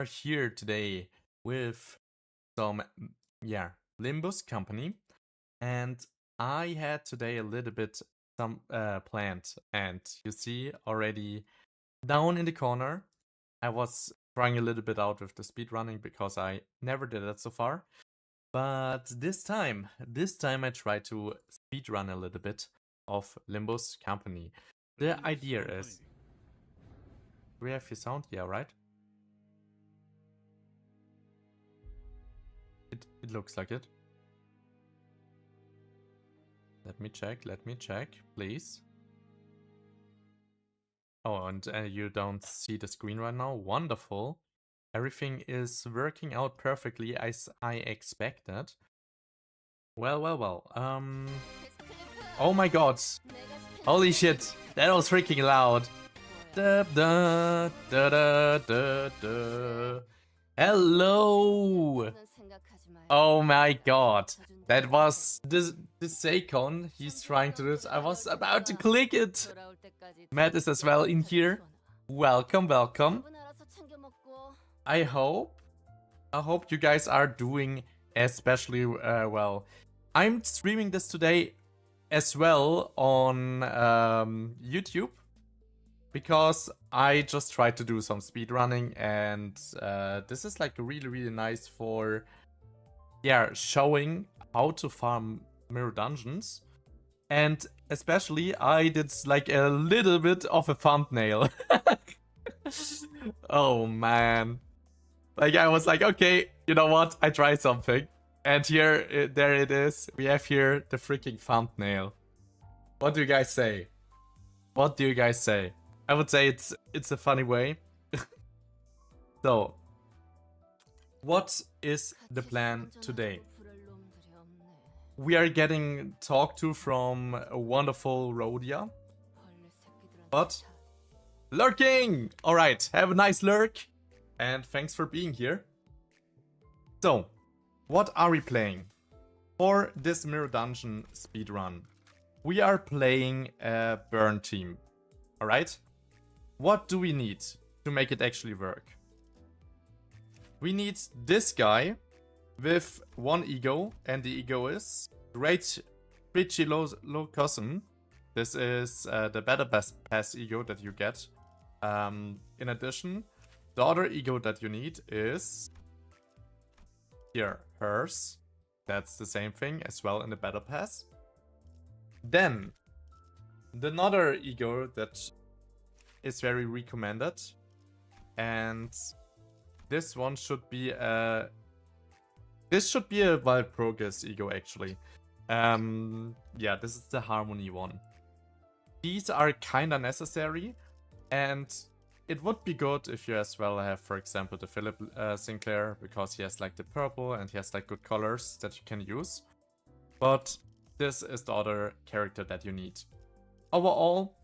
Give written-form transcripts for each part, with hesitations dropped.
are here today with some, Limbus company, and I had today a little bit some planned, and you see already down in the corner, I was trying a little bit out with the speed running because I never did that so far. But this time I try to speed run a little bit of Limbus company. The idea is, we have your sound, yeah, right? It looks like it. Let me check, please. Oh, and you don't see the screen right now? Wonderful. Everything is working out perfectly as I expected. Well. Oh my god. Holy shit. That was freaking loud. Da, da, da, da, da, da. Hello. Oh my god. That was the Seikon. He's trying to do this. I was about to click it. Matt is as well in here. Welcome. I hope you guys are doing especially well. I'm streaming this today as well on YouTube because I just tried to do some speed running, and this is like really nice for showing how to farm mirror dungeons. And especially I did like a little bit of a thumbnail. Oh man. Like I was like, okay, you know what? I tried something. And here, there it is. We have here the freaking thumbnail. What do you guys say? I would say it's a funny way. So, what is the plan today? We are getting talked to from a wonderful Rhodia. But lurking! Alright, have a nice lurk. And thanks for being here. So, what are we playing? For this Mirror Dungeon speedrun, we are playing a burn team. Alright? What do we need to make it actually work? We need this guy with one ego, and the ego is Great Frigilocosm. This is the Better Pass ego that you get. In addition, the other ego that you need is here, hers. That's the same thing as well in the Battle Pass. Then, another ego that is very recommended, and this one should be a... This should be a Walpurgis ego, actually. Yeah, this is the Harmony one. These are kinda necessary, and it would be good if you as well have, for example, the Philip Sinclair, because he has like the purple and he has like good colors that you can use. But this is the other character that you need. Overall,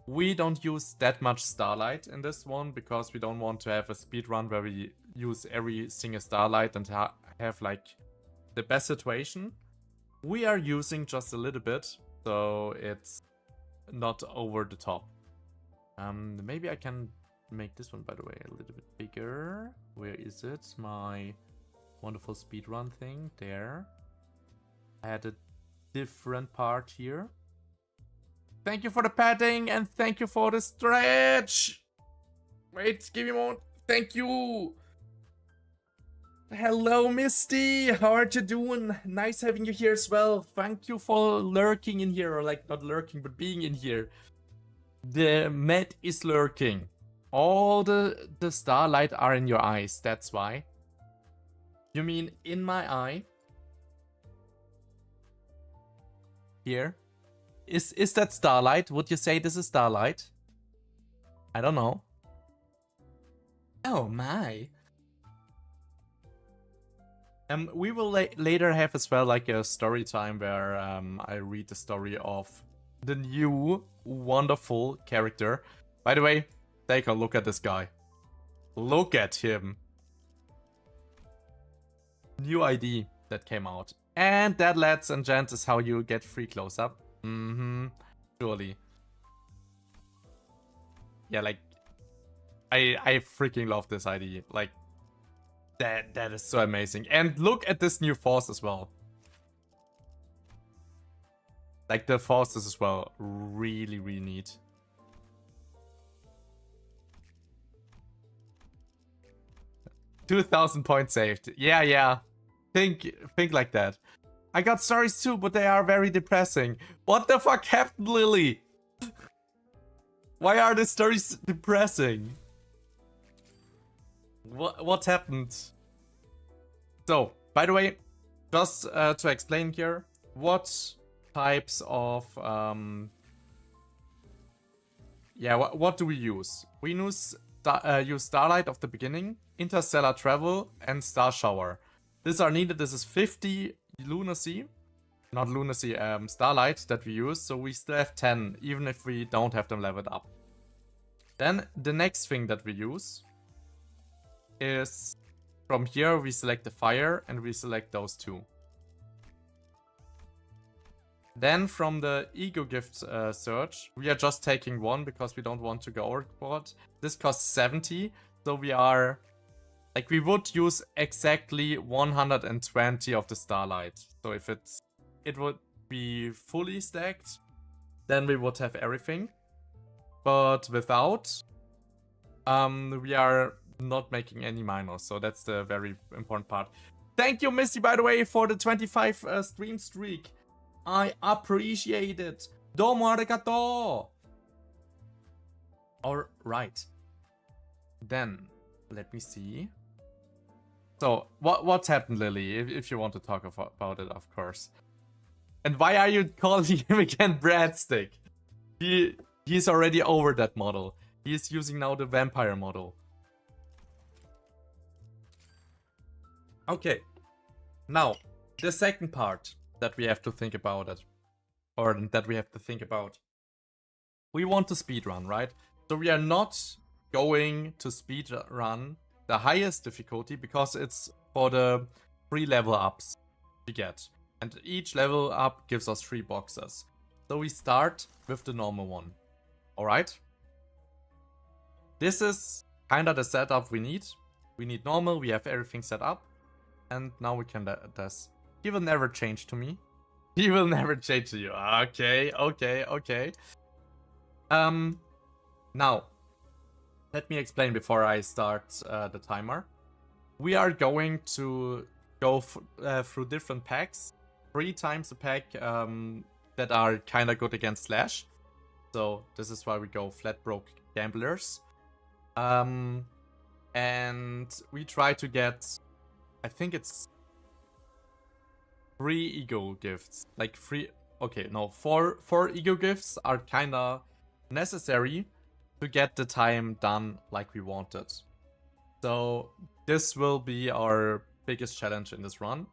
we don't use that much Starlight in this one, because we don't want to have a speedrun where we use every single Starlight and have like the best situation. We are using just a little bit, so it's not over the top. Maybe I can make this one, by the way, a little bit bigger. Where is it? My wonderful speedrun thing there. I had a different part here. Thank you for the padding and thank you for the stretch. Wait, give me a moment. Thank you. Hello, Misty. How are you doing? Nice having you here as well. Thank you for lurking in here, or like not lurking, but being in here. The Matt is lurking. All the starlight are in your eyes. That's why. You mean in my eye? Here. Is that starlight? Would you say this is starlight? I don't know. Oh my. We will later have as well like a story time where I read the story of the new wonderful character. By the way, take a look at this guy. Look at him. New ID that came out. And that, lads and gents, is how you get free close-up. Surely. Yeah, like I freaking love this ID. Like, That is so amazing. And look at this new force as well. Like the forces as well. Really, really neat. $2,000 points saved. Yeah. Think like that. I got stories too, but they are very depressing. What the fuck happened, Lily? Why are the stories depressing? What happened? So, by the way, just to explain here, what types of what do we use? We use Starlight of the Beginning, Interstellar Travel, and Star Shower. These are needed. This is 50 Lunacy, not Lunacy, Starlight that we use, so we still have 10, even if we don't have them leveled up. Then the next thing that we use is from here we select the fire and we select those two. Then from the ego gift search, we are just taking one because we don't want to go overboard. This costs 70, so we are like we would use exactly 120 of the Starlight. So if it would be fully stacked, then we would have everything. But without, we are not making any minus, so that's the very important part. Thank you, Misty, by the way, for the 25 stream streak. I appreciate it. Domo arigato. Alright. Then, let me see. So, what's happened, Lily? If you want to talk about it, of course. And why are you calling him again Bradstick? He's already over that model. He is using now the vampire model. Okay. Now, the second part that we have to think about it. Or that we have to think about. We want to speedrun, right? So we are not going to speedrun the highest difficulty because it's for the 3 level ups we get. And each level up gives us 3 boxes. So we start with the normal one. Alright? This is kinda the setup we need. We need normal, we have everything set up. And now we can let this. He will never change to me. He will never change to you. Okay. Now, let me explain before I start the timer. We are going to go through different packs. 3 times a pack that are kinda good against Slash. So this is why we go flat broke gamblers. And we try to get, I think it's 3 ego gifts. Like 3, okay, no, 4 ego gifts are kinda necessary to get the time done like we wanted. So this will be our biggest challenge in this run.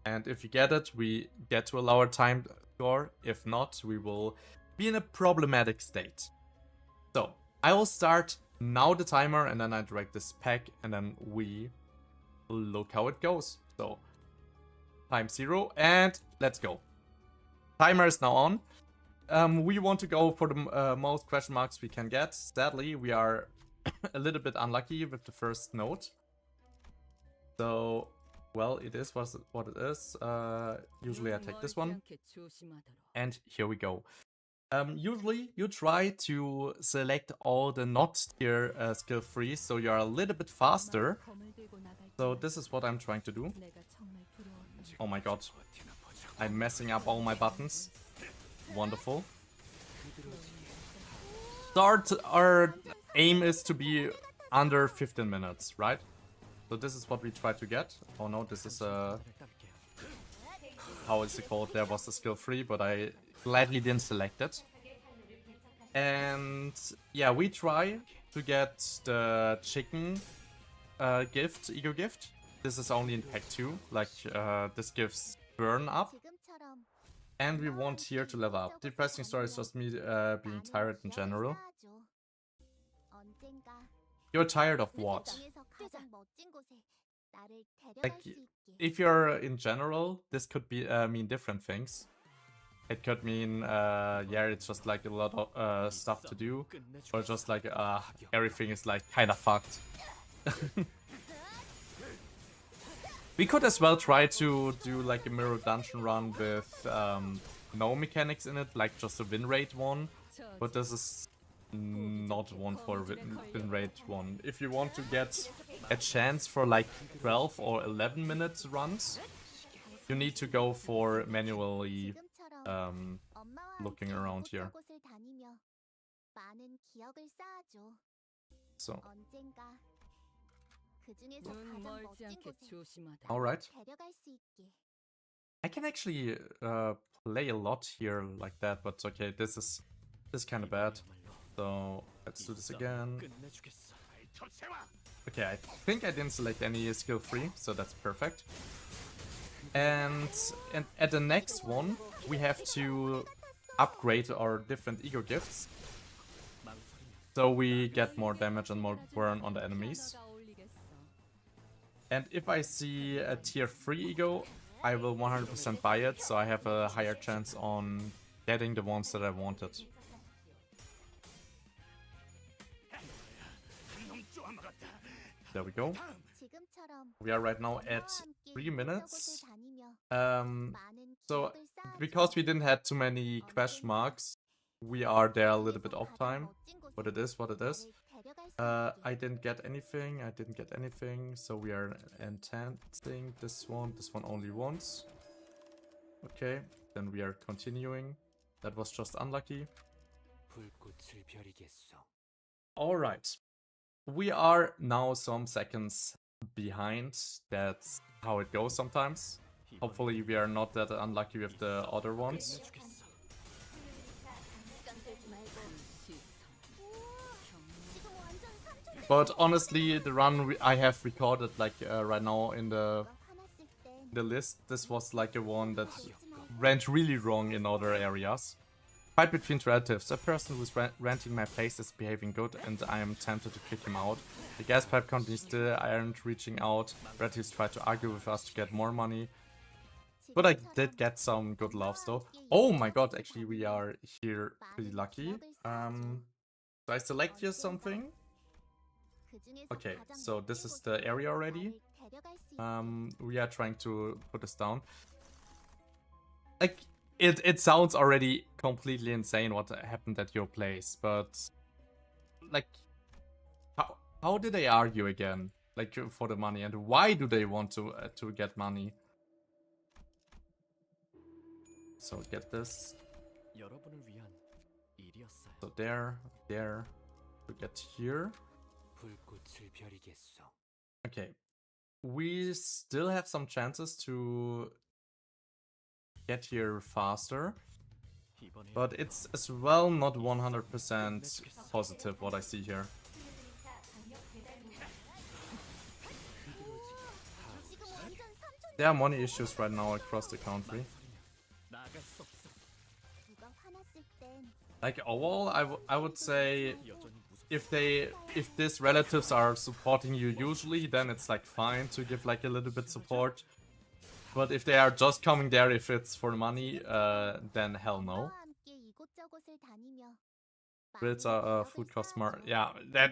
And if you get it, we get to a lower time score. If not, we will be in a problematic state. So I will start now the timer and then I direct this pack and then we look how it goes. So time 0 and let's go. Timer is now on. We want to go for the most question marks we can get. Sadly, we are a little bit unlucky with the first note. So, well, it is what it is. Usually I take this one. And here we go. Usually you try to select all the not tier skill free, so you are a little bit faster. So this is what I'm trying to do. Oh my god. I'm messing up all my buttons. Wonderful. Our aim is to be under 15 minutes, right? So this is what we try to get. Oh no, this is a... How is it called? There was a skill free, but I gladly didn't select it. And yeah, we try to get the chicken gift, ego gift. This is only in pack 2, like this gives burn up. And we want here to level up. Depressing story is just me being tired in general. You're tired of what? Like, if you're in general, this could be mean different things. It could mean, yeah, it's just like a lot of stuff to do. Or just like, everything is like kinda fucked. We could as well try to do like a mirror dungeon run with no mechanics in it, like just a win rate one. But this is not one for win rate one. If you want to get a chance for like 12 or 11 minutes runs, you need to go for manually looking around here. So. Alright. I can actually play a lot here like that, but okay, this is kind of bad. So let's do this again. Okay, I think I didn't select any skill 3, so that's perfect. And at the next one, we have to upgrade our different ego gifts, so we get more damage and more burn on the enemies. And if I see a tier 3 ego, I will 100% buy it, so I have a higher chance on getting the ones that I wanted. There we go. We are right now at 3 minutes. So, because we didn't have too many question marks, we are there a little bit off time. What it is, what it is. I didn't get anything, so we are enhancing this one only once. Okay, then we are continuing. That was just unlucky. Alright. We are now some seconds behind. That's how it goes sometimes. Hopefully we are not that unlucky with the other ones. But honestly, the run I have recorded like right now in the list, this was like a one that went really wrong in other areas. Fight between relatives. A person who's renting my place is behaving good and I am tempted to kick him out. The gas pipe company still aren't reaching out. Relatives try to argue with us to get more money. But I did get some good laughs though. Oh my god, actually we are here pretty lucky. So I select here something. Okay, so this is the area already. We are trying to put this down. Like, it sounds already completely insane what happened at your place, but like, how did they argue again? Like, for the money, and why do they want to get money? So get this. So there, to get here. Okay, we still have some chances to get here faster, but it's as well not 100% positive what I see here. There are money issues right now across the country. Like overall, I would say if these relatives are supporting you usually, then it's like fine to give like a little bit support. But if they are just coming there if it's for money, then hell no. Bills are food cost smart. Yeah,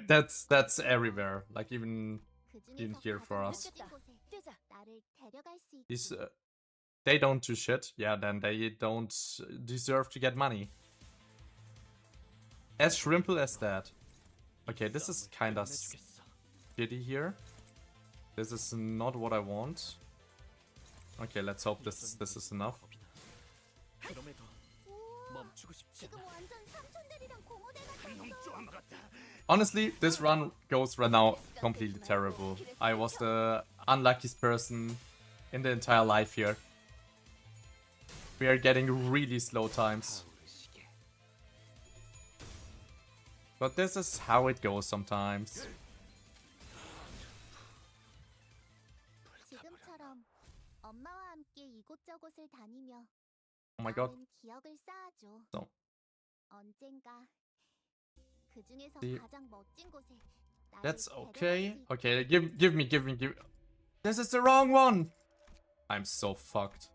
that's everywhere. Like even here for us. These they don't do shit. Yeah, then they don't deserve to get money. As simple as that. Okay, this is kinda shitty here. This is not what I want. Okay, let's hope this is enough. Honestly, this run goes right now completely terrible. I was the unluckiest person in the entire life here. We are getting really slow times. But this is how it goes sometimes. Oh my god. So. See. That's okay. Okay, give me. This is the wrong one! I'm so fucked.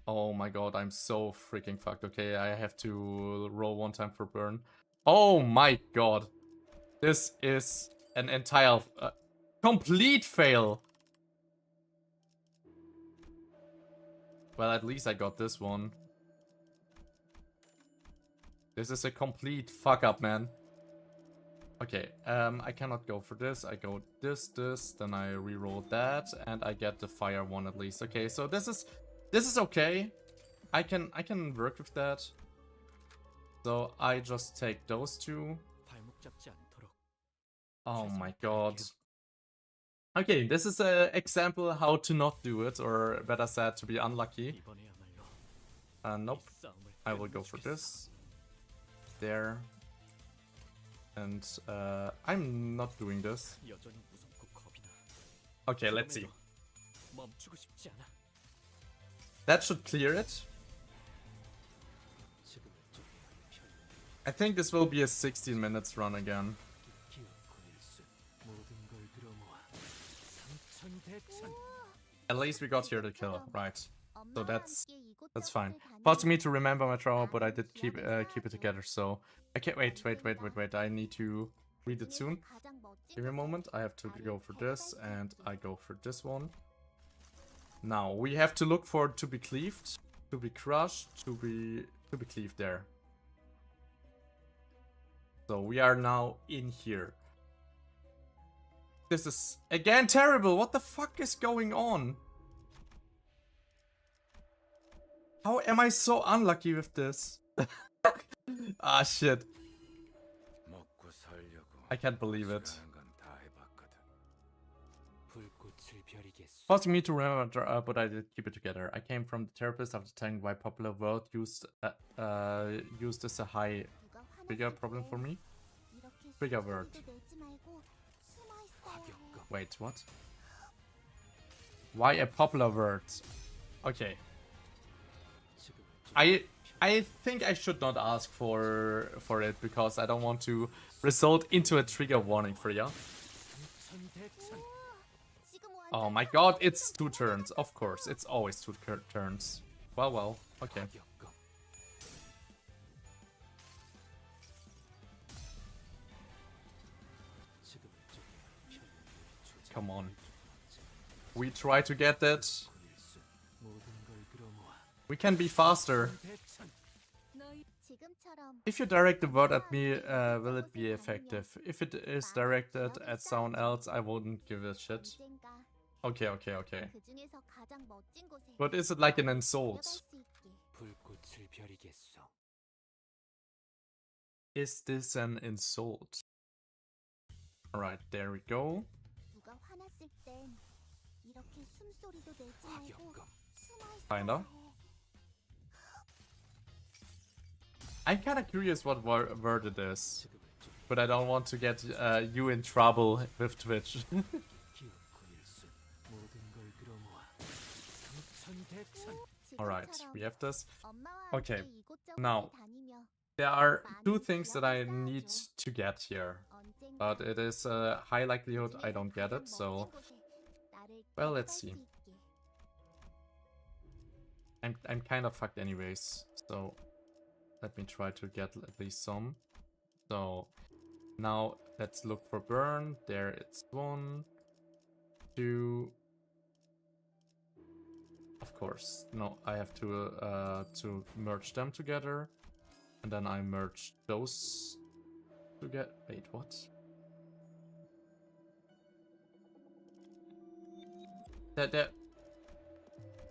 Oh my god, I'm so freaking fucked. Okay, I have to roll one time for burn. Oh my god. This is an entire complete fail. Well, at least I got this one. This is a complete fuck up, man. Okay, I cannot go for this. I go this, then I reroll that, and I get the fire one at least. Okay, so this is okay. I can work with that. So I just take those two. Oh my god. Okay, this is an example how to not do it, or better said, to be unlucky. Nope. I will go for this. There. And I'm not doing this. Okay, let's see. That should clear it. I think this will be a 16 minutes run again. At least we got here to kill, right? So that's fine. Forced me to remember my trauma, but I did keep it together. So I can't wait. I need to read it soon. Give me a moment. I have to go for this, and I go for this one. Now we have to look for to be cleaved, to be crushed, to be cleaved there. So we are now in here. This is again terrible. What the fuck is going on? How am I so unlucky with this? Ah, shit. I can't believe it. Forcing me to remember, but I did keep it together. I came from the therapist after telling why popular world used as a high trigger problem for me. Trigger word. Wait, what? Why a popular word? Okay. I think I should not ask for it because I don't want to result into a trigger warning for you. Oh my god, it's 2 turns. Of course, it's always 2 turns. Well, okay. Come on. We try to get that. We can be faster. If you direct the word at me, will it be effective? If it is directed at someone else, I wouldn't give a shit. Okay. But is it like an insult? Is this an insult? Alright, there we go. Kinda. I'm kinda curious what word it is. But I don't want to get you in trouble with Twitch. Alright, we have this. Okay, now there are 2 things that I need to get here. But it is a high likelihood I don't get it, so... Well, let's see. I'm kind of fucked anyways, so... Let me try to get at least some. So, now let's look for burn. There it's 1, 2... Of course. No, I have to merge them together. And then I merge those together. Wait, what?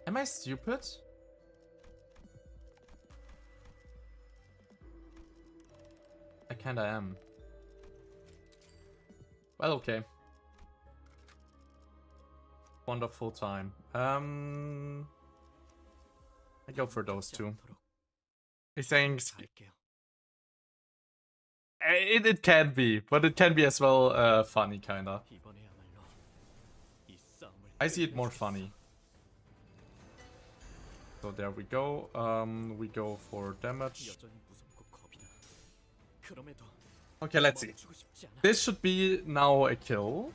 Am I stupid? I kinda am. Well, okay. Wonderful time. I go for those 2. He's saying it can be, but it can be as well funny, kinda. I see it more funny. So there we go. We go for damage. Okay, let's see. This should be now a kill.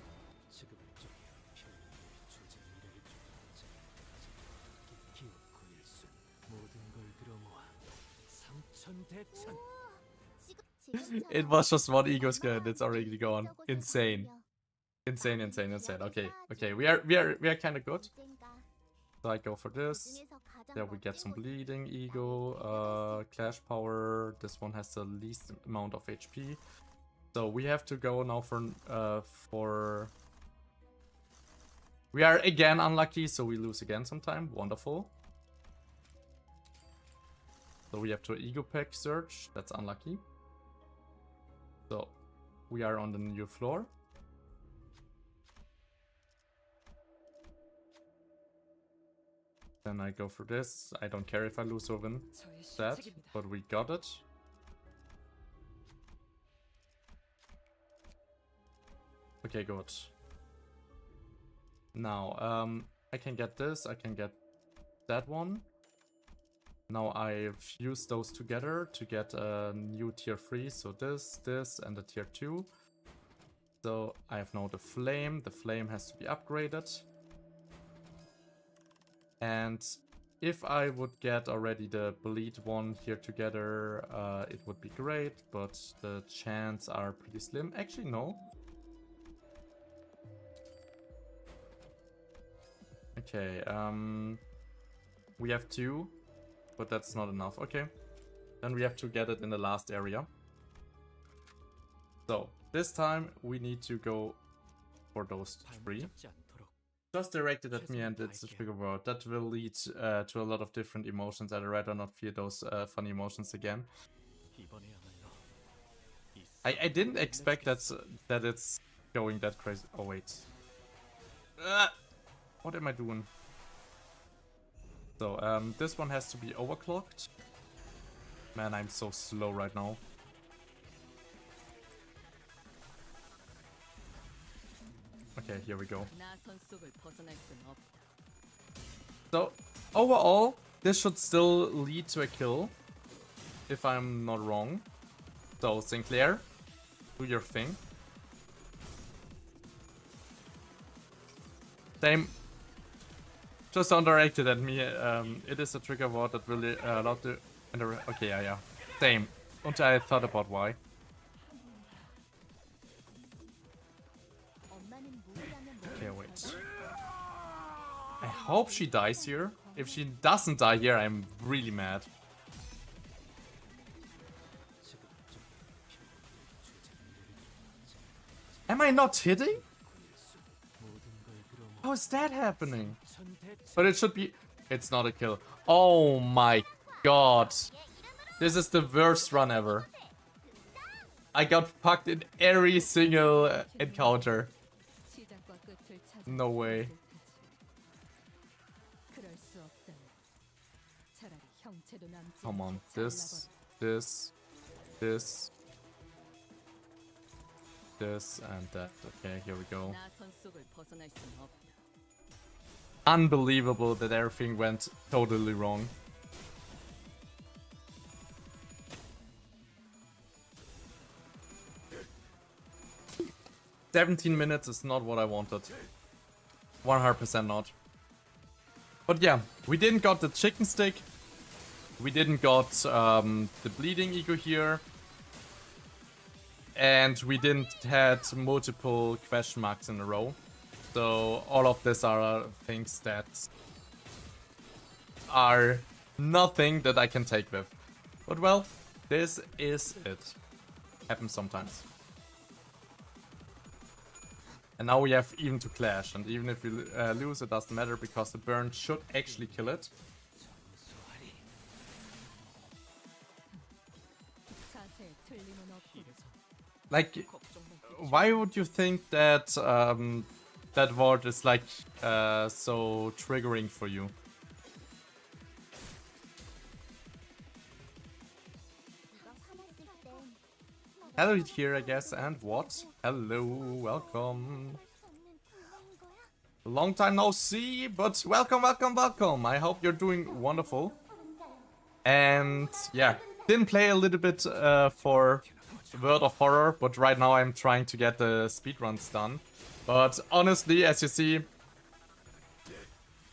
It was just 1 ego scan. It's already gone. Insane. Insane. Okay, we are kind of good. So I go for this. There we get some bleeding, ego, clash power. This one has the least amount of HP. So we have to go now for... We are again unlucky, so we lose again sometime. Wonderful. So we have to ego pack search. That's unlucky. So we are on the new floor. Then I go for this. I don't care if I lose or win that, but we got it. Okay, good. Now, I can get this, I can get that one. Now I fuse those together to get a new tier 3, so this, and the tier 2. So I have now the flame has to be upgraded. And if I would get already the bleed one here together, it would be great, but the chances are pretty slim. Actually, no. Okay, we have 2, but that's not enough. Okay, then we have to get it in the last area. So this time we need to go for those 3. Just directed at me, and it's a trigger word that will lead to a lot of different emotions. I'd rather not feel those funny emotions again. I didn't expect that it's going that crazy. Oh wait. What am I doing? So, this one has to be overclocked. Man, I'm so slow right now. Okay, here we go. So, overall, this should still lead to a kill, if I'm not wrong. So, Sinclair, do your thing. Same. Just underacted at me. It is a trigger word that really allowed to interact. Okay, yeah. Same. And I thought about why. Okay, wait. I hope she dies here. If she doesn't die here, I'm really mad. Am I not hitting? How is that happening? But it should be... It's not a kill. Oh my god. This is the worst run ever. I got fucked in every single encounter. No way. Come on. This, and that. Okay, here we go. Unbelievable that everything went totally wrong. "17 minutes is not what I wanted. 100% not. But yeah, we didn't got the chicken stick. We didn't got the bleeding ego here. And we didn't had multiple question marks in a row. So all of these are things that are nothing that I can take with. But well, this is it. Happens sometimes. And now we have even to clash, and even if we lose, it doesn't matter because the burn should actually kill it. Like, why would you think that that ward is like so triggering for you? Hello here, I guess, and what? Hello, welcome. Long time no see, but welcome, welcome, welcome. I hope you're doing wonderful. And yeah, didn't play a little bit for World of Horror, but right now I'm trying to get the speedruns done. But honestly, as you see,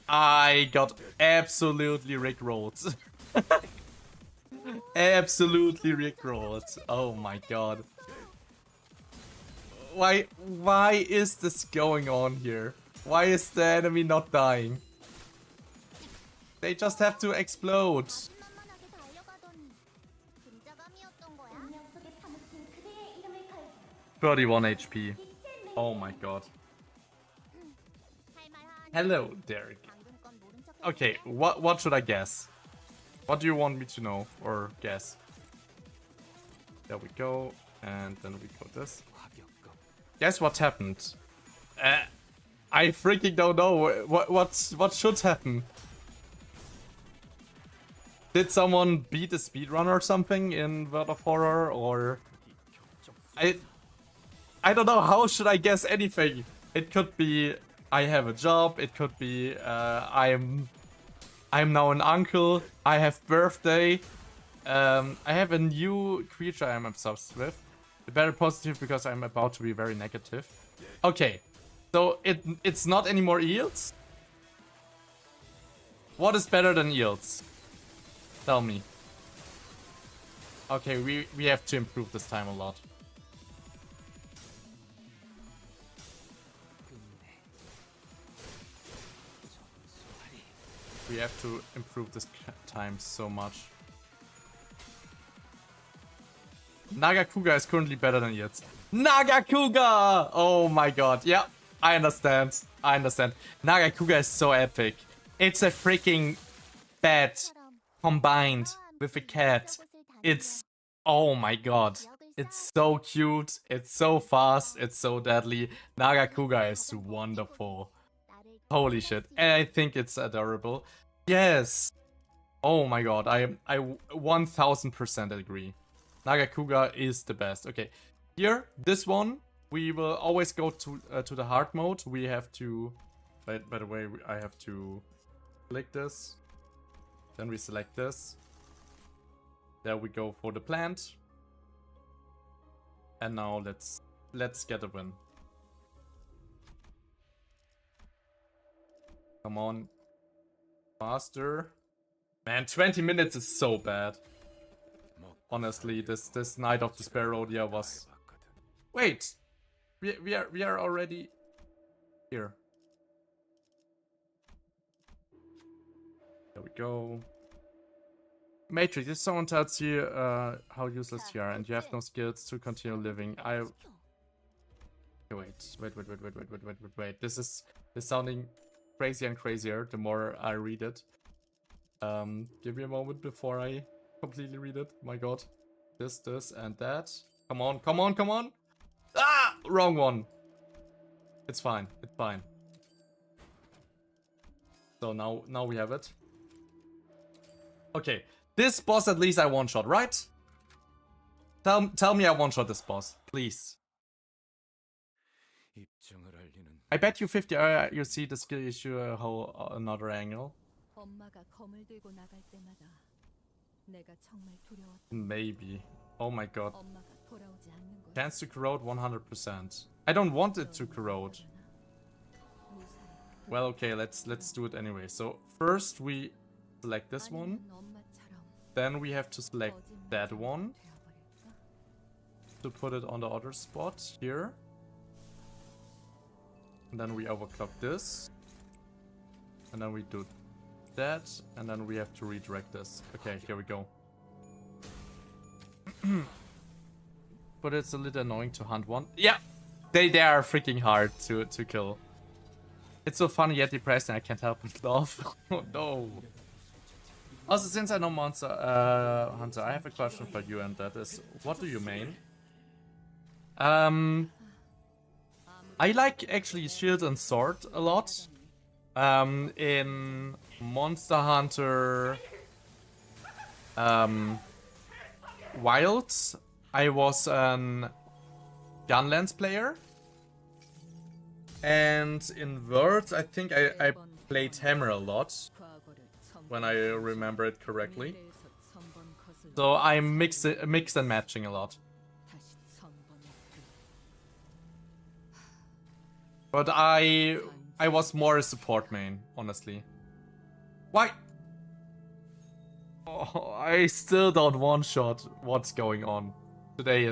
I got absolutely rickrolled. Absolutely rickrolled. Oh my god. Why is this going on here? Why is the enemy not dying? They just have to explode. 31 HP. Oh my god. Hello, Derek. Okay, what should I guess? What do you want me to know or guess? There we go, and then we got this. Guess what happened? I freaking don't know. What should happen? Did someone beat a speedrun or something in World of Horror, or I don't know. How should I guess anything? It could be I have a job. It could be I'm now an uncle. I have birthday. I have a new creature I'm obsessed with. Very positive because I'm about to be very negative. Okay, so it's not anymore eels. What is better than eels? Tell me. Okay, we have to improve this time a lot. We have to improve this time so much. Nagakuga is currently better than Yitz. Nagakuga! Oh my god. Yeah, I understand. I understand. Nagakuga is so epic. It's a freaking bat combined with a cat. It's... Oh my god. It's so cute. It's so fast. It's so deadly. Nagakuga is wonderful. Holy shit. And I think it's adorable. Yes. Oh my god. I 1000% agree. Nagakuga is the best. Okay, here, this one, we will always go to the hard mode. We have to, by the way, I have to click this. Then we select this. There we go for the plant. And now let's get a win. Come on, faster. Man, 20 minutes is so bad. Honestly, this Night of the Sparodia was... Wait! We are already here. There we go. Matrix, if someone tells you how useless you are and you have no skills to continue living, okay, wait. This is sounding crazier and crazier the more I read it. Give me a moment before I completely read it. My god. This, and that. Come on, come on, come on! Ah! Wrong one. It's fine. It's fine. So now we have it. Okay. This boss at least I one-shot, right? Tell me I one-shot this boss, please. I bet you 50 you see the skill issue a whole another angle. Maybe. Oh my god. Chance to corrode 100%. I don't want it to corrode. Well, okay, let's do it anyway. So first we select this one. Then we have to select that one to put it on the other spot here. And then we overclock this. And then we do that, and then we have to redirect this. Okay, here we go. But it's a little annoying to hunt one. Yeah, they are freaking hard to kill. It's so funny yet depressing. I can't help but laugh. Oh no. Also, since I know Monster Hunter, I have a question for you, and that is, what do you main? I like actually shield and sword a lot. In Monster Hunter Wilds, I was an Gunlance player. And in Worlds, I think I played Hammer a lot, when I remember it correctly. So I'm mix and matching a lot. But I was more a support main, honestly. Why? Oh, I still don't one-shot what's going on. Today...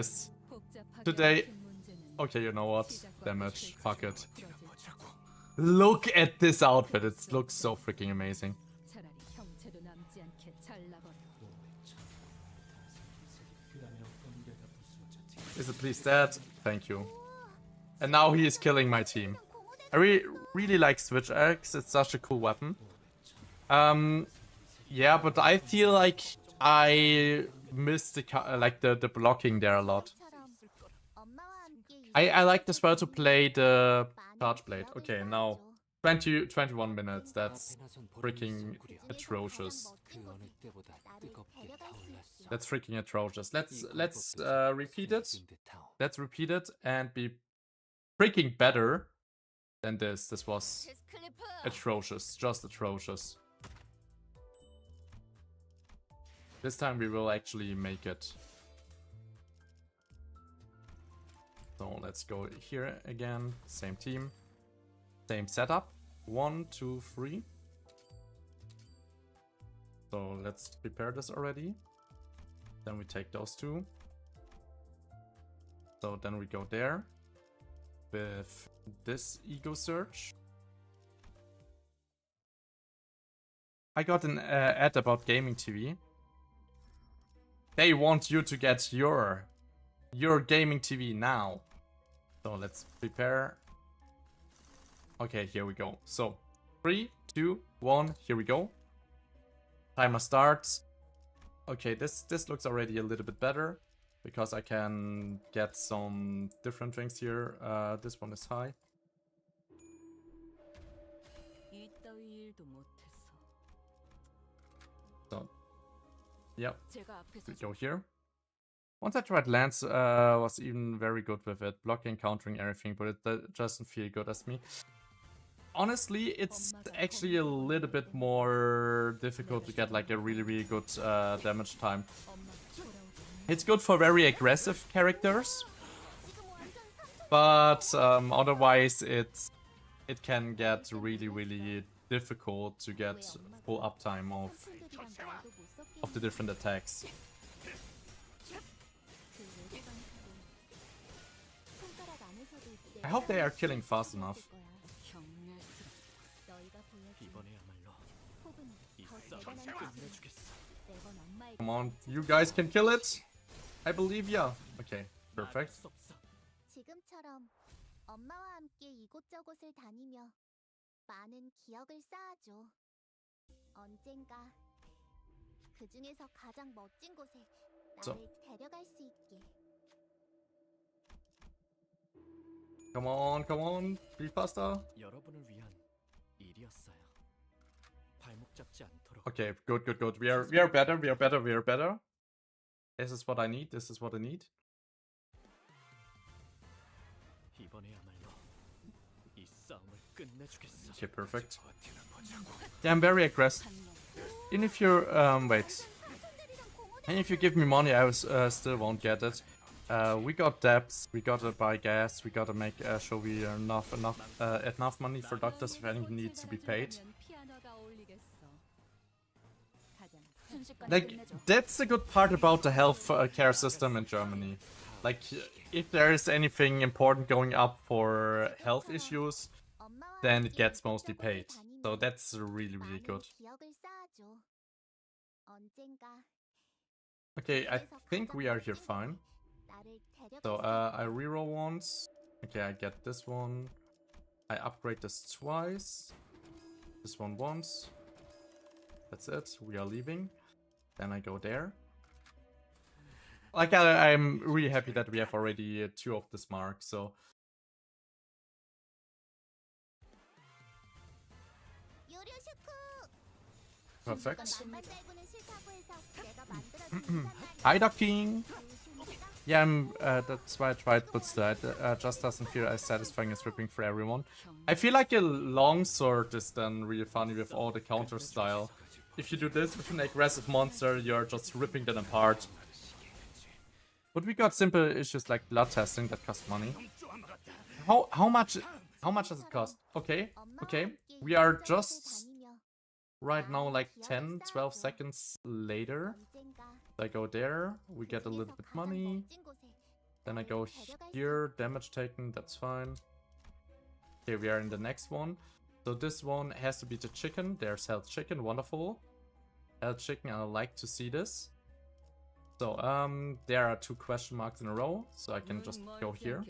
Okay, you know what? Damage. Fuck it. Look at this outfit. It looks so freaking amazing. Is it please dead? Thank you. And now he is killing my team. I really like Switch Axe. It's such a cool weapon. Yeah, but I feel like I missed the blocking there a lot. I like as well to play the charge blade. Okay, now 21 minutes. That's freaking atrocious. That's freaking atrocious. Let's repeat it. Let's repeat it and be freaking better than this. This was atrocious. Just atrocious. This time we will actually make it. So let's go here again. Same team. Same setup. 1, 2, 3. So let's prepare this already. Then we take those two. So then we go there. With this ego search. I got an ad about gaming TV. They want you to get your gaming TV now. So let's prepare. Okay, here we go. So 3, 2, 1, here we go. Timer starts. Okay, this looks already a little bit better because I can get some different things here. This one is high. So, yep, we go here. Once I tried Lance, was even very good with it, blocking, countering everything, but it doesn't feel good as me. Honestly, it's actually a little bit more difficult to get like a really good damage time. It's good for very aggressive characters, but otherwise it can get really difficult to get full uptime of the different attacks. I hope they are killing fast enough. Come on, you guys can kill it. I believe ya. Okay, perfect. 지금처럼 엄마와 함께 이곳저곳을 다니며 많은 기억을 쌓아줘. 언젠가 그 중에서 가장 멋진 곳에 나를 데려갈 수 있게. Come on, be faster. 여러분을 위한 일이었어요. 발목 잡지 않도록. Okay, good. We are better. This is what I need. 이번에야말로 이 싸움을 끝내주겠어. Okay, perfect. Yeah, I'm very aggressive. Even if you're wait. And if you give me money, I still won't get it. We got debts, we gotta buy gas, we gotta make sure we are enough money for doctors if anything needs to be paid. Like, that's the good part about the health care system in Germany. Like, if there is anything important going up for health issues, then it gets mostly paid. So that's really good. Okay, I think we are here fine. So, I reroll once. Okay, I get this one. I upgrade this twice. This one once. That's it. We are leaving. Then I go there. Like, I'm really happy that we have already 2 of this mark, so... Perfect. Hi, King. Yeah, that's why I tried Puzzel. It just doesn't feel as satisfying as ripping for everyone. I feel like a longsword is then really funny with all the counter style. If you do this with an aggressive monster, you're just ripping them apart. But we got simple issues like blood testing that cost money. How much does it cost? Okay. We are just right now like 10-12 seconds later. I go there, we get a little bit money. Then I go here, damage taken, that's fine. Okay, we are in the next one. So this one has to be the chicken. There's health chicken, wonderful. Health chicken, I like to see this. So, there are 2 question marks in a row, so I can just go here.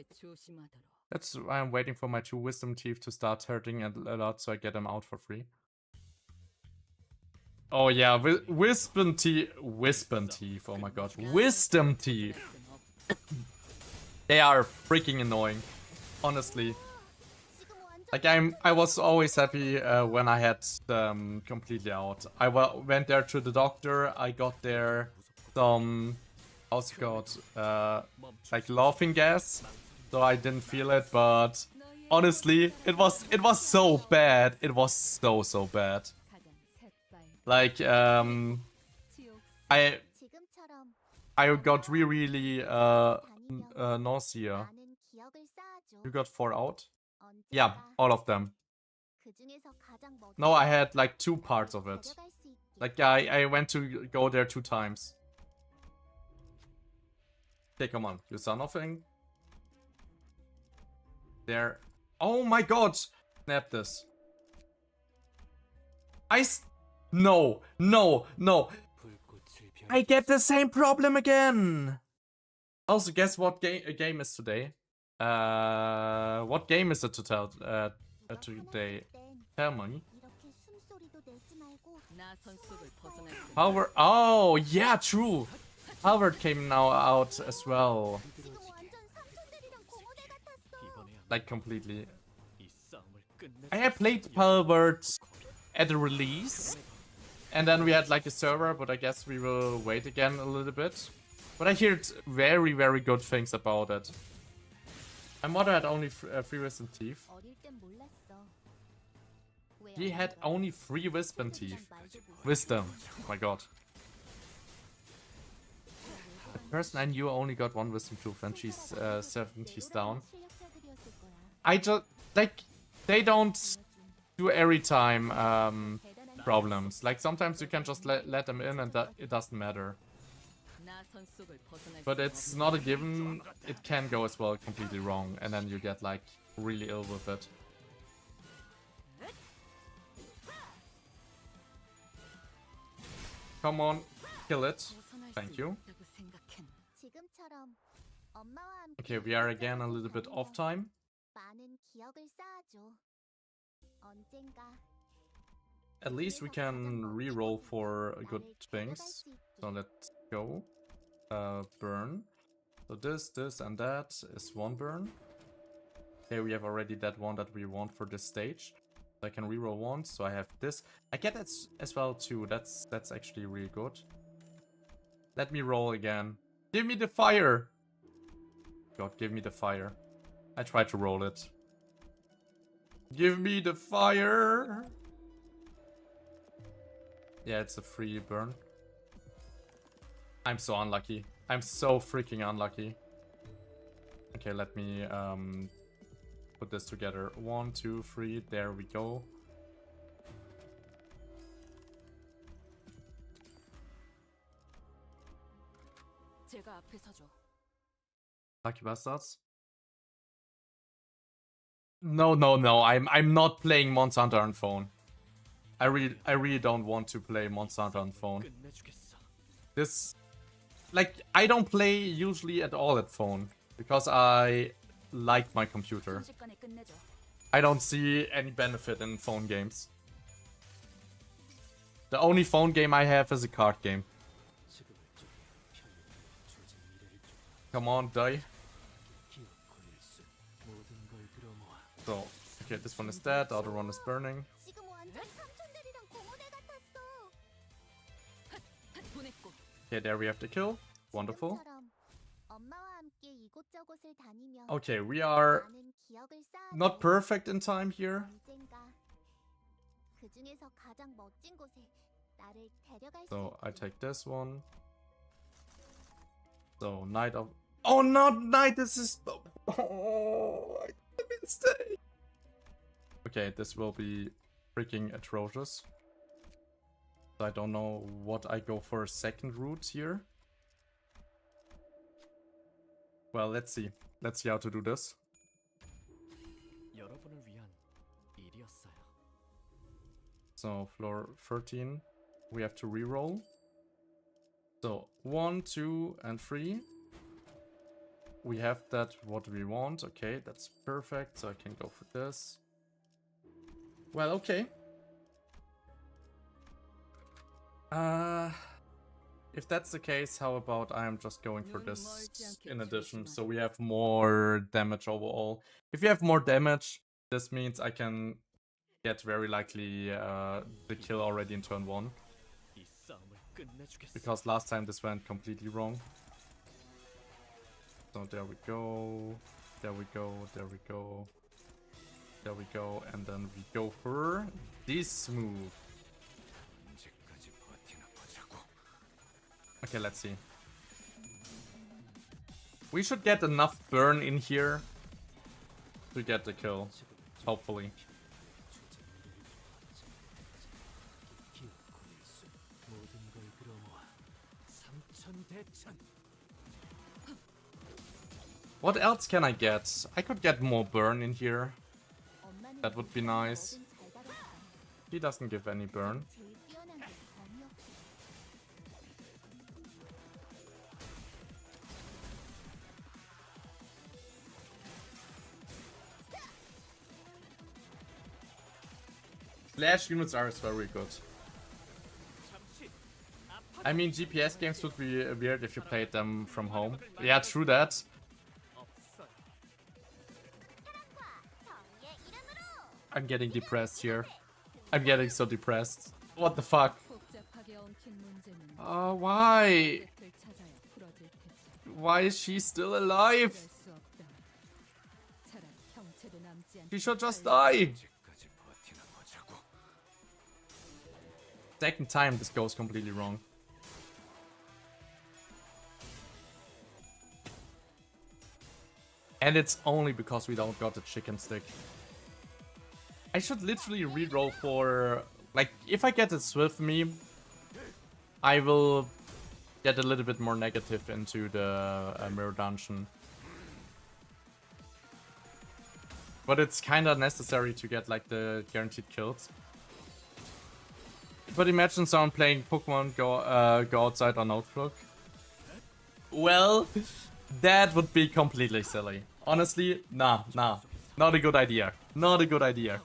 That's why I'm waiting for my 2 wisdom teeth to start hurting a lot, so I get them out for free. Oh yeah, wisdom teeth, oh my god, wisdom teeth. They are freaking annoying, honestly. Like I was always happy when I had them completely out. I went there to the doctor. I got there some, how's it called, like laughing gas, so I didn't feel it. But honestly, it was so bad. It was so bad. Like I got really nausea. You got 4 out? Yeah, all of them. No, I had like 2 parts of it. Like I went to go there 2 times. Okay, come on. You saw nothing? There. Oh my god! Snap this. No. I get the same problem again! Also, guess what game is today? What game is it today? Tell me. Power. Oh, yeah, true. Halvard came now out as well. Like, completely. I had played Halvard at the release. And then we had like a server, but I guess we will wait again a little bit. But I heard very, very good things about it. My mother had only 3 wisdom teeth. He had only 3 wisdom teeth. Wisdom. Oh my god. The person I knew only got 1 wisdom tooth and she's 70s down. I just, like, they don't do every time problems. Like, sometimes you can just let them in and it doesn't matter. But it's not a given. It can go as well completely wrong, and then you get like really ill with it. Come on, kill it. Thank you. Okay, we are again a little bit off time. At least we can re-roll for good things. So let's go. Burn. So this, and that is 1 burn. Okay, we have already that one that we want for this stage. So I can reroll 1, so I have this. I get that as well too. That's actually really good. Let me roll again. Give me the fire! God, give me the fire. I tried to roll it. Give me the fire! Yeah, it's a free burn. I'm so unlucky. I'm so freaking unlucky. Okay, let me put this together. 1, 2, 3. There we go. Lucky bastards. No. I'm not playing Monster Hunter on phone. I really don't want to play Monster Hunter on phone. This, like, I don't play usually at all at phone because I like my computer. I don't see any benefit in phone games. The only phone game I have is a card game. Come on, die. So, okay, this one is dead, the other one is burning. Okay, there we have the kill. Wonderful. Okay, we are not perfect in time here. So I take this one. So Knight of... Oh, not Knight! This is... Oh, I made a mistake. Okay, this will be freaking atrocious. I don't know what I go for a second route here. Well, let's see. Let's see how to do this. So, floor 13. We have to reroll. So 1, 2, and 3. We have that what we want. Okay, that's perfect. So I can go for this. Well, okay. If that's the case, how about I'm just going for this in addition, so we have more damage overall. If you have more damage, this means I can get very likely the kill already in turn 1. 이 싸움을 끝내주겠어. Because last time this went completely wrong. So there we go, there we go, there we go, there we go, and then we go for this move. Okay, let's see. We should get enough burn in here to get the kill, hopefully. What else can I get? I could get more burn in here. That would be nice. He doesn't give any burn. Flash units are very good. I mean, GPS games would be weird if you played them from home. Yeah, true that. I'm getting depressed here. I'm getting so depressed. What the fuck? Why? Why is she still alive? She should just die. Second time this goes completely wrong. And it's only because we don't got the chicken stick. I should literally reroll for... Like, if I get this with me, I will get a little bit more negative into the mirror dungeon. But it's kinda necessary to get, like, the guaranteed kills. But imagine someone playing Pokemon go outside on Notebook. Well, that would be completely silly. Honestly, nah. Not a good idea. Not a good idea.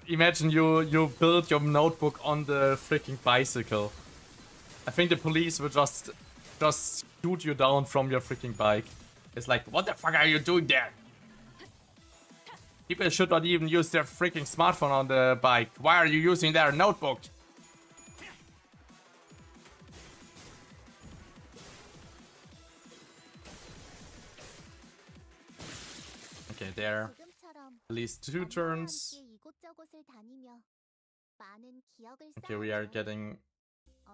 Imagine you build your notebook on the freaking bicycle. I think the police will just shoot you down from your freaking bike. It's like, what the fuck are you doing there? People should not even use their freaking smartphone on the bike. Why are you using their notebook? Okay, there. At least 2 turns. Okay, we are getting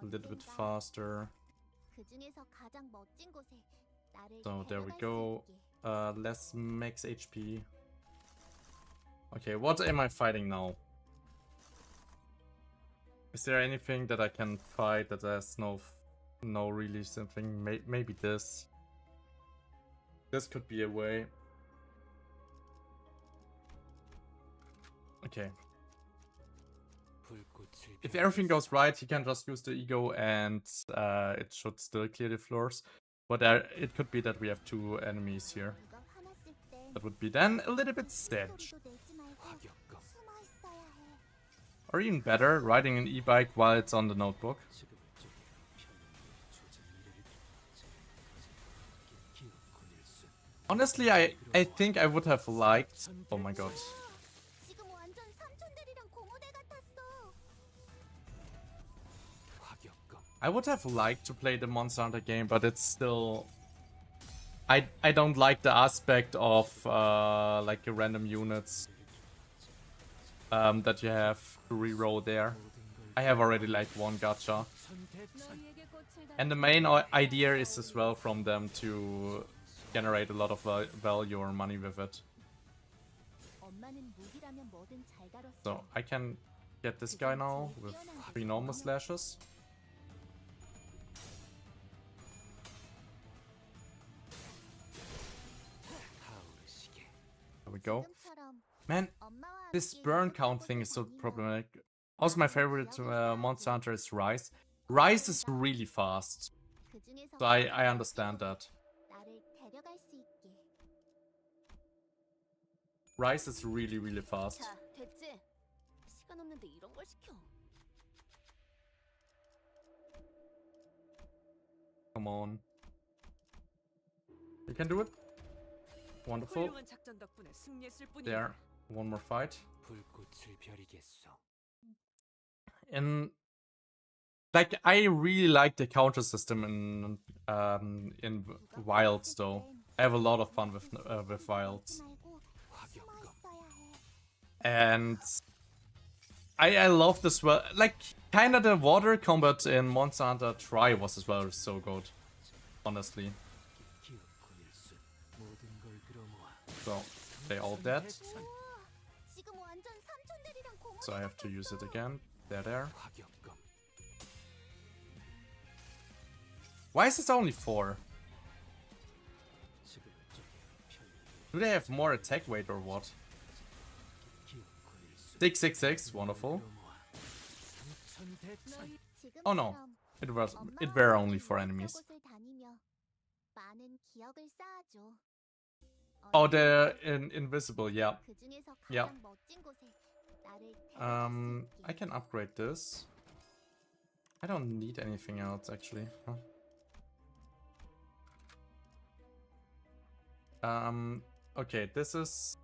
a little bit faster. So there we go. Less max HP. Okay, what am I fighting now? Is there anything that I can fight that has no really something? Maybe this. This could be a way. Okay. If everything goes right, he can just use the ego and it should still clear the floors. But it could be that we have 2 enemies here. That would be then a little bit sad. Or even better, riding an e-bike while it's on the notebook. Honestly, I think I would have liked... Oh my god. I would have liked to play the Monster Hunter game, but it's still... I don't like the aspect of like random units that you have to reroll there. I have already like 1 gacha. And the main idea is as well from them to generate a lot of value or money with it. So I can get this guy now with 3 normal slashes. There we go. Man, this burn count thing is so problematic. Also, my favorite Monster Hunter is Rise. Rise is really fast. 그중에서 So I understand that. 나를 데려갈 수 있게. Rise is really, really fast. 자, 됐지? 시간 없는데 이런 걸 시켜. Come on. You can do it. Wonderful. 훌륭한 작전 덕분에 승리했을 뿐이야. There. One more fight. 불꽃을 벼리겠어. And like I really like the counter system in Wilds though. I have a lot of fun with Wilds. And I love this well. Like kinda the water combat in Monster Hunter Tri was as well so good. Honestly. So they all dead. 지금 완전 삼촌들이랑 공원. So I have to use it again. There. Why is this only 4? Do they have more attack weight or what? 666, wonderful. Oh no, it were only 4 enemies. Oh, they're invisible, yeah. Yeah. I can upgrade this. I don't need anything else actually. Huh. Okay, this is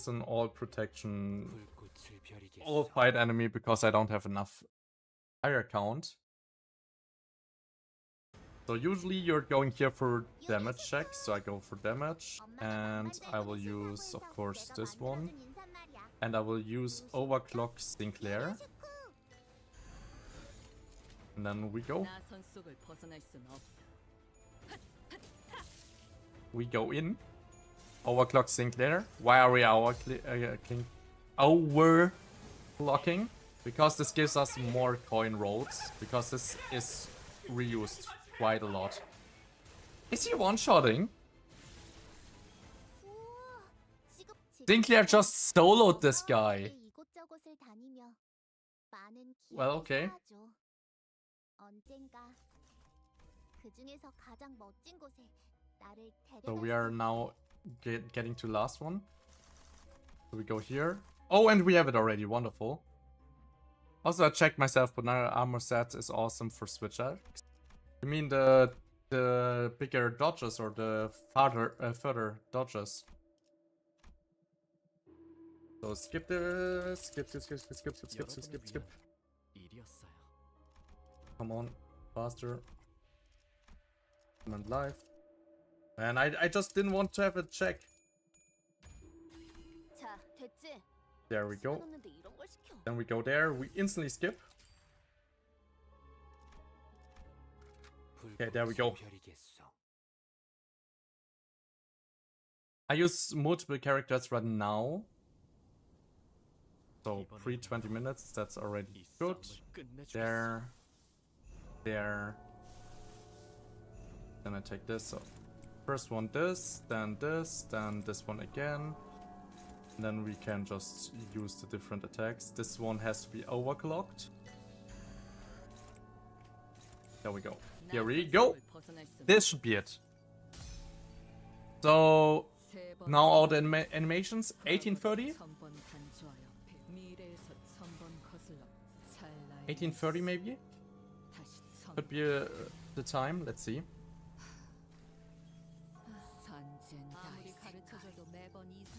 an all protection, all fight enemy because I don't have enough fire count. So usually you're going here for damage checks, so I go for damage, and I will use, of course, this one, and I will use Overclock Sinclair, and then we go. We go in. Overclock Sinclair. Why are we overclocking? Because this gives us more coin rolls. Because this is reused quite a lot. Is he one-shotting? Sinclair just soloed this guy. Well, okay. So we are now getting to last one. So we go here. Oh, and we have it already. Wonderful. Also, I checked myself, but now armor set is awesome for switch axe. You mean the bigger dodges or the further dodges? So skip this. Skip. Come on, faster. Command life. And I just didn't want to have a check. There we go. Then we go there. We instantly skip. Okay, there we go. I use multiple characters right now. So pre-20 minutes, that's already good. There. Then I take this. So first one this, then this one again. And then we can just use the different attacks. This one has to be overclocked. There we go. Here we go. This should be it. So now all the animations. 1830. 1830 maybe. Could be the time. Let's see.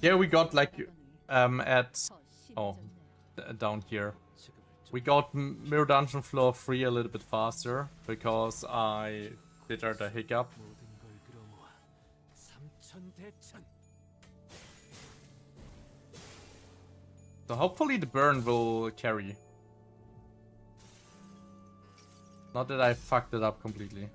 Here we got like down here. We got Mirror Dungeon Floor 3 a little bit faster because I did the hiccup. So hopefully the burn will carry. Not that I fucked it up completely.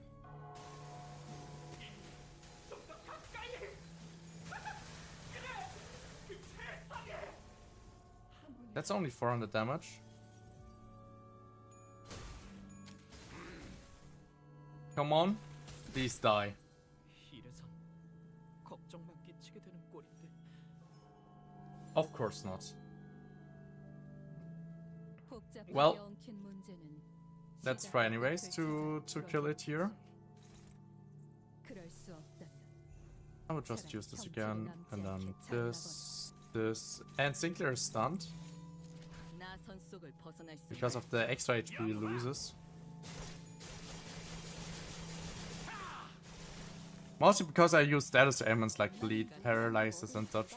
That's only 400 damage. Come on, please die. Of course not. Well, let's try anyways to kill it here. I would just use this again, and then this, and Sinclair is stunned because of the extra HP he loses. Mostly because I use status ailments like bleed, paralysis, and such,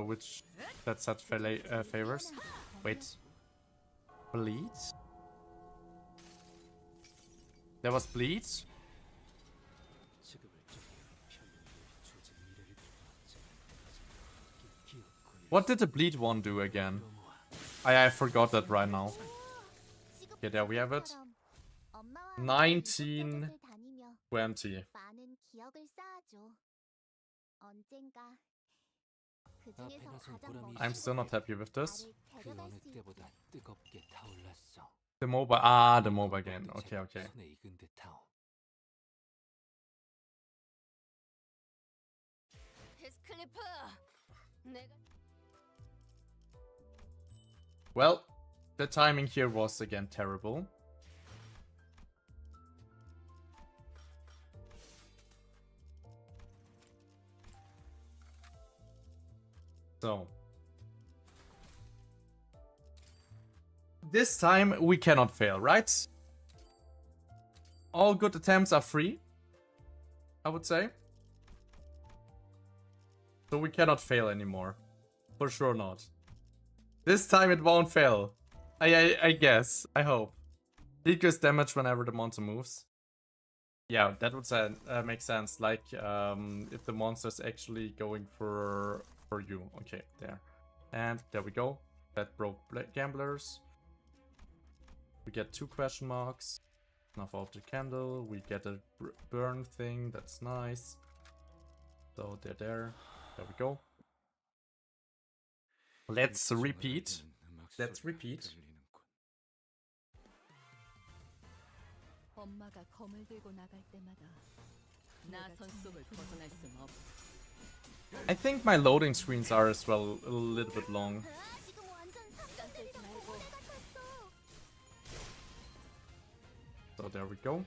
which that such favors. Wait, bleed? There was bleed? What did the bleed one do again? I forgot that right now. Okay, there we have it. 1920. I'm still not happy with this. The mobile, the mobile game. Okay, okay. Well, the timing here was again terrible. So this time we cannot fail, right? All good attempts are free, I would say. So we cannot fail anymore. For sure not. This time it won't fail. I guess. I hope. Decrease damage whenever the monster moves. Yeah, that would make sense. Like, if the monster's actually going for you. Okay, there. And there we go. That broke gamblers. We get 2 question marks. Enough of the candle. We get a burn thing. That's nice. So they're there. There we go. Let's repeat. Let's repeat. I think my loading screens are as well a little bit long. So there we go.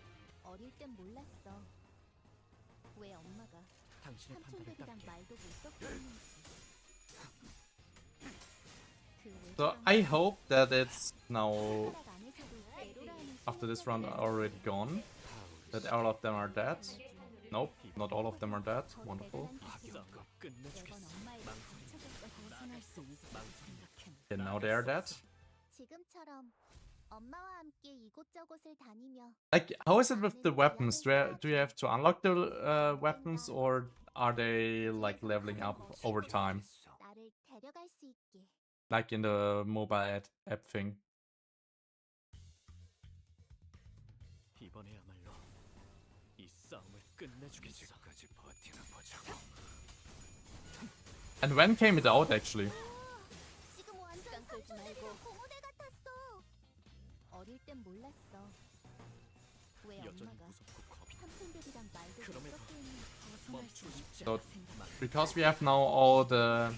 So I hope that it's now, after this round, already gone. That all of them are dead. Nope, not all of them are dead. Wonderful. And now they are dead. Like, how is it with the weapons? Do you have to unlock the weapons, or are they like leveling up over time? Like in the mobile app thing. And when came it out actually? So, because we have now all the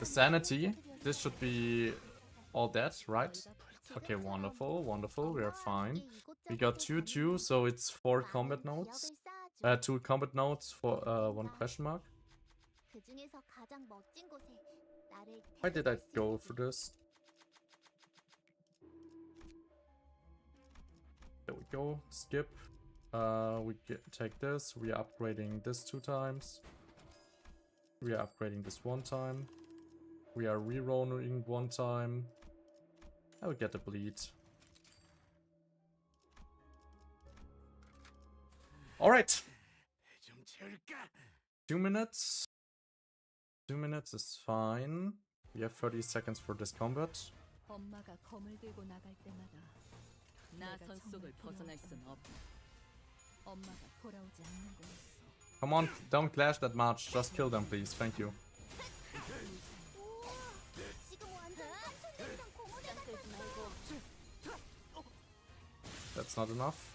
sanity, this should be all dead, right? Okay, wonderful, wonderful, we are fine. We got 2-2, so it's 4 combat notes. 2 combat notes for 1 question mark. Why did I go for this? There we go, skip. Take this, we are upgrading this 2 times. We are upgrading this 1 time. We are rerolling 1 time. I will get a bleed. Alright. 2 minutes. 2 minutes is fine. We have 30 seconds for this combat. Come on, don't clash that much. Just kill them, please. Thank you. That's not enough.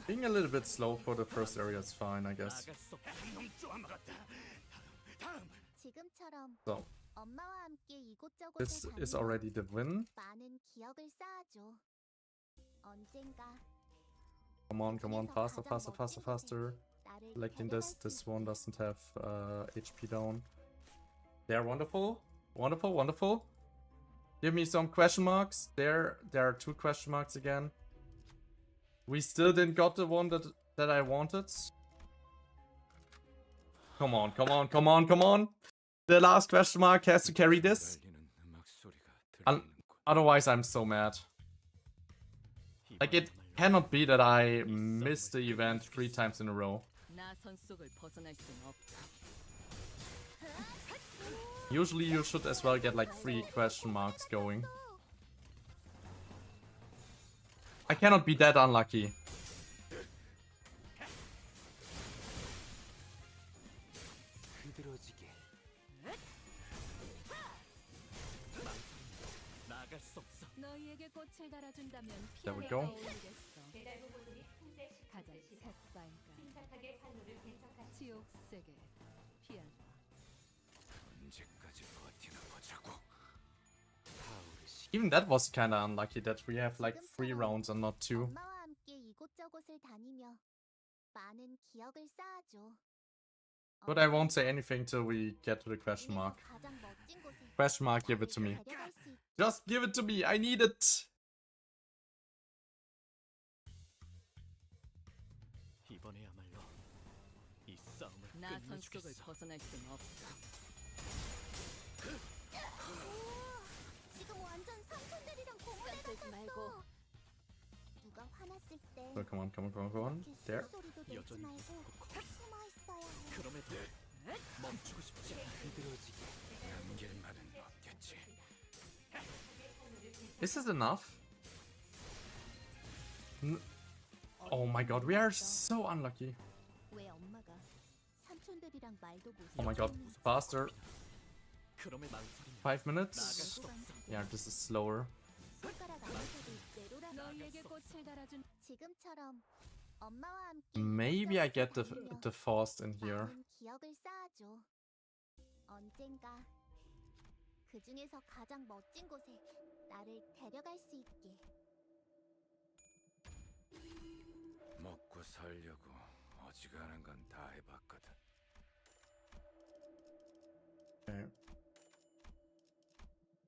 Being a little bit slow for the first area is fine, I guess. 나갈 수 없다. 이놈 쪼아마 같다. 다음. 지금처럼 So, 엄마와 함께 이곳저곳을 this is 다니며 already the win. 많은 기억을 쌓아줘. 언젠가 Come on, faster, faster, faster, faster. 나를 Selecting 데려갈 this, 수 this 있게. one doesn't have HP down. They're wonderful, wonderful, wonderful. Give me some question marks. There are 2 question marks again. We still didn't got the one that I wanted. Come on, come on, come on, come on. The last question mark has to carry this. 달리는 음악 소리가 Un 들리는군. Otherwise, I'm so mad. Like, it cannot be that I missed the event 3 times in a row. 나선 속을 벗어날 순 없다. Usually you should as well get like 3 question marks going. I cannot be that unlucky. 흐드러지게. 나갈 수 없어. 너희에게 꽃을 달아준다면 There we 피아노가 go. 어울리겠어. 가장 새빨간 지옥 세계 피아노. 언제까지 버티나 보자고. 타오르시. Even that was kinda unlucky that we have like 3 rounds and not 2. 엄마와 함께 이곳저곳을 다니며 많은 기억을 쌓아줘. But I won't say anything till we get to the question mark. 가장 멋진 곳에 Question mark, give it to me. 데려갈 수 있게. Just give it to me, I need it! 이번에야말로 이 싸움을 나선 속을 끝내주겠어. 벗어날 순 없다. 지금 완전 삼촌들이랑 공원에 갔었어. 누가 화났을 때 So come on, come on, come on, come on. 이렇게 There. 숨소리도 내지 여전히 말고 무섭고 숨어 있어야 해. 그럼에도 멈추고 싶지 않아. 흐드러지게. 남길 말은 없겠지. Is this enough? Oh my god, we are so unlucky. 왜 엄마가 삼촌들이랑 말도 못 Oh my god, faster. 그럼의 망설임. 5 나갈 minutes? 수 없어. Yeah, this is slower. 손가락 안에서도 내로라. 너희에게 꽃을 달아준 지금처럼 엄마와 함께 Maybe I get 이곳저곳을 다니며 the fast in here. 많은 기억을 쌓아줘. 언젠가 그 중에서 가장 멋진 곳에 나를 데려갈 수 있게. 먹고 살려고 어지간한 건 다 해봤거든. Okay.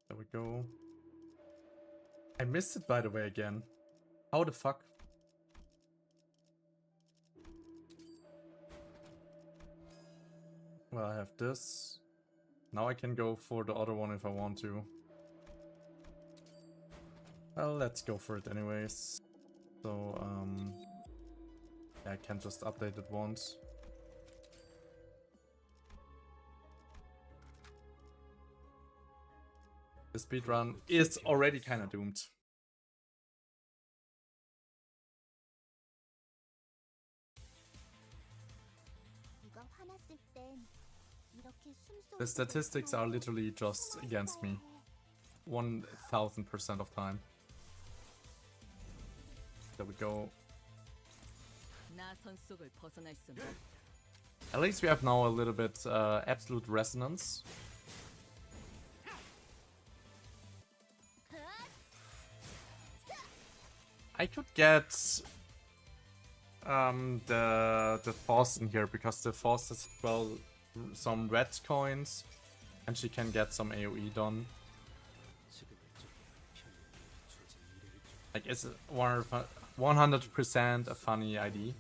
There we go. I missed it by the way again. How the fuck? Well, I have this. Now I can go for the other one if I want to. Well, let's go for it anyways. So, yeah, I can just update it once. The speedrun is already kind of doomed. 누가 화났을 땐 이렇게 숨소리도 The statistics are literally just against me. 1000% of time. There we go. 나선 속을 벗어날 순 없다. At least we have now a little bit absolute resonance. I could get the force in here because the force has well some red coins and she can get some AoE done. Like it's 100% a funny ID.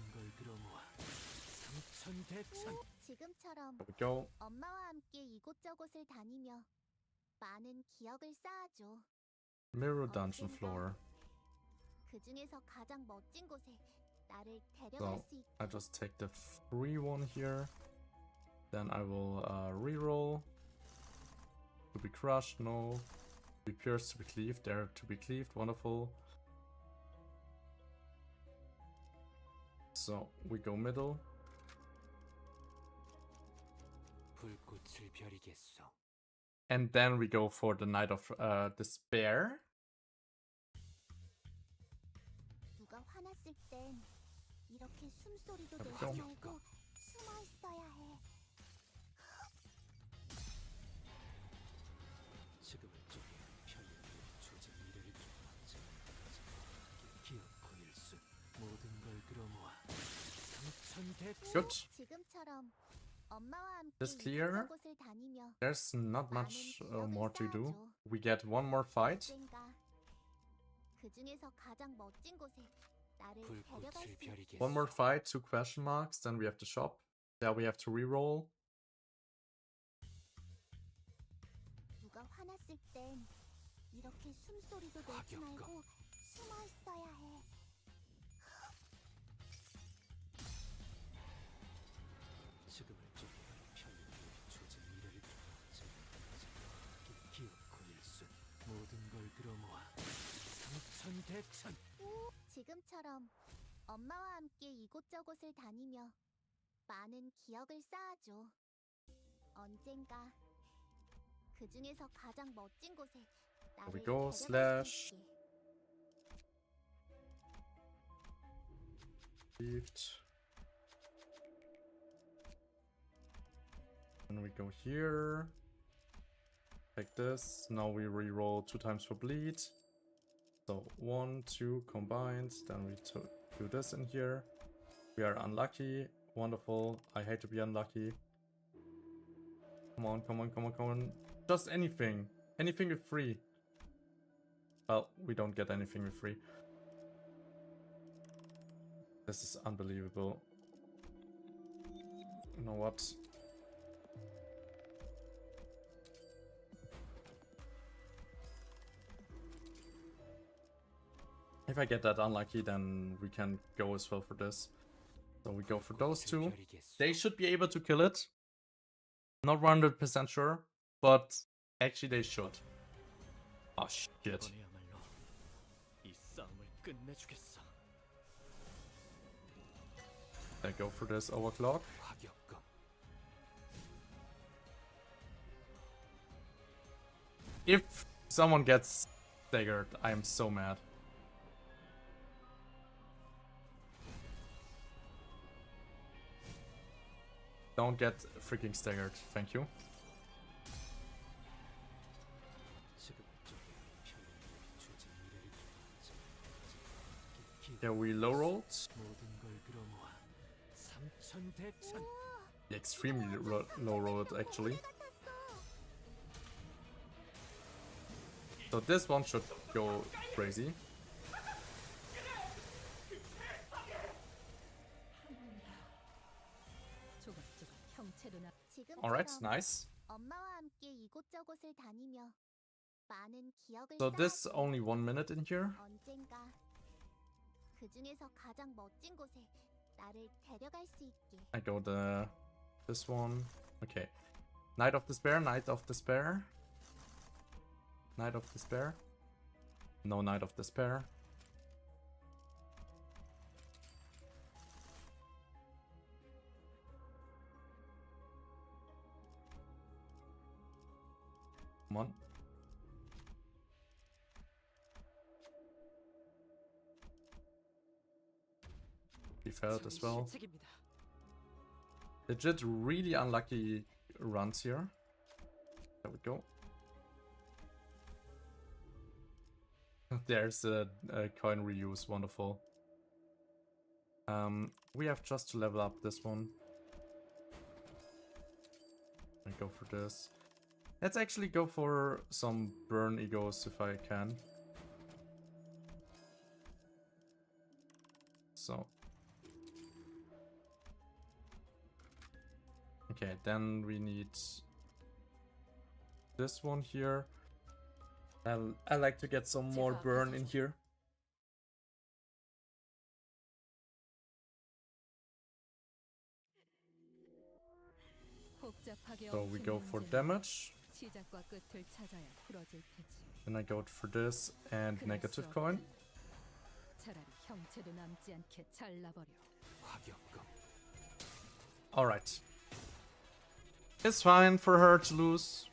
지금처럼 There we go. 엄마와 함께 이곳저곳을 다니며 많은 기억을 쌓아줘. Mirror dungeon floor. 그 중에서 가장 멋진 곳에 나를 데려갈 So 수 있게. I just take the free one here. Then I will reroll. To be crushed, no. To be pierced, to be cleaved. There, to be cleaved, wonderful. So we go middle. 불꽃을 벼리겠어. And then we go for the Knight of Despair. 화났을 땐 이렇게 숨소리도 내지 그럼. 말고 숨어 있어야 해. 지금을 쪽에 편리하게 조직 미래를 쫓아왔지. 기억고 일순 모든 걸 끌어모아 삼천대천. Good. 지금처럼 엄마와 함께 This clear. 이곳저곳을 다니며 There's not 많은 much 기억을 more to do. 쌓아줘. We get one more fight. 언젠가 그 중에서 가장 멋진 곳에 나를 데려갈 불꽃을 수 있게. 벼리겠어. One more fight, 2 question marks. Then we have to shop. Yeah, we have to reroll. 누가 화났을 땐 이렇게 숨소리도 내지 과격감. 말고 숨어 있어야 해. 지금을 쪽에 편리하게 조직 미래를 쫓아왔지. 기억고 일순 모든 걸 끌어모아 삼천대천. 지금처럼 엄마와 함께 이곳저곳을 다니며 많은 기억을 쌓아줘. 언젠가 그 중에서 가장 멋진 곳에 나를 we go, 데려갈 수 slash. 있게. Received. Then we go here. Like this. Now we reroll 2 times for bleed. So 1, 2 combined. Then we do this in here. We are unlucky. Wonderful. I hate to be unlucky. Come on, come on, come on, come on. Just anything. Anything with free. Well, we don't get anything with free. This is unbelievable. You know what? If I get that unlucky, then we can go as well for this. So we go for those two. They should be able to kill it. Not 100% sure, but actually they should. Oh shit. 이번에야말로 이 싸움을 끝내주겠어. I go for this overclock. 과격감. If someone gets staggered, I am so mad. Don't get freaking staggered, thank you. 지금을 쪽에 편리하게 조직 미래를 쫓아왔지. Yeah, we low rolled. 모든 걸 끌어모아 삼천대천. Extremely low rolled actually. So this one should go crazy. 조각조각 형체도 나. Alright, 지금처럼 nice. 엄마와 함께 이곳저곳을 다니며 많은 기억을 So this 쌓아줘. only 1 minute in here. 언젠가 그 중에서 가장 멋진 곳에 나를 데려갈 수 있게. I go this one. Okay. Night of Despair, Night of Despair. Night of Despair. No Night of Despair. Come on. He failed as well. 실책입니다. Legit really unlucky runs here. There we go. There's a coin reuse, wonderful. We have just to level up this one. I go for this. Let's actually go for some burn egos if I can. So. Okay, then we need this one here. I like to get some more burn in here. So we go for damage. 시작과 끝을 찾아야 풀어질 테지. Then I go for this and 그럴 negative 수 coin. 없다면 차라리 형체도 남지 않게 잘라버려. 과격감. Alright. It's fine for her to lose.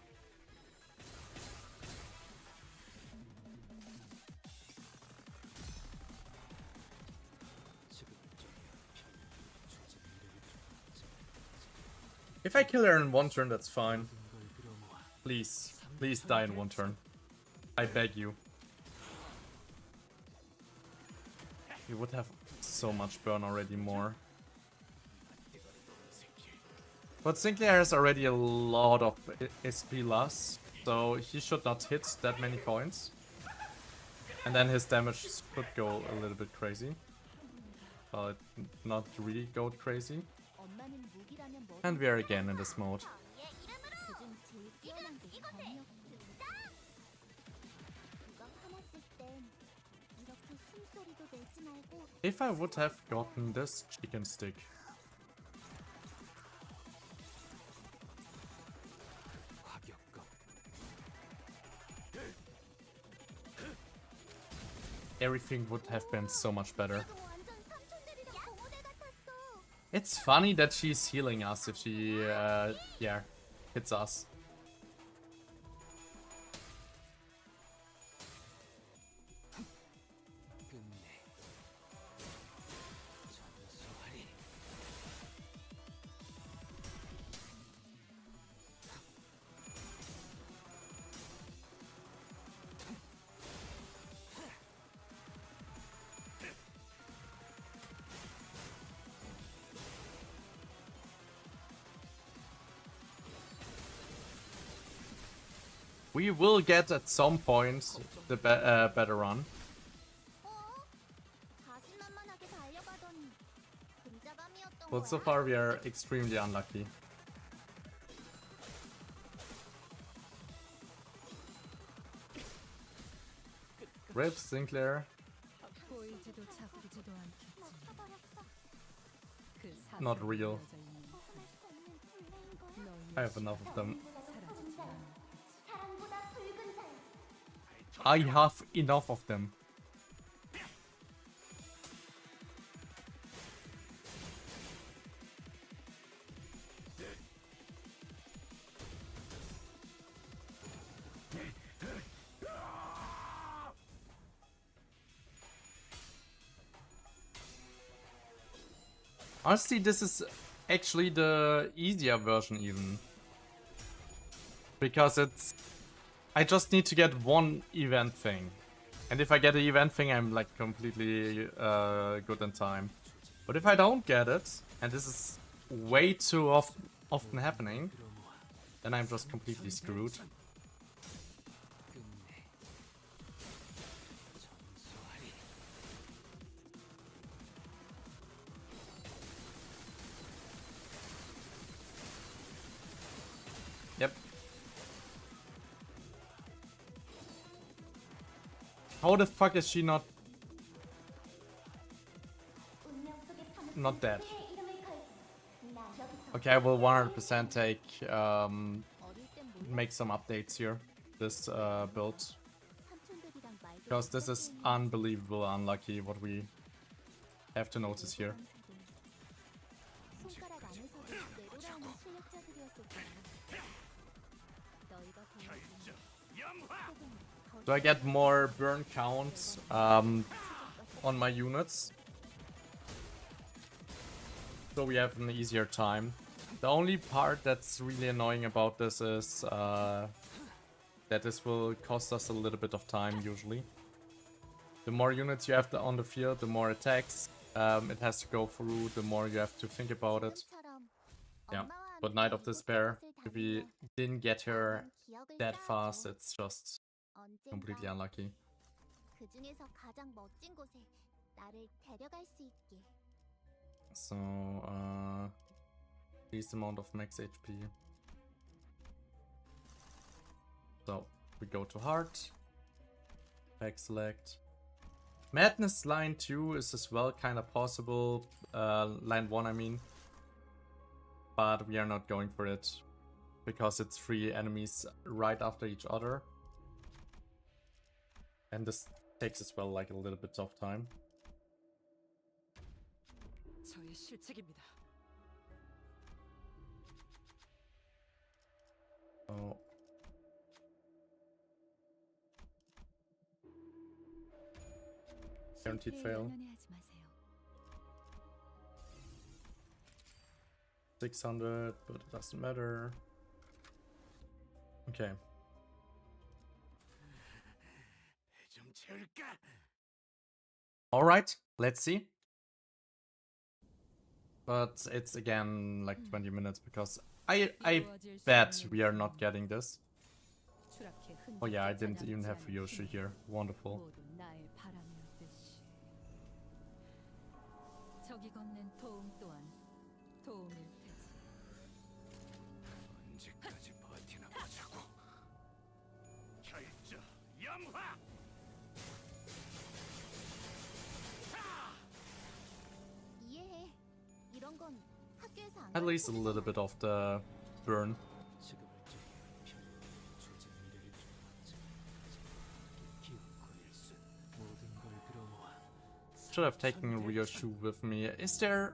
If I kill her in one turn, that's fine. Please. Please die in one turn. I beg you. You would have so much burn already more. But Sinclair has already a lot of SP loss, so he should not hit that many coins. And then his damage could go a little bit crazy. But not really go crazy. And we are again in this mode. If I would have gotten this chicken stick. Everything would have been so much better. It's funny that she's healing us if she, yeah, hits us. We will get at some point the better run. But so far we are extremely unlucky. Rip Sinclair. 보이지도 잡히지도 않겠지. 그 Not real. 너희 I have enough of them. 사라지지 않아. I have enough of them. Honestly, this is actually the easier version even. Because it's... I just need to get one event thing. And if I get the event thing, I'm like completely good in time. But if I don't get it, and this is way too often happening, then I'm just completely screwed. Yep. How the fuck is she not dead? Okay, I will 100% take make some updates here. This build, because this is unbelievable unlucky what we have to notice here. So I get more burn counts on my units. So we have an easier time. The only part that's really annoying about this is that this will cost us a little bit of time usually. The more units you have on the field, the more attacks it has to go through, the more you have to think about it. Yeah, but Knight of Despair, if we didn't get her that fast, it's just completely unlucky. So, least amount of max HP. So, we go to Heart. Back select. Madness line 2 is as well kind of possible. Line 1, I mean. But we are not going for it. Because it's 3 enemies right after each other. And this takes as well like a little bit of time. 저의 실책입니다. Oh. Guaranteed fail. 연연해하지 마세요. 600, but it doesn't matter. Okay. 좀 채울까? Alright, let's see. But it's again like 20 minutes because I bet we are not getting this. Oh yeah, I didn't even have Yoshi here. Wonderful. 저기 건넨 도움 또한 도움일 테지. 언제까지 버티나 보자고. 결정 염화. 이해해. 이런 건 학교에서 안 At least a little bit of the burn. 지금을 좀 주제 미래를 좀 기억거릴 수 모든 걸 들어모아. Should have taken Ryoshu with me. Is there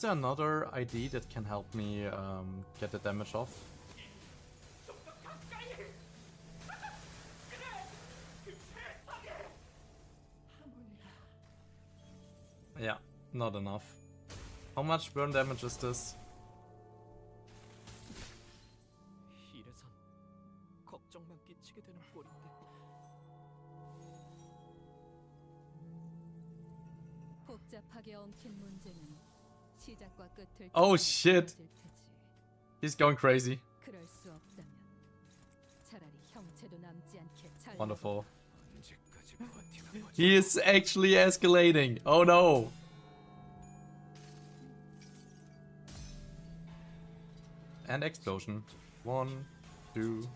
another ID that can help me get the damage off? Yeah, not enough. How much burn damage is this? 이래선 걱정만 끼치게 되는 꼴인데. 복잡하게 엉킨 문제는 시작과 끝을 Oh, shit. 정해질 테지. He's going crazy. 그럴 수 없다면 차라리 형체도 남지 않게 잘 Wonderful. 언제까지 버티나 보자. He is actually escalating. Oh no. And explosion. 1, 2.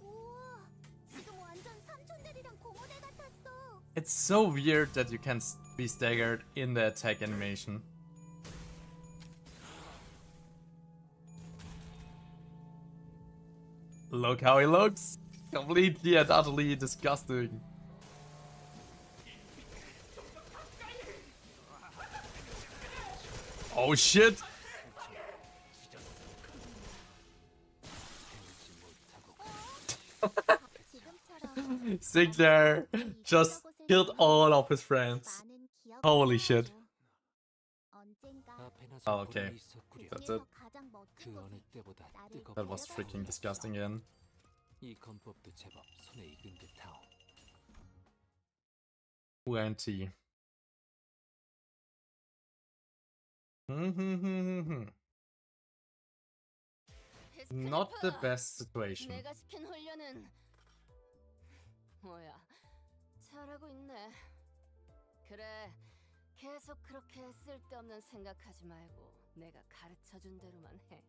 우와, 지금 완전 삼촌들이랑 공원에 같았어. It's so weird that you can be staggered in the attack animation. Look how he looks. Completely and utterly disgusting. Oh shit. 지금처럼 Sigler just killed all of his friends. 많은 기억을 Holy shit. 쌓아줘. 언젠가 앞에 나서 Oh, okay. 보람이 있었구려. That's 그중에서 it. 가장 멋진 그 어느 곳에 때보다 나를 뜨겁고 That was 데려갈 freaking 수 있어. disgusting again. 이 건법도 제법 손에 익은 듯하오. UNT. Not the best situation. 내가 시킨 훈련은 뭐야? 잘하고 있네. 그래, 계속 그렇게 쓸데없는 생각하지 말고 내가 가르쳐준 대로만 해.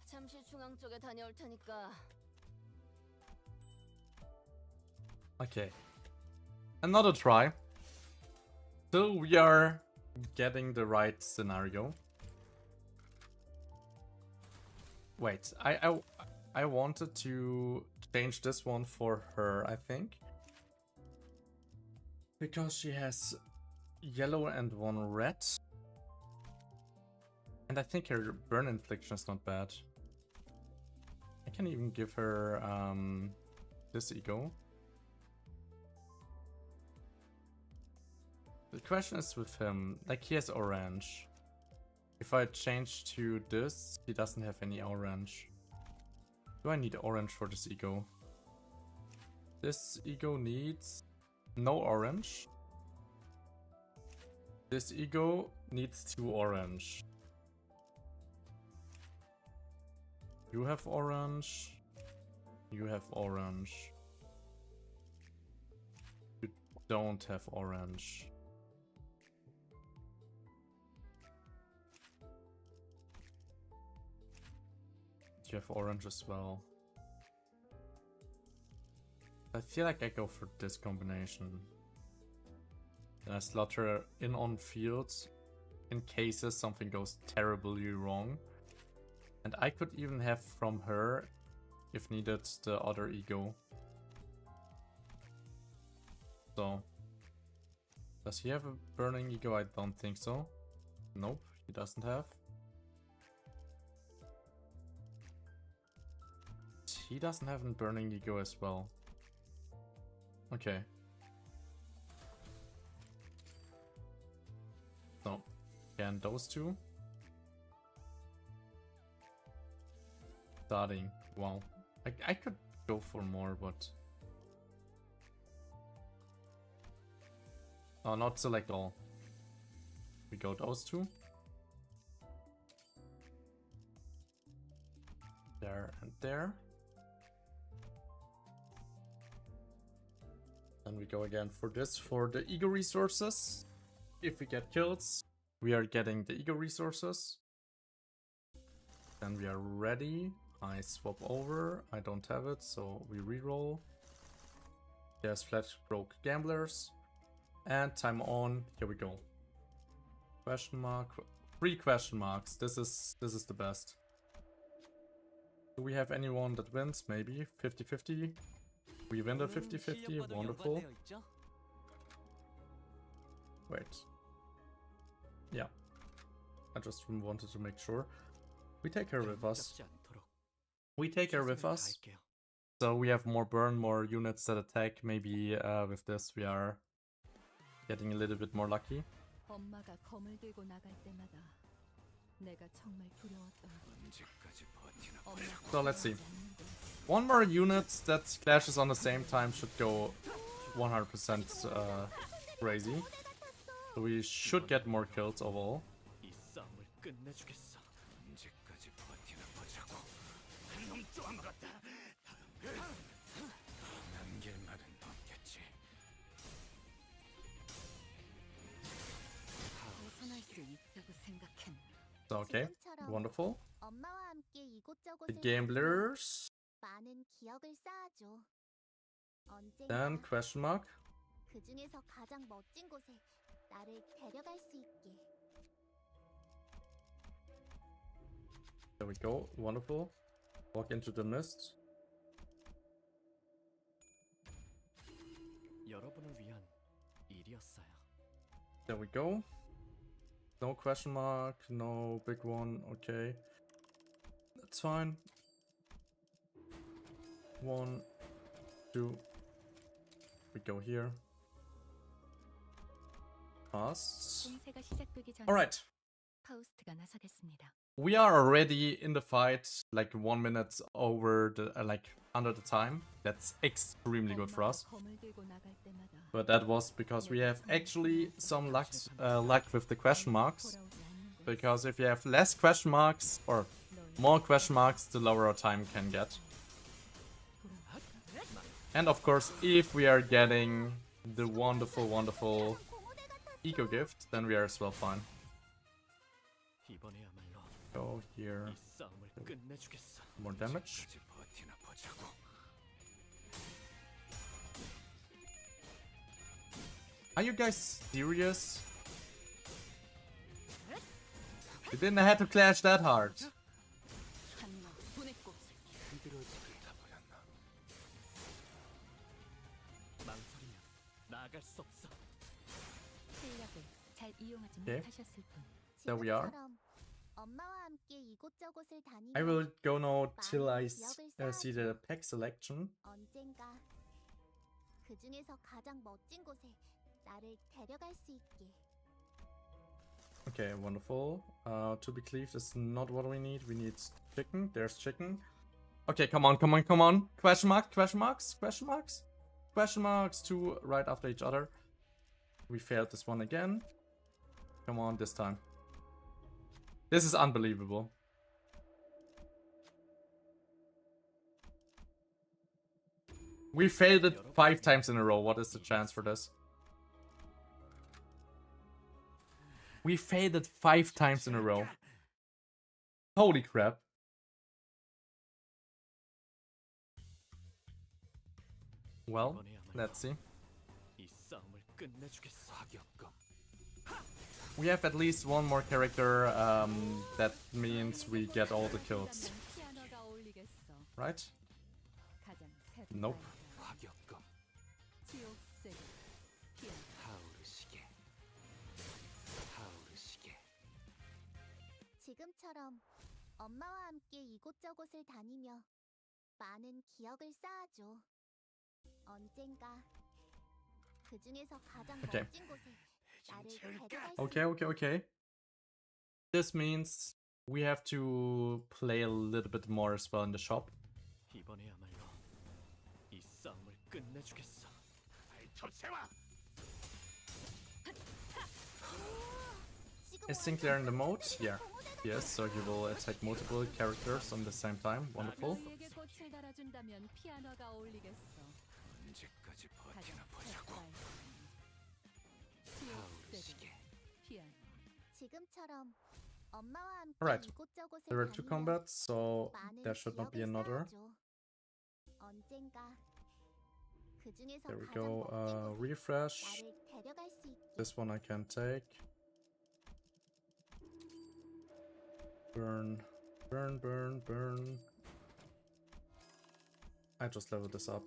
잠시 중앙 쪽에 다녀올 테니까. Okay. Another try. So we are getting the right scenario. Wait, I wanted to change this one for her, I think. Because she has yellow and one red. And I think her burn infliction is not bad. I can even give her this ego. The question is with him, like he has orange. If I change to this, he doesn't have any orange. Do I need orange for this ego? This ego needs no orange. This ego needs 2 orange. You have orange. You have orange. You don't have orange. You have orange as well. I feel like I go for this combination. Then I slot her in on fields in cases something goes terribly wrong. And I could even have from her, if needed, the other ego. So, does he have a burning ego? I don't think so. Nope, he doesn't have. He doesn't have a burning ego as well. Okay. again those two. Starting. Wow. I could go for more, but... Oh, not select all. We go those two. There and there. Then we go again for this, for the ego resources. If we get kills, we are getting the ego resources. Then we are ready. I swap over. I don't have it, so we reroll. There's Flash Broke Gamblers. And time on. Here we go. Question mark. 3 question marks. This is the best. Do we have anyone that wins? Maybe 50-50. We win the 50-50. Wonderful. Wait. Yeah. I just wanted to make sure. We take her with us. We take her with us. So we have more burn, more units that attack. Maybe with this we are getting a little bit more lucky. 엄마가 검을 들고 나갈 때마다 내가 정말 두려웠던 So let's see. One more unit that clashes on the same time should go 100% crazy. So we should get more kills overall. 이 싸움을 끝내주겠어. 언제까지 버티나 보자고. 한놈 또 먹었다. 남길 말은 없겠지. 벗어날 수 있다고 생각했나? So okay, wonderful. 엄마와 함께 The 이곳저곳을 gamblers. 많은 기억을 쌓아줘. Then 언젠가 question mark. 그 중에서 가장 멋진 곳에 나를 데려갈 수 있게. There we go. Wonderful. Walk into the mist. 여러분을 위한 일이었어요. There we go. No question mark. No big one. Okay. That's fine. 1, 2. We go here. Pass. 공세가 시작되기 전에 Alright. 파우스트가 나서겠습니다. We are already in the fight, like 1 minute over the, like under the time. That's extremely good for us. 검을 들고 나갈 때마다 But that was because we have actually some luck with the question marks. 돌아오지 않는 곳. Because if you have less question marks or more question marks, the lower our time can get. And of course, if we are getting the wonderful, wonderful eco gift, then we are as well fine. 이번에야말로 Go here. 이 싸움을 끝내주겠어. More damage. 언제까지 버티나 보자고. Are you guys serious? You didn't have to clash that hard. 한나 분의 꽃을 흐드러지겠다 버렸나. 망설이면 나아갈 수 없어. 실력을 잘 이용하지 Okay. 못하셨을 뿐. There we are. 지금처럼 엄마와 함께 이곳저곳을 다니며 I will go now till I see the pack selection. 언젠가 그 중에서 가장 멋진 곳에 나를 데려갈 수 있게. Okay, wonderful. To be cleaved is not what we need. We need chicken. There's chicken. Okay, come on, come on, come on. Question mark, question marks, question marks. Question marks, 2 right after each other. We failed this one again. Come on, this time. This is unbelievable. We failed it 5 times in a row. What is the chance for this? We failed it 5 times in a row. Holy crap. Well, let's see. 이 싸움을 끝내주겠어. 사격감. We have at least one more character. That means we get all the kills. 피아노가 어울리겠어. Right? 가장 Nope. 사격감. 지옥색 피아노. 타오르시게. 타오르시게. 지금처럼 엄마와 함께 이곳저곳을 다니며 많은 기억을 쌓아줘. 언젠가 그 중에서 가장 Okay. 멋진 곳에 나를 데려갈 수 Okay, okay, okay. this means we have to play a little bit more as well in the shop. 이번에야말로 이 싸움을 끝내주겠어. Is Sinclair in the mode? Yeah. Yes, so he will attack multiple characters on the same time. Wonderful. 너희에게 꽃을 달아준다면 피아노가 어울리겠어. 언제까지 버티나 보자고. 피오세게 피아노. 지금처럼 엄마와 함께 Alright. 이곳저곳을 There were two 다니며 combats, so 많은 there should not be 기억을 another. 쌓아줘. 언젠가 그 중에서 There we 가장 go. 멋진 곳에 Refresh. 나를 데려갈 수 있게. This one I can take. Burn. Burn, burn, burn. I just leveled this up.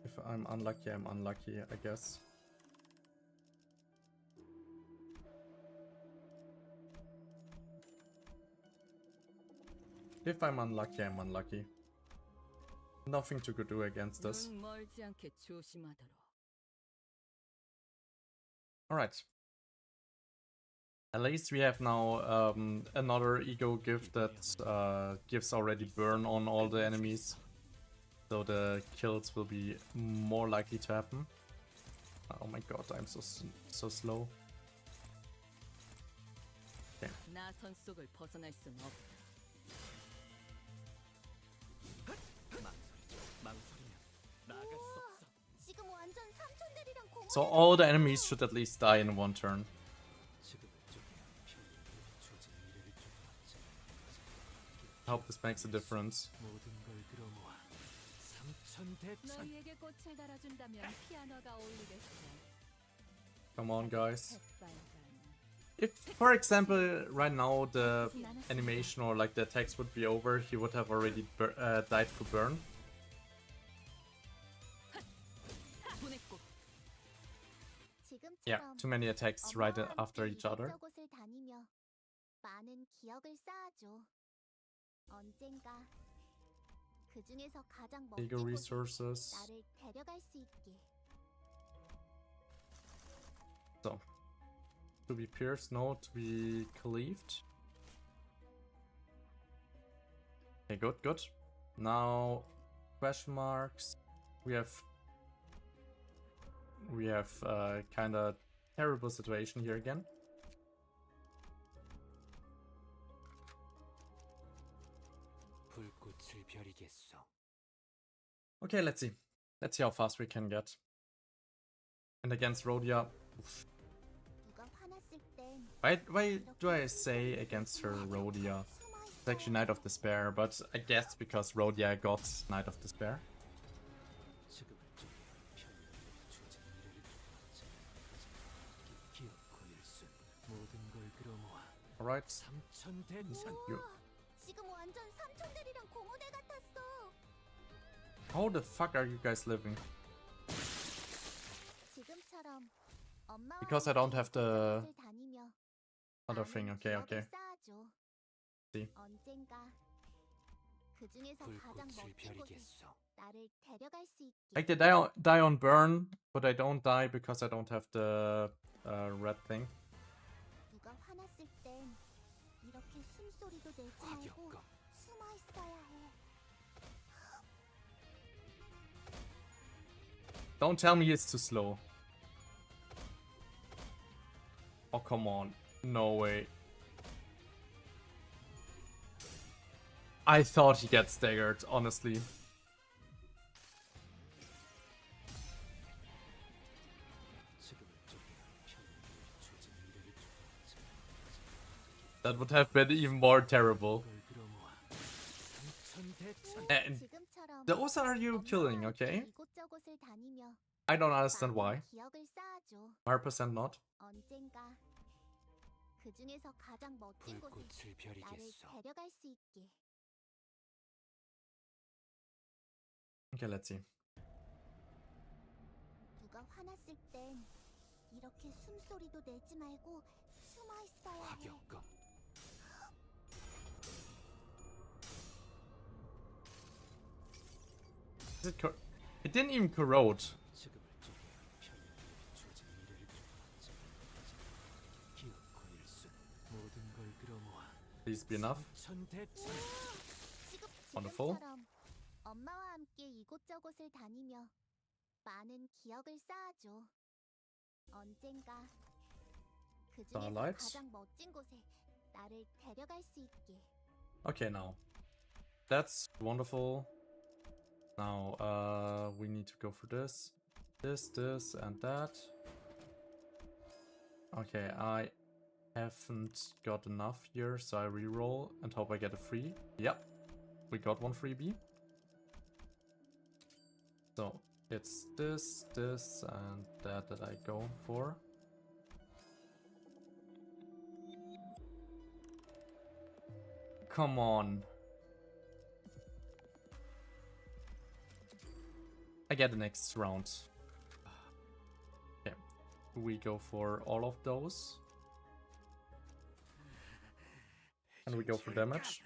If I'm unlucky, I'm unlucky, I guess. If I'm unlucky, I'm unlucky. Nothing to do against this. 눈 멀지 않게 조심하도록. Alright. At least we have now another ego gift that gives already burn on all the enemies. So the kills will be more likely to happen. Oh my god, I'm so slow. 나선 속을 벗어날 순 없다. 망설이면 나갈 수 없어. 지금 완전 삼촌들이랑 공원. So all the enemies should at least die in one turn. 지금은 좀 편리하게 주어진 미래를 좀 봤지. I hope this makes a difference. 모든 걸 끌어모아 삼천대천. 너희에게 꽃을 달아준다면 피아노가 어울리겠어. Come on, guys. 새빨간. If, for example, right now the animation or like the attacks would be over, he would have already died for burn. 보냈고. Yeah, 지금처럼 too many attacks right 엄마와 after 함께 each other. 이곳저곳을 다니며 많은 기억을 쌓아줘. 언젠가 그 중에서 가장 멋진 Ego 곳에 resources. 나를 데려갈 수 있게. So, to be pierced, no, to be cleaved. Okay, good, good. Now, question marks. We have kind of terrible situation here again. 불꽃을 벼리겠어. Okay, let's see. Let's see how fast we can get. And against Rhodia, oof. 누가 화났을 땐 Why do I say against her Rhodia? It's actually Knight of Despair, but I guess because Rhodia got Knight of Despair. 지금은 좀 편리하게 주어진 미래를 좀 봤지. 기억고 일순 모든 걸 끌어모아 Alright. 삼천대천. You. 지금 완전 삼촌들이랑 공원에 같았어. How the fuck are you guys living? 지금처럼 엄마와 Because I don't have the 이곳저곳을 다니며 other thing. 많은 Okay, 기억을 okay. 쌓아줘. See. 언젠가 그 중에서 가장 불꽃을 멋진 곳에 벼리겠어. 나를 데려갈 수 있게. Like they die on burn, but I don't die because I don't have the red thing. 누가 화났을 땐 이렇게 숨소리도 내지 말고 과격감. 숨어 있어야 해. Don't tell me it's too slow. Oh, come on. No way. I thought he gets staggered, honestly. 지금은 좀 편리하게 주어진 미래를 좀 봤지. That would have been even more terrible. 걸 끌어모아 삼천대천. And 지금처럼 those are you killing, okay? 이곳저곳을 다니며 I don't understand why. 많은 기억을 쌓아줘. 100% not. 언젠가 그 중에서 가장 멋진 곳에 불꽃을 나를 벼리겠어. 데려갈 수 있게. Okay, let's see. 누가 화났을 땐 이렇게 숨소리도 내지 말고 숨어 있어야 해. 과격감. It didn't even corrode. 지금을 좀 편리하게 주어진 미래를 좀 봤지. 기억고 일순 Please be enough. 천대천. Wonderful. 지금처럼 엄마와 함께 이곳저곳을 다니며 많은 기억을 쌓아줘. 언젠가 그 중에서 Starlight. 가장 멋진 곳에 나를 데려갈 수 있게. Okay, now. That's wonderful. Now, we need to go for this. This, and that. Okay, I haven't got enough here, so I reroll and hope I get a free. Yep, we got one freebie. So, it's this, and that I go for. Come on. I get the next round. Okay, we go for all of those. And we go for damage.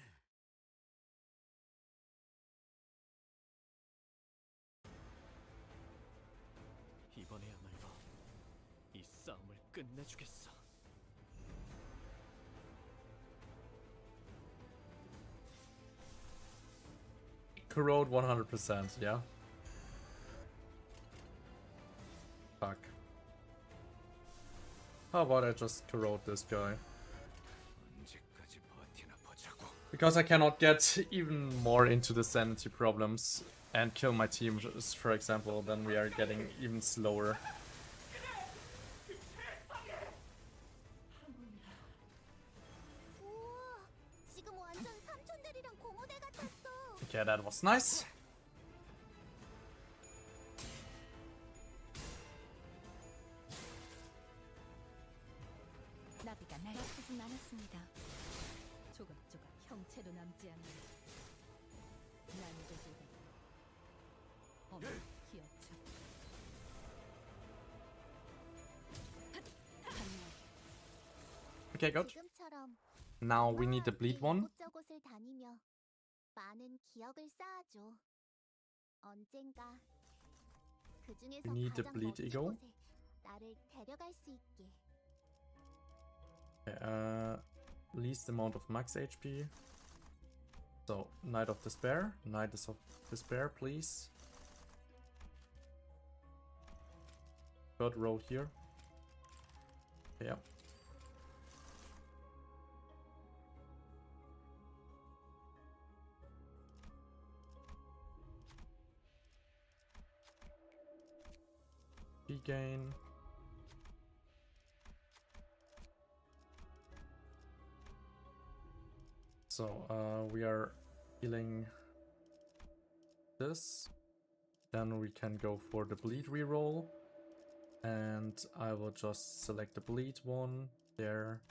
이번에야말로 이 싸움을 끝내주겠어. Corrode 100%, yeah. Fuck. How about I just corrode this guy? 언제까지 버티나 보자고. Because I cannot get even more into the sanity problems and kill my team, for example, then we are getting even slower. 우와, 지금 완전 삼촌들이랑 고모대 같았어. Okay, that was nice. 나비가 나쁘진 않았습니다. 조각조각 형체도 남지 않는 난도질다. 어머 기억차. Okay, good. 지금처럼 Now we need the 엄마와 bleed 함께 one. 이곳저곳을 다니며 많은 기억을 쌓아줘. 언젠가 그 중에서 We need the 가장 bleed 멋진 eagle. 곳에 나를 데려갈 수 있게. Okay, least amount of max HP. So, Knight of Despair. Knight of Despair, please. Third row here. Yeah. Gain. So we are healing this. Then we can go for the bleed reroll. And I will just select the bleed one there.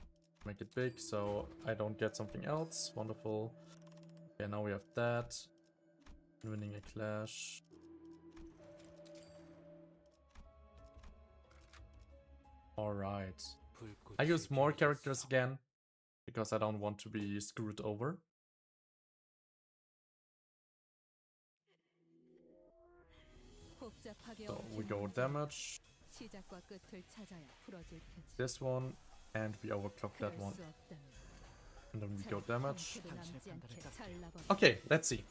Make it big so I don't get something else. Wonderful. Okay, now we have that. Winning a clash. Alright. I use more characters again, because I don't want to be screwed over. So we go damage, 시작과 끝을 찾아야 풀어질 테지. this one, and we overclock that one. And then we go damage. Okay, let's see.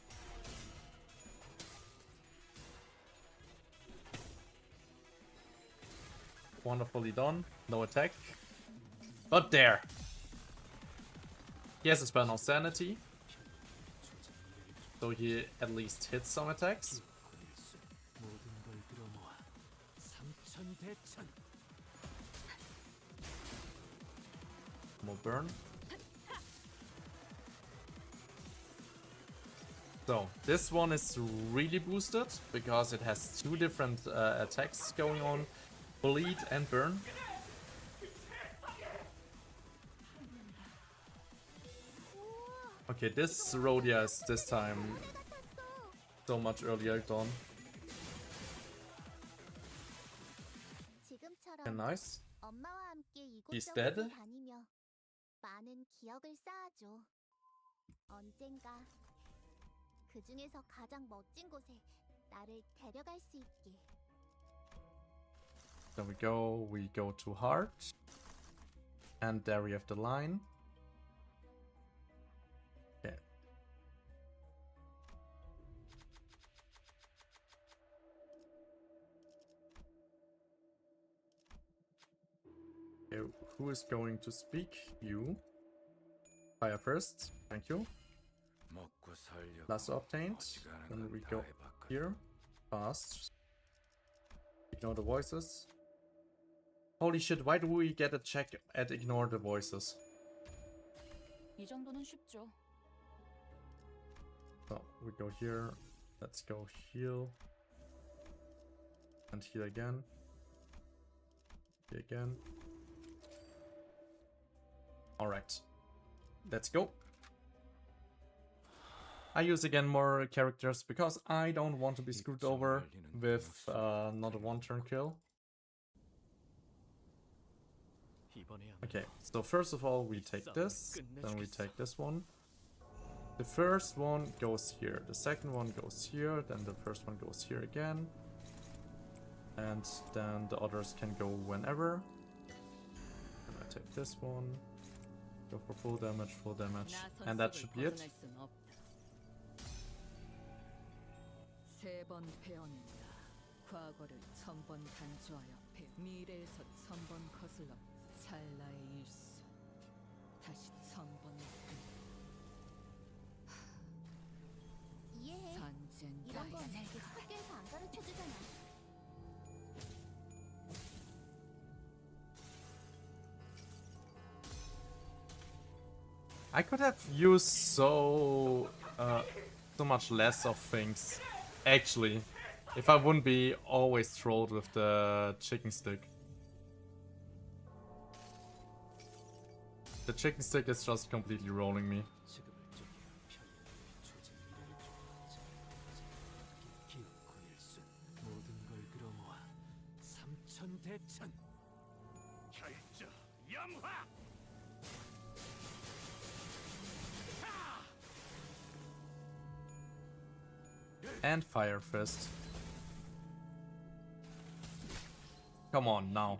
Wonderfully done. No attack. But there. He has a spell on sanity. So he at least hits some attacks. 모든 걸 들어모아 삼천대천. More burn. So this one is really boosted because it has two different attacks going on. Bleed and burn. Okay, this Rhodia is this time so much earlier done. 지금처럼 Nice. 엄마와 함께 He's 이곳저곳을 dead. 다니며 많은 기억을 쌓아줘. 언젠가 그 중에서 가장 멋진 곳에 나를 데려갈 수 있게. There we go to heart. And there we have the line. Okay, who is going to speak? You. Fire first. Thank you. 먹고 살려고 Last obtained. 어지간한 Then we 건 go 다 해봤거든. here. Fast. Ignore the voices. Holy shit, why do we get a check at ignore the voices? 이 정도는 쉽죠. So we go here. Let's go heal. And heal again. Heal again. Alright. Let's go. I use again more characters because I don't want to be screwed over with not a one-turn kill. Okay, so first of all we take this, then we take this one. The first one goes here, the second one goes here, then the first one goes here again. And then the others can go whenever. And I take this one, go for full damage, and that should be it. 세 번 베어낸다. 과거를 1000번 간주하여 미래에서 1000번 거슬러 찰나의 일수. 다시 1000번 이해해. 전쟁 이런 건 내가 학교에서 안 가르쳐 주잖아. I could have used so much less of things, actually, if I wouldn't be always trolled with the chicken stick. The chicken stick is just completely rolling me. And Fire Fist. Come on now.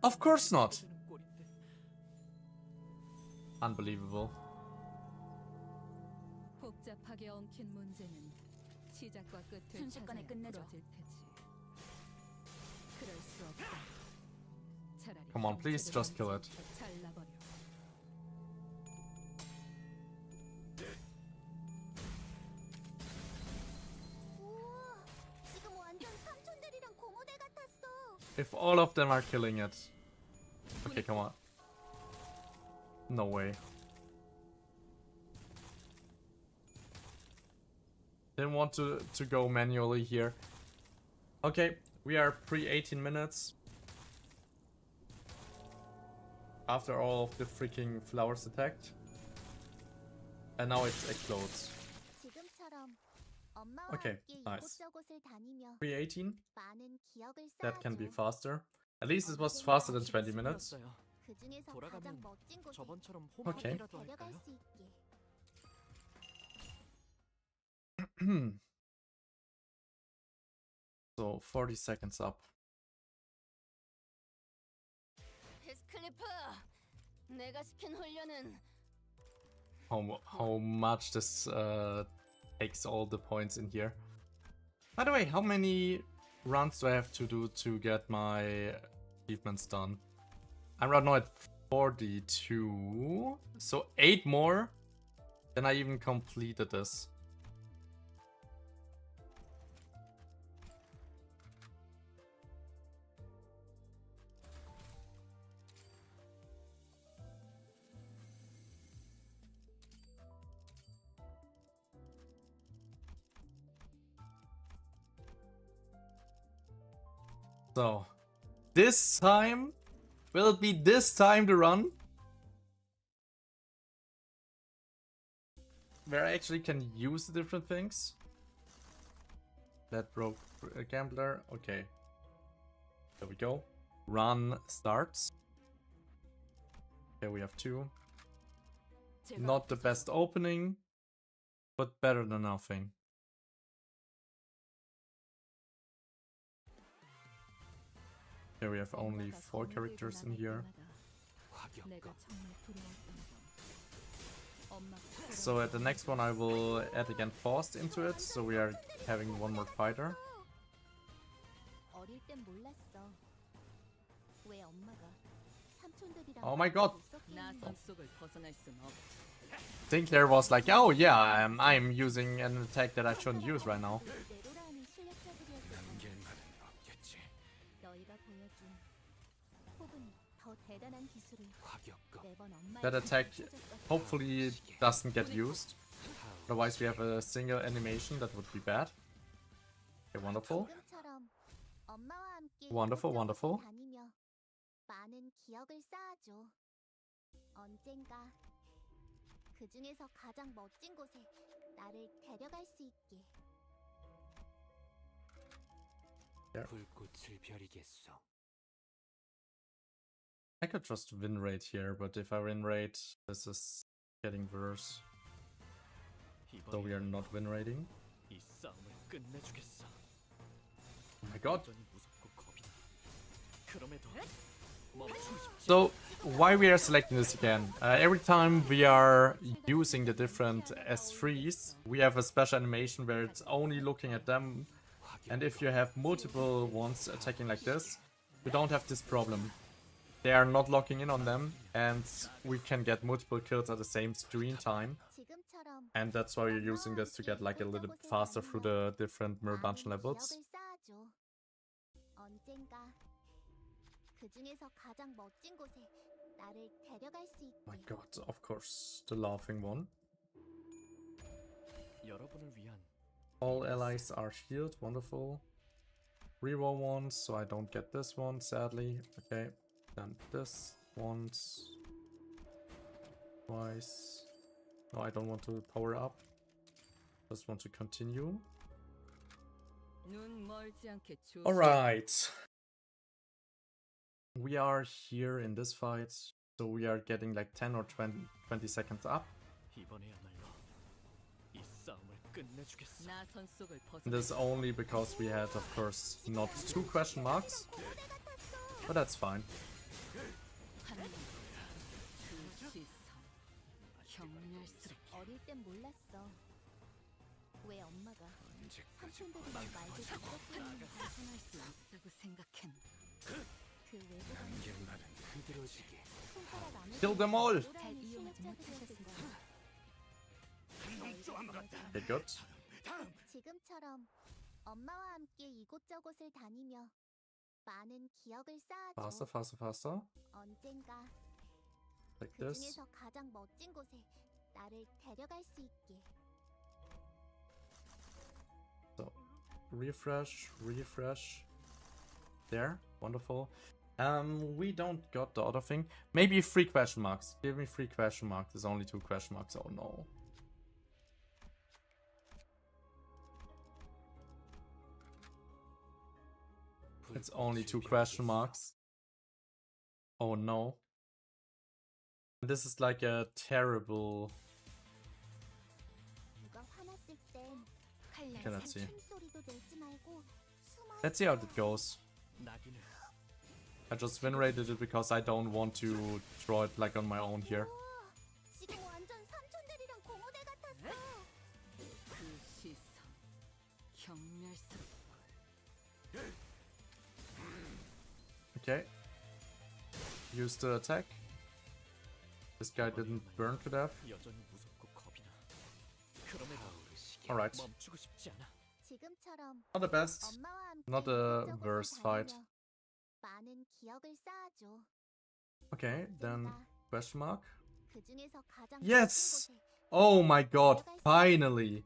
Of course not. Unbelievable. 복잡하게 엉킨 문제는 시작과 끝을 순식간에 찾아야 끝내죠. 풀어질 테지. 그럴 수 없다. 차라리 Come on, please just kill it. 잘라버려. 우와, 지금 완전 삼촌들이랑 고모대 같았어. If all of them are killing it. Okay, come on. No way. Didn't want to go manually here. Okay, we are pre-18 minutes. After all of the freaking flowers attacked. And now it's explodes. 지금처럼 엄마와 Okay, 함께 nice. 이곳저곳을 다니며 Pre-18? 많은 기억을 That can be 쌓아줘. faster. At least it was faster than 20 minutes. 그 중에서 가장 돌아가면 멋진 곳에 저번처럼 오케이. 홈파티라도 데려갈 할까요? 수 있게. So 40 seconds up. 히스클리프, 내가 시킨 훈련은 How much this takes all the points in here. By the way, how many runs do I have to do to get my achievements done? I'm right now at 42. So 8 more. Then I even completed this. So, this time, will it be this time to run? Where I actually can use the different things? That broke a gambler. Okay. There we go. Run starts. Okay, we have 2. Not the best opening, but better than nothing. Here we have only 4 characters in here. 내가 정말 두려웠던 건 엄마 So at the next one I will add again Faust into it, so we are having one more fighter. 어릴 땐 몰랐어. 왜 엄마가 Oh my god. 나선 속을 벗어날 순 없. Sinclair was like, oh yeah, I'm using an attack that I shouldn't use right now. 내로라는 실력자들이었지만 남길만은 없겠지. 너희가 보여준 혹은 더 대단한 기술을 과격검. 매번 엄마의 That attack 손에 꽂았어. hopefully doesn't get used. Otherwise we have a single animation that would be bad. Okay, wonderful. 지금처럼 엄마와 함께 Wonderful, 이곳저곳을 wonderful. 다니며 많은 기억을 쌓아줘. 언젠가 그 중에서 가장 멋진 곳에 나를 데려갈 수 있게. 불꽃을 벼리겠소. I could just win rate here, but if I win rate, this is getting worse. So we are not win rating. 이 싸움을 끝내주겠어. Oh my god. 여전히 무섭고 겁이 나. 그럼에도 멈추고 싶지 So why we are selecting this again? Every time we are using the different S3s, we have a special animation where it's only looking at them. And if you have multiple ones attacking like this, we don't have this problem. They are not locking in on them, and we can get multiple kills at the same screen time. 지금처럼 And that's why we're using this to get like a little bit faster through the different mirror dungeon levels. 기억을 쌓아줘. 언젠가 그 중에서 가장 멋진 곳에 나를 데려갈 수 있게. My god, of course, the laughing one. 여러분을 위한 All allies are healed, wonderful. Reroll ones, so I don't get this one, sadly. Okay, then this once. Twice. No, I don't want to power up. Just want to continue. 눈 멀지 않게 조심. Alright. We are here in this fight, so we are getting like 10 or 20 seconds up. 이번에야말로 이 싸움을 끝내주겠어. 나선 속을 And 벗어날 this only because we had, of course, not 2 question marks. But that's fine. 그 시선 경멸스럽게. 어릴 땐 몰랐어. 왜 엄마가 언제까지 삼촌들이랑 말도 듣고 벗어날 수 있다고 생각했나. 그 외부는 남길만은 흐드러지게. 손가락 안에 Kill them all! 잘 이용하지 못하셨습니다. Okay, good. 지금처럼 엄마와 함께 이곳저곳을 다니며 많은 기억을 쌓아줘. Faster, faster, faster. 언젠가 Like 그 this. 중에서 가장 멋진 곳에 나를 데려갈 수 있게. So, refresh, refresh. There, wonderful. We don't got the other thing. Maybe 3 question marks. Give me 3 question marks. There's only 2 question marks. Oh no. It's only 2 question marks. Oh no. This is like a terrible. 누가 화났을 땐 Cannot see. 춤소리도 내지 말고 숨어 Let's see how it goes. 낙인을 I just win rated it because I don't want to draw it like on my own here. 우와, 지금 완전 삼촌들이랑 공호대 같았어. 그 시선 경멸스럽게. Okay. Use the attack. This guy didn't burn to death. 여전히 무섭고 겁이 나. 그럼에도 Alright. 멈추고 싶지 않아. 지금처럼 Not the best. 엄마와 함께 Not a 이곳저곳을 worst fight. 다니며 많은 기억을 쌓아줘. Okay, then question mark. 그 중에서 가장 Yes! 멋진 곳에 Oh my god, finally!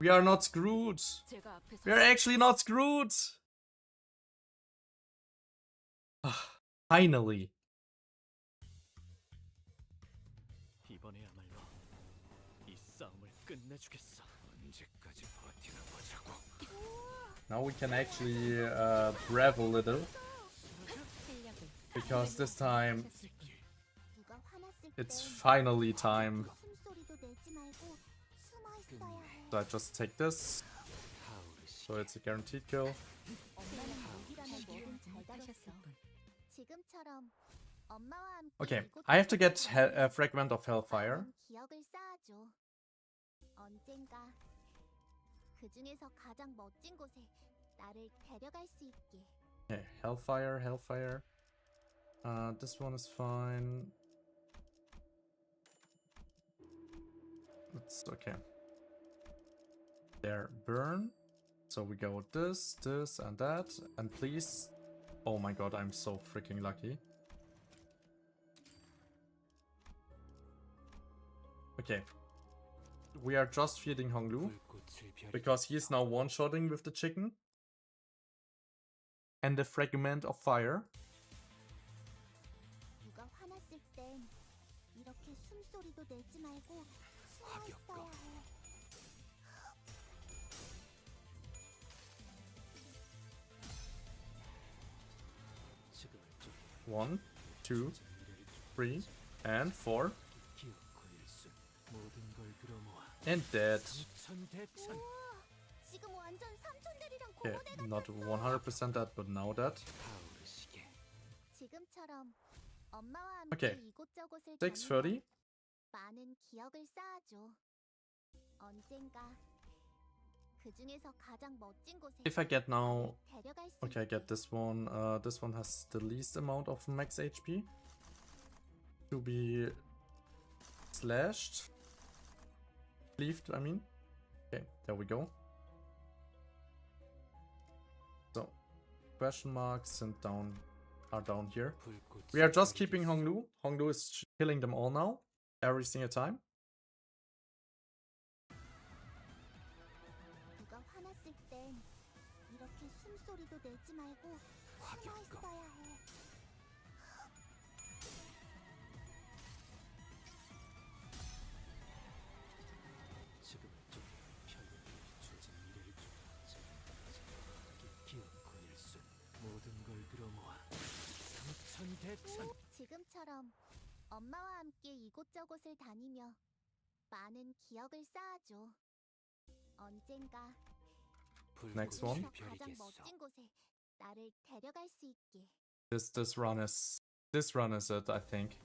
We are not screwed! 제가 앞에서 We are actually not screwed! Finally! 이번에야말로 이 싸움을 끝내주겠어. 언제까지 버티나 보자고. Now we can actually brave a little. Because this time 누가 화났을 it's 땐 finally time. 숨소리도 내지 말고 숨어 있어야 해. So I just take this. So it's a guaranteed kill. 엄마는 목이라면 뭐든 잘 다뤘어. 지금처럼 엄마와 함께 Okay, I have to get a fragment of Hellfire. 많은 기억을 쌓아줘. 언젠가 그 중에서 가장 멋진 곳에 나를 데려갈 수 있게. Okay, Hellfire, Hellfire. This one is fine. It's okay. There, burn. So we go this, this, and that. And please. Oh my god, I'm so freaking lucky. Okay. We are just feeding Honglu. Because he is now one-shotting with the chicken. And the fragment of fire. 누가 화났을 땐 이렇게 숨소리도 내지 말고 숨어 있어야 해. 1, 2, 3, and 4. And dead. 우와, 지금 완전 삼촌들이랑 Okay, 고모대 not 같았어. 100% dead, but now dead. 지금처럼 엄마와 Okay, 함께 이곳저곳을 630. 다니며 많은 기억을 쌓아줘. 언젠가 그 중에서 가장 멋진 곳에 If I get now... 나를 데려갈 수 Okay, I get 있게. this one. This one has the least amount of max HP. To be slashed. Cleaved, I mean. Okay, there we go. So, question marks and are down here. We are just keeping Honglu. Honglu is killing them all now. Every single time. 누가 화났을 땐 이렇게 숨소리도 내지 말고 숨어 있어야 해. 지금처럼 엄마와 함께 이곳저곳을 다니며 많은 기억을 쌓아줘. 언젠가 Next one. 그중에서 가장 멋진 곳에 나를 데려갈 수 있게. This run is it, I think.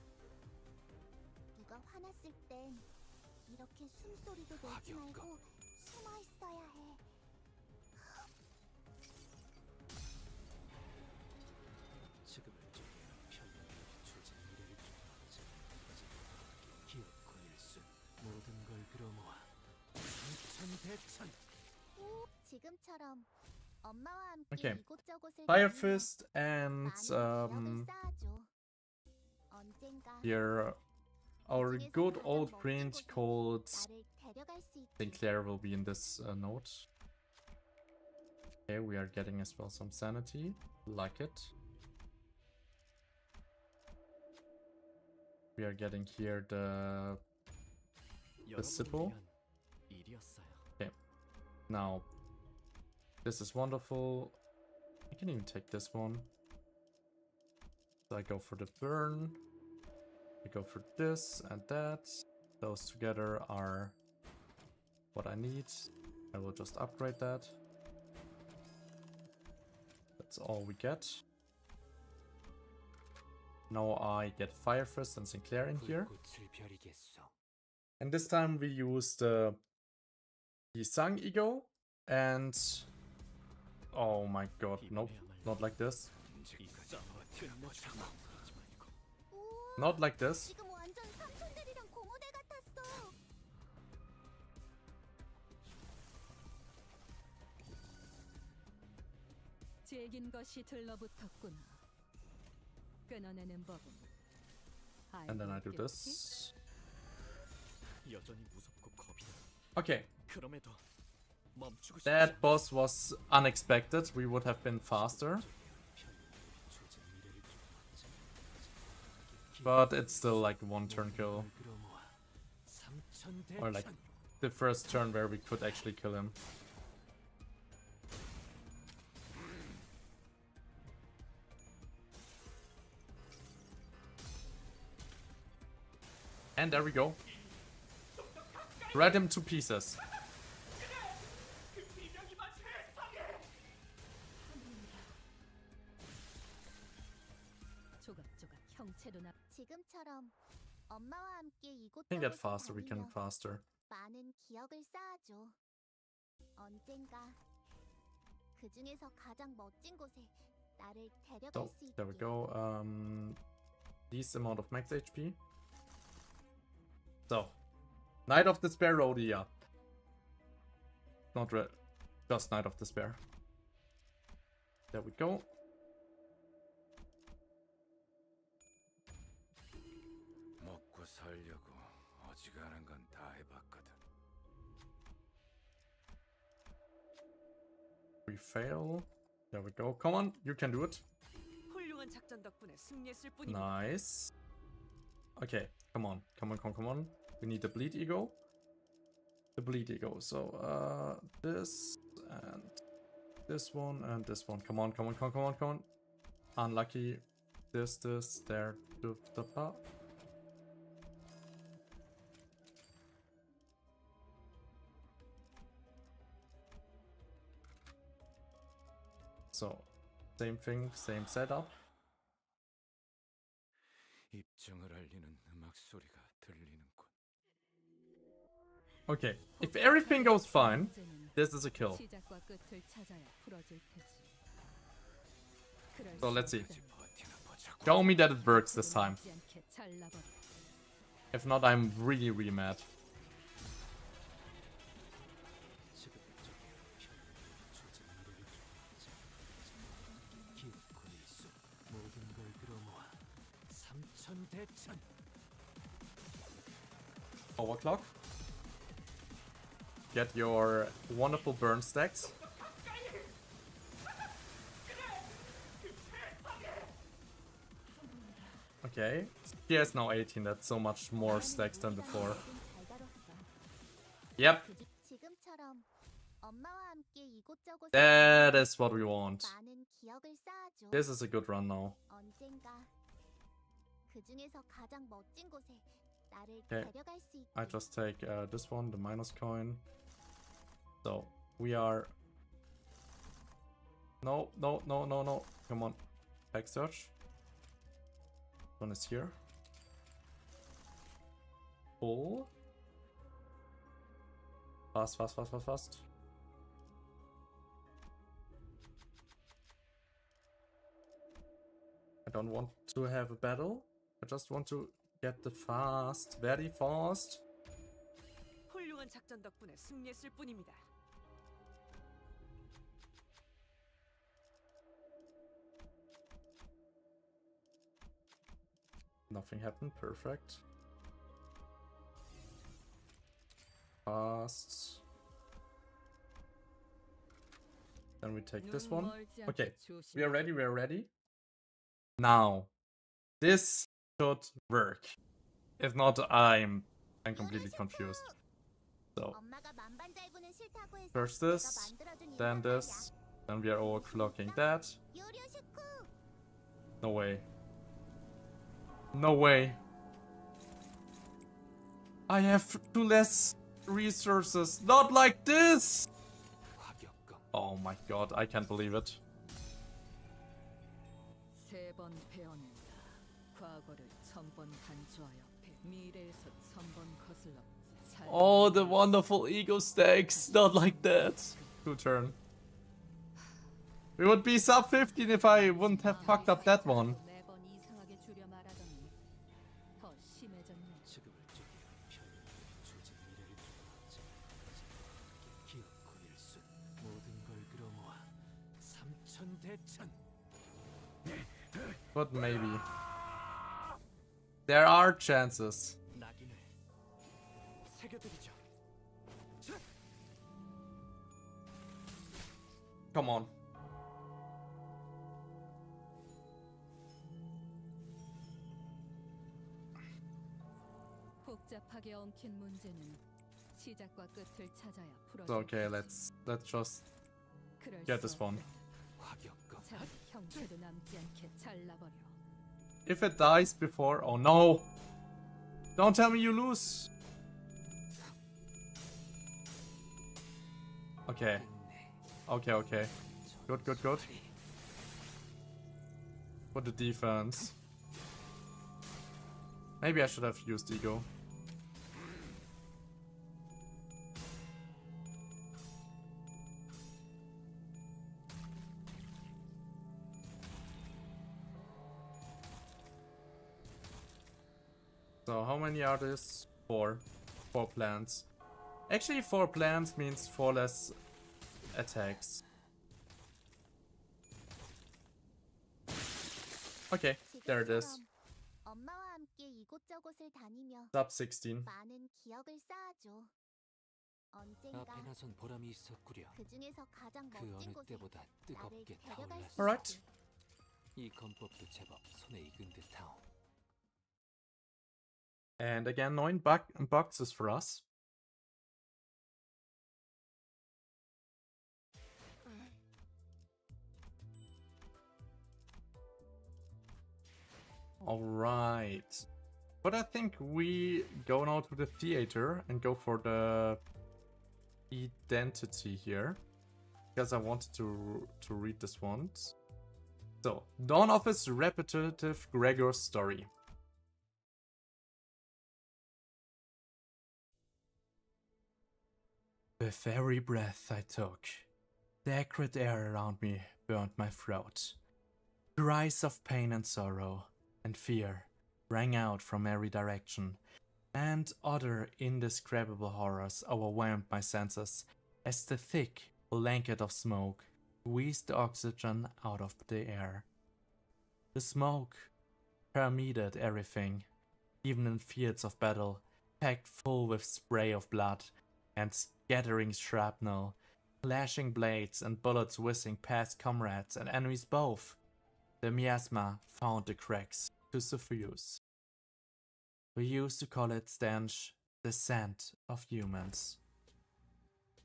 누가 화났을 땐 이렇게 숨소리도 내지 말고 숨어 있어야 해. 지금처럼 엄마와 함께 Okay. 이곳저곳을 Fire 다니며 Fist and 많은 기억을 쌓아줘. 언젠가 here our 그중에서 good 가장 old 멋진 print 곳에 called 나를 데려갈 수 있게. Sinclair will be in this note. Okay, we are getting as well some sanity. Like it. We are getting here the Sipple. Okay. Now, this is wonderful. I can even take this one. So I go for the burn. I go for this and that. Those together are what I need. I will just upgrade that. That's all we get. Now I get Fire Fist and Sinclair in here. And this time we use the Sang Ego and... Oh my god, nope, not like this. 우와, Not like this. 지금 완전 삼촌들이랑 고모대 같았어. 질긴 것이 들러붙었구나. 끊어내는 법은 And then I 알고 do 있겠지? this. 여전히 무섭고 겁이 나. Okay, 그럼에도 멈추고 싶지 that boss was unexpected. We would have been faster. But it's still like one turn kill. Or like the first turn where we could actually kill him. And there we go. Shred him to pieces. 조각조각 형체도 나. 지금처럼 엄마와 함께 Can get 이곳저곳을 faster, we can 다니며 faster. 많은 기억을 쌓아줘. 언젠가 그 중에서 가장 멋진 곳에 나를 데려갈 So, 수 there we 있게. go. Least amount of max HP. So, Knight of Despair Rhodia. Not just Knight of Despair. There we go. 먹고 살려고 어지간한 건 다 해봤거든. We fail. There we go. Come on, you can do it. 훌륭한 작전 덕분에 승리했을 뿐입니다. Nice. Okay, come on. Come on, come on, come on. We need the bleed ego. The bleed ego. So, this and this one and this one. Come on, come on, come on, come on, come on. Unlucky. This, there, the pa. So, same thing, same setup. 입증을 알리는 음악 소리가 들리는군. Okay, if everything goes fine, 문제는 this is a kill. 시작과 끝을 찾아야 풀어질 테지. 그럴 So 수 let's see. 없다면 버티나 보자고. Show me that it works this time. 남지 않게 잘라버려. If not, I'm really, really mad. 모든 걸 끌어모아 삼천대천. Overclock. Get your wonderful burn stacks. Okay. He has now 18, that's so much more stacks than before. 잘 다뤘어. Yep, 지금처럼 엄마와 함께 이곳저곳 that is what we want. 많은 기억을 쌓아줘. This is a good run now. 언젠가 그 중에서 가장 멋진 곳에 나를 Okay. 데려갈 수 있게. I just take this one, the minus coin. So, we are... No, no, no, no, no. Come on. Back search. One is here. Pull. Fast, fast, fast, fast, fast. I don't want to have a battle. I just want to get the fast, very fast. 훌륭한 작전 덕분에 승리했을 뿐입니다. Nothing happened, perfect. Fast. Then we take this one. Okay, we are ready, we are ready. Now, this should work. If not, I'm completely confused. So, 엄마가 만반잘부는 싫다고 해서 first 내가 this, 만들어준 then 이런 this, then we are overclocking that. 말이야. 요리오 식구. No way. No way. I have two less resources. Not like this! 화격검. Oh my god, I can't believe it. 세 번 베어낸다. 과거를 1000번 간주하여 미래에서 1000번 거슬러. Oh, the wonderful ego stacks. Not like that. Good turn. We would be sub 15 if I wouldn't have fucked up that one. 매번 이상하게 줄여 말하더니 더 심해졌네. 지금을 쪼개어 편리하게 조직 미래를 주고받자. 기억고 일순 모든 걸 끌어모아 삼천대천. But maybe. There are chances. 낙인을 새겨드리죠. Come on. 복잡하게 엉킨 문제는 시작과 끝을 찾아야 풀어질 So, okay, 테지. let's just 그럴 get 수 this one. 없다면 화격검. 차라리 형체도 남지 않게 잘라버려. If it dies before... Oh no! Don't tell me you lose! Okay. Okay, okay. Good, good, good. For the defense. Maybe I should have used ego. many are this? 4. 4 plants. Actually, 4 plants means 4 less attacks. Okay, there it is. 엄마와 함께 이곳저곳을 다니며 Sub 16. 많은 기억을 쌓아줘. 언젠가 앞에 나선 보람이 있었구려. 그 중에서 가장 그 멋진 어느 곳에 때보다 나를 뜨겁게 데려갈 수 타올랐어. Alright. 있게. 이 검법도 제법 손에 익은 듯하오. And again, 9 boxes for us. Alright. But I think we go now to the theater and go for the identity here. Because I wanted to read this one. So, Dawn of his repetitive Gregor story. With every breath I took, the acrid air around me burned my throat. Cries of pain and sorrow and fear rang out from every direction, and other indescribable horrors overwhelmed my senses as the thick blanket of smoke squeezed the oxygen out of the air. The smoke permeated everything, even in fields of battle, packed full with spray of blood and scattering shrapnel, clashing blades and bullets whizzing past comrades and enemies both. The miasma found the cracks to suffuse. We used to call it stench, the scent of humans.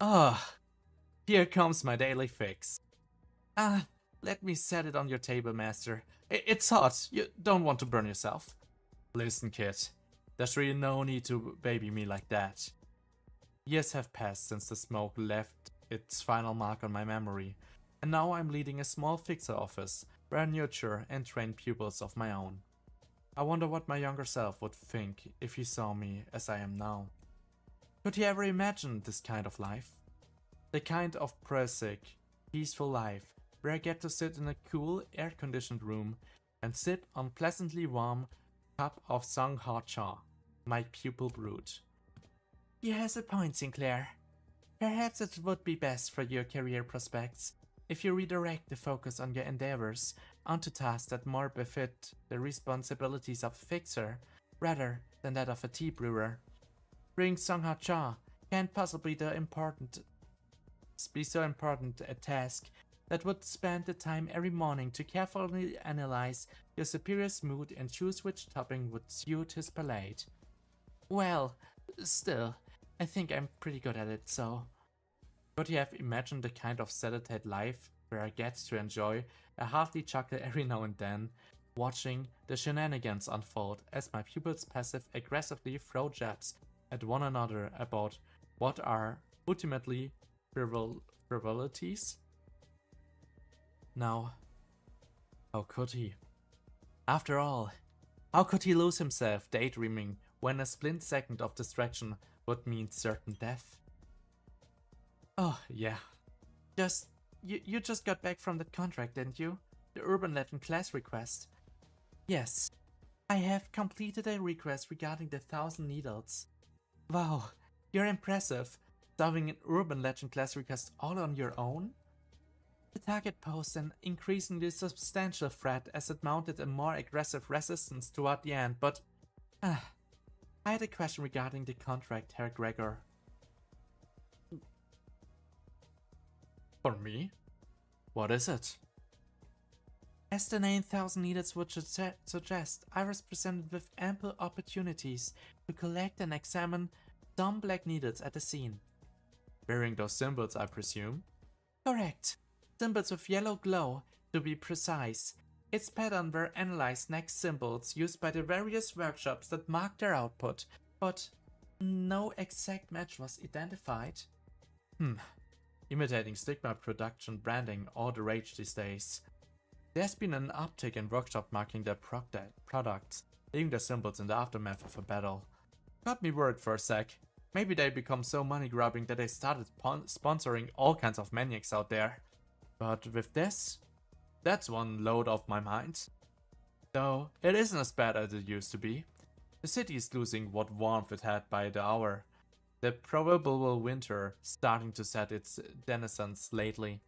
Ah, here comes my daily fix. Let me set it on your table, master. It's hot, you don't want to burn yourself. Listen, kid, there's really no need to baby me like that. Years have passed since the smoke left its final mark on my memory, and now I'm leading a small fixer office where I nurture and train pupils of my own. I wonder what my younger self would think if he saw me as I am now. Could he ever imagine this kind of life? The kind of prosaic, peaceful life where I get to sit in a cool, air-conditioned room and sip on pleasantly warm cup of Sangha cha, my pupil brewed. He has a point, Sinclair. Perhaps it would be best for your career prospects if you redirect the focus on your endeavors onto tasks that more befit the responsibilities of a fixer rather than that of a tea brewer. Brewing Sangha cha can't possibly be so important a task that would spend the time every morning to carefully analyze your superior's mood and choose which topping would suit his palate. Well, still, I think I'm pretty good at it, so... Could you have imagined the kind of sedate life where I get to enjoy a hearty chuckle every now and then, watching the shenanigans unfold as my pupils passive-aggressively throw jabs at one another about what are ultimately frivolities? Now, how could he? After all, how could he lose himself daydreaming when a split second of distraction would mean certain death? Oh, yeah. You just got back from that contract, didn't you? The Urban Legend class request. Yes, I have completed a request regarding the 1,000 needles. Wow, you're impressive. Solving an Urban Legend class request all on your own? The target posed an increasingly substantial threat as it mounted a more aggressive resistance toward the end, but... I had a question regarding the contract, Herr Gregor. For me? What is it? As the name 1,000 needles would suggest, I was presented with ample opportunities to collect and examine some black needles at the scene. Bearing those symbols, I presume? Correct. Symbols with yellow glow, to be precise. Its pattern were analyzed next symbols used by the various workshops that marked their output, but no exact match was identified. Imitating stigma production branding all the rage these days. There's been an uptick in workshop marking their products, leaving the symbols in the aftermath of a battle. Got me worried for a sec. Maybe they become so money-grubbing that they started sponsoring all kinds of maniacs out there. But with this, that's one load off my mind. Though, it isn't as bad as it used to be. The city is losing what warmth it had by the hour. The probable winter starting to set its denizens lately.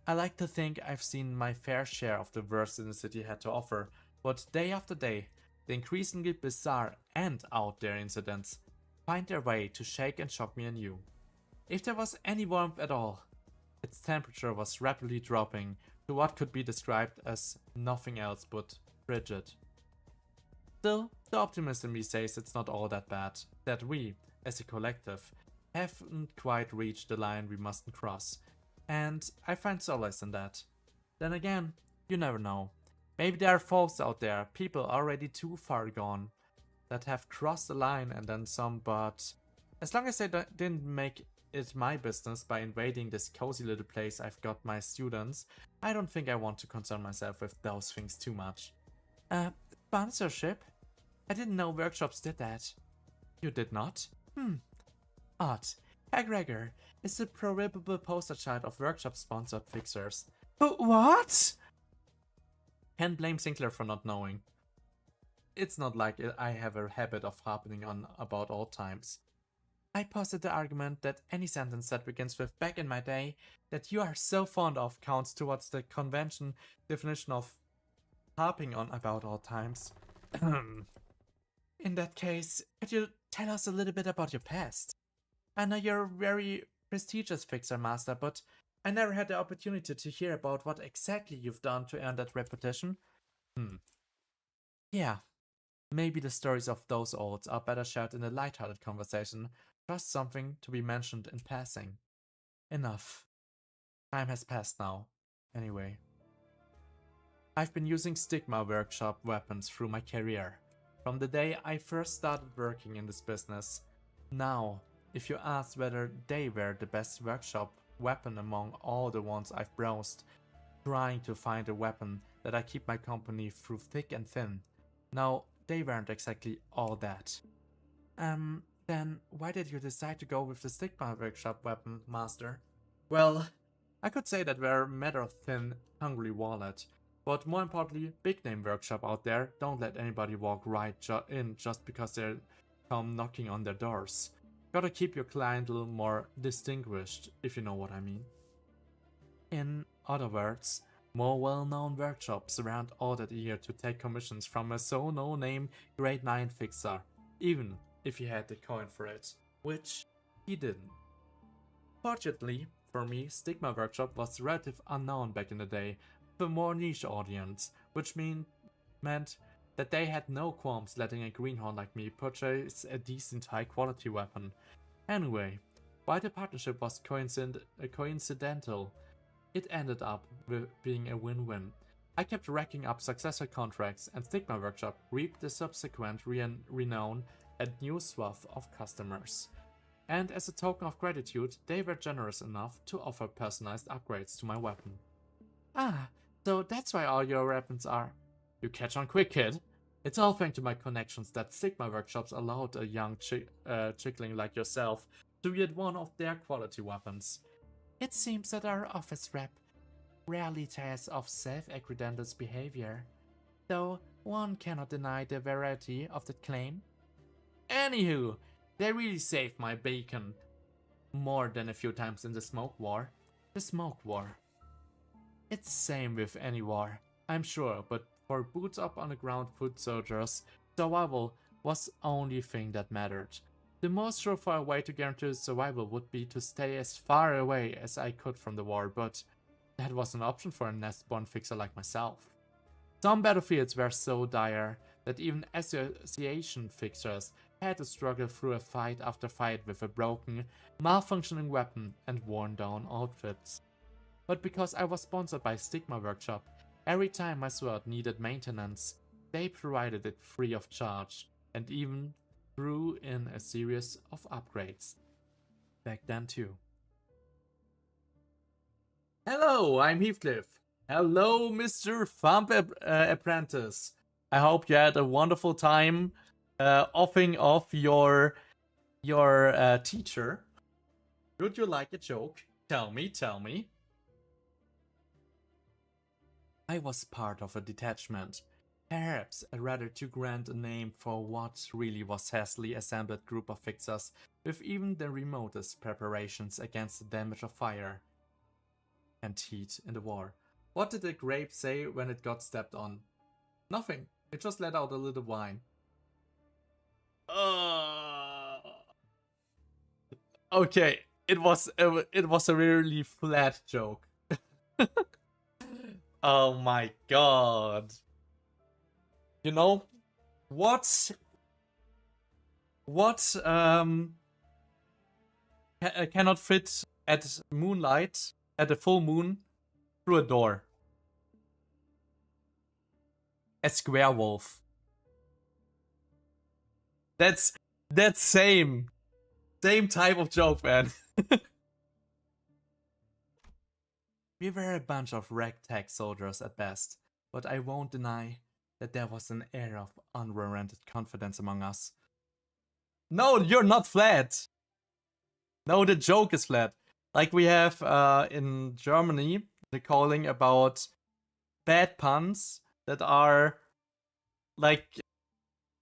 I like to think I've seen my fair share of the worst the city had to offer, but day after day, the increasingly bizarre and out there incidents find their way to shake and shock me anew. If there was any warmth at all, its temperature was rapidly dropping to what could be described as nothing else but frigid. Still, the optimist in me says it's not all that bad, that we, as a collective, haven't quite reached the line we mustn't cross, and I find solace in that. Then again, you never know. Maybe there are folks out there, people already too far gone, that have crossed the line and then some, but as long as they didn't make it my business by invading this cozy little place I've got my students, I don't think I want to concern myself with those things too much. Sponsorship? I didn't know workshops did that. You did not? Odd. Gregor is the proverbial poster child of workshop-sponsored fixers. What? Can't blame Sinclair for not knowing. It's not like I have a habit of harping on about old times. I posit the argument that any sentence that begins with "back in my day" that you are so fond of counts towards the convention definition of harping on about old times. In that case, could you tell us a little bit about your past? I know you're a very prestigious fixer master, but I never had the opportunity to hear about what exactly you've done to earn that reputation. Yeah, maybe the stories of those olds are better shared in a light-hearted conversation, just something to be mentioned in passing. Enough. Time has passed now. Anyway. I've been using Stigma workshop weapons through my career, from the day I first started working in this business. Now, if you asked whether they were the best workshop weapon among all the ones I've browsed, trying to find a weapon that I keep my company through thick and thin, no, they weren't exactly all that. Then why did you decide to go with the Stigma workshop weapon, Master? Well, I could say that we're a matter of thin, hungry wallet, but more importantly, big name workshop out there don't let anybody walk right in just because they come knocking on their doors. Gotta keep your client a little more distinguished, if you know what I mean. In other words, more well-known workshops around all that year to take commissions from a so-no-name grade 9 fixer, even if he had the coin for it, which he didn't. Fortunately for me, Stigma Workshop was relatively unknown back in the day, with a more niche audience, which meant that they had no qualms letting a greenhorn like me purchase a decent high-quality weapon. Anyway, while the partnership was coincidental, it ended up with being a win-win. I kept racking up successful contracts, and Stigma Workshop reaped the subsequent renown and new swath of customers. And as a token of gratitude, they were generous enough to offer personalized upgrades to my weapon. Ah, so that's why all your weapons are... You catch on quick, kid. It's all thanks to my connections that Stigma Workshops allowed a young chickling like yourself to wield one of their quality weapons. It seems that our office rep rarely tells of self-aggrandizing behavior, though one cannot deny the verity of the claim. Anywho, they really saved my bacon more than a few times in the smoke war. The smoke war. It's the same with any war, I'm sure, but for boots up on the ground foot soldiers, survival was the only thing that mattered. The most surefire way to guarantee survival would be to stay as far away as I could from the war, but that was an option for a nest-born fixer like myself. Some battlefields were so dire that even association fixers had to struggle through a fight after fight with a broken, malfunctioning weapon and worn-down outfits. But because I was sponsored by Stigma Workshop, every time my sword needed maintenance, they provided it free of charge, and even threw in a series of upgrades. Back then too. Hello, I'm Heathcliff. Hello, Mr. Thump Apprentice. I hope you had a wonderful time offing off your teacher. Would you like a joke? Tell me. I was part of a detachment. Perhaps a rather too grand a name for what really was hastily assembled group of fixers with even the remotest preparations against the damage of fire and heat in the war. What did the grape say when it got stepped on? Nothing. It just let out a little whine. Okay, it was a really flat joke. Oh my god. You know what cannot fit at moonlight at a full moon through a door? A square wolf. That's same type of joke, man. We were a bunch of ragtag soldiers at best, but I won't deny that there was an air of unwarranted confidence among us. No, you're not flat. No, the joke is flat. Like we have in Germany, the calling about bad puns that are like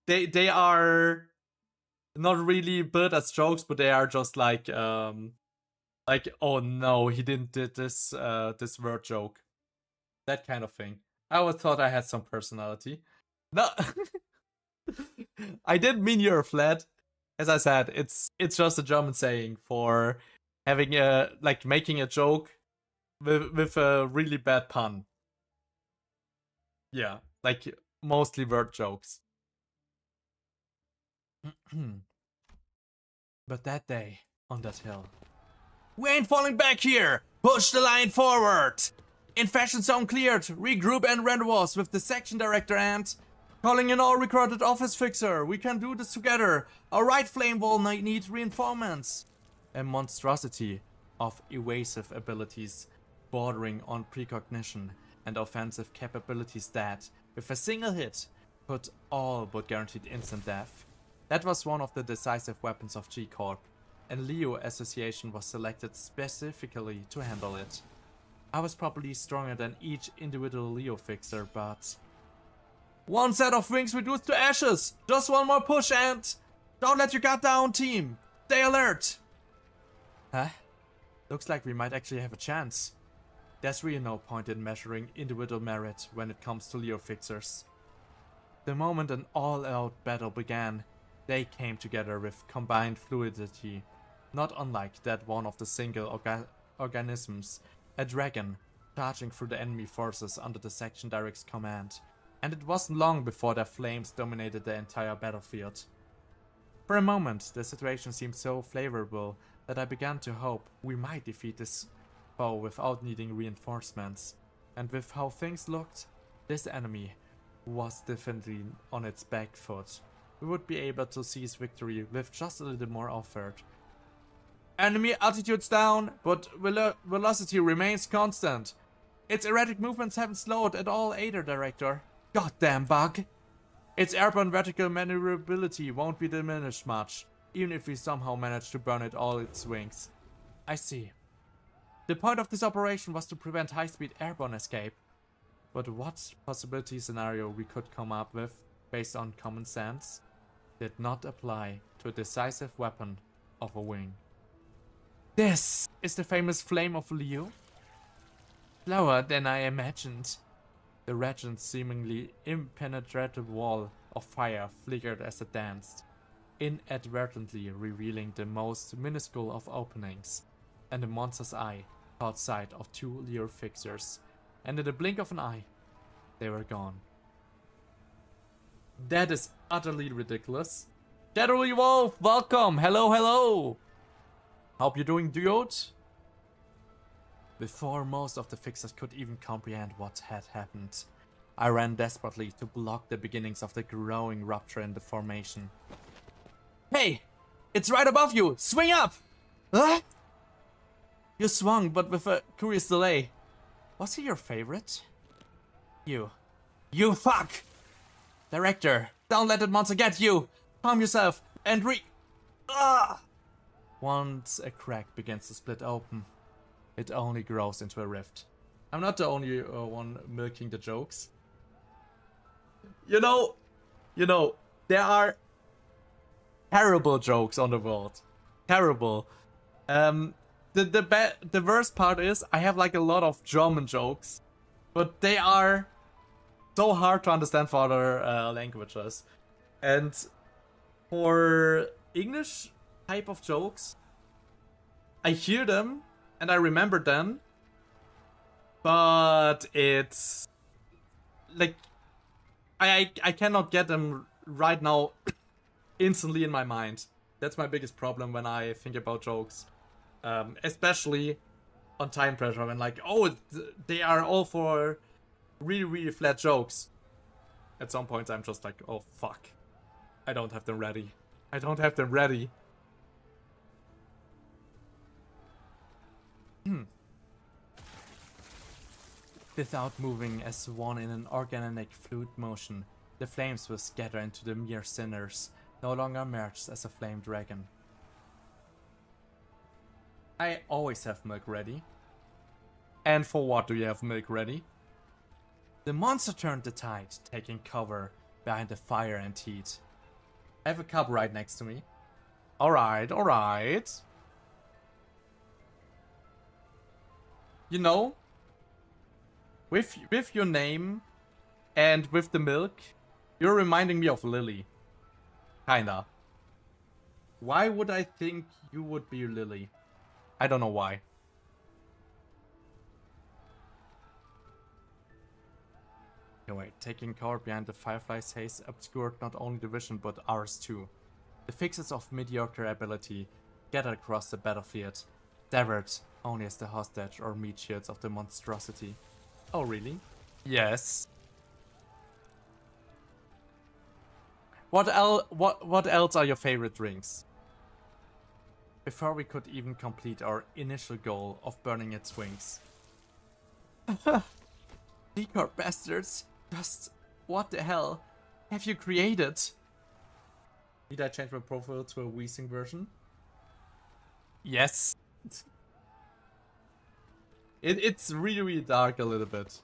they are not really built as jokes, but they are just like oh no, he didn't did this this word joke. That kind of thing. I always thought I had some personality. No, I didn't mean you're flat. As I said, it's just a German saying for having a making a joke with a really bad pun. Yeah, like mostly word jokes. But that day on that hill, we ain't falling back here. Push the line forward. Infection zone cleared. Regroup and rendezvous with the section director and calling in all recruited office fixer. We can do this together. Alright, Flame Wall need reinforcements. A monstrosity of evasive abilities bordering on precognition and offensive capabilities that, with a single hit, put all but guaranteed instant death. That was one of the decisive weapons of G-Corp, and Leo Association was selected specifically to handle it. I was probably stronger than each individual Leo fixer, but... One set of wings reduced to ashes! Just one more push and... Don't let your guard down, team! Stay alert! Huh? Looks like we might actually have a chance. There's really no point in measuring individual merit when it comes to Leo fixers. The moment an all-out battle began, they came together with combined fluidity, not unlike that one of the single organisms, a dragon, charging through the enemy forces under the section direct's command, and it wasn't long before their flames dominated the entire battlefield. For a moment, the situation seemed so favorable that I began to hope we might defeat this foe without needing reinforcements, and with how things looked, this enemy was definitely on its back foot. We would be able to seize victory with just a little more effort. Enemy altitude's down, but velocity remains constant. Its erratic movements haven't slowed at all either, Director. Goddamn bug! Its airborne vertical maneuverability won't be diminished much, even if we somehow manage to burn it all its wings. I see. The point of this operation was to prevent high-speed airborne escape. But what possibility scenario we could come up with, based on common sense, did not apply to a decisive weapon of a wing. This is the famous Flame of Leo? Slower than I imagined. The regent's seemingly impenetrable wall of fire flickered as it danced, inadvertently revealing the most minuscule of openings, and the monster's eye caught sight of two Leo fixers, and in the blink of an eye, they were gone. That is utterly ridiculous. Shadowy Wolf, welcome! Hello, hello! Hope you're doing good? Before most of the fixers could even comprehend what had happened, I ran desperately to block the beginnings of the growing rupture in the formation. Hey! It's right above you! Swing up! Huh? You swung, but with a curious delay. Was he your favorite? You fuck! Director, don't let that monster get you! Calm yourself and Once a crack begins to split open, it only grows into a rift. I'm not the only one milking the jokes. you know, there are terrible jokes on the world. Terrible. The worst part is I have like a lot of German jokes, but they are so hard to understand for other languages. And for English type of jokes, I hear them and I remember them, but it's like I cannot get them right now instantly in my mind. That's my biggest problem when I think about jokes. Especially on time pressure, when like, oh, they are all for really, really flat jokes. At some point I'm just like, oh fuck, I don't have them ready. I don't have them ready. Without moving as one in an organic fluid motion, the flames will scatter into the mere sinners, no longer merged as a flame dragon. I always have milk ready. And for what do you have milk ready? The monster turned the tide, taking cover behind the fire and heat. I have a cup right next to me. Alright, alright. You know, with your name and with the milk, you're reminding me of Lily. Kinda. Why would I think you would be Lily? I don't know why. Anyway, taking cover behind the firefly's haze obscured not only the vision but ours too. The fixes of mediocre ability scattered across the battlefield, severed only as the hostage or meat shields of the monstrosity. Oh really? Yes. What else are your favorite drinks? Before we could even complete our initial goal of burning its wings. Decor bastards! Just what the hell have you created? Did I change my profile to a Weezing version? Yes. It's really, really dark a little bit.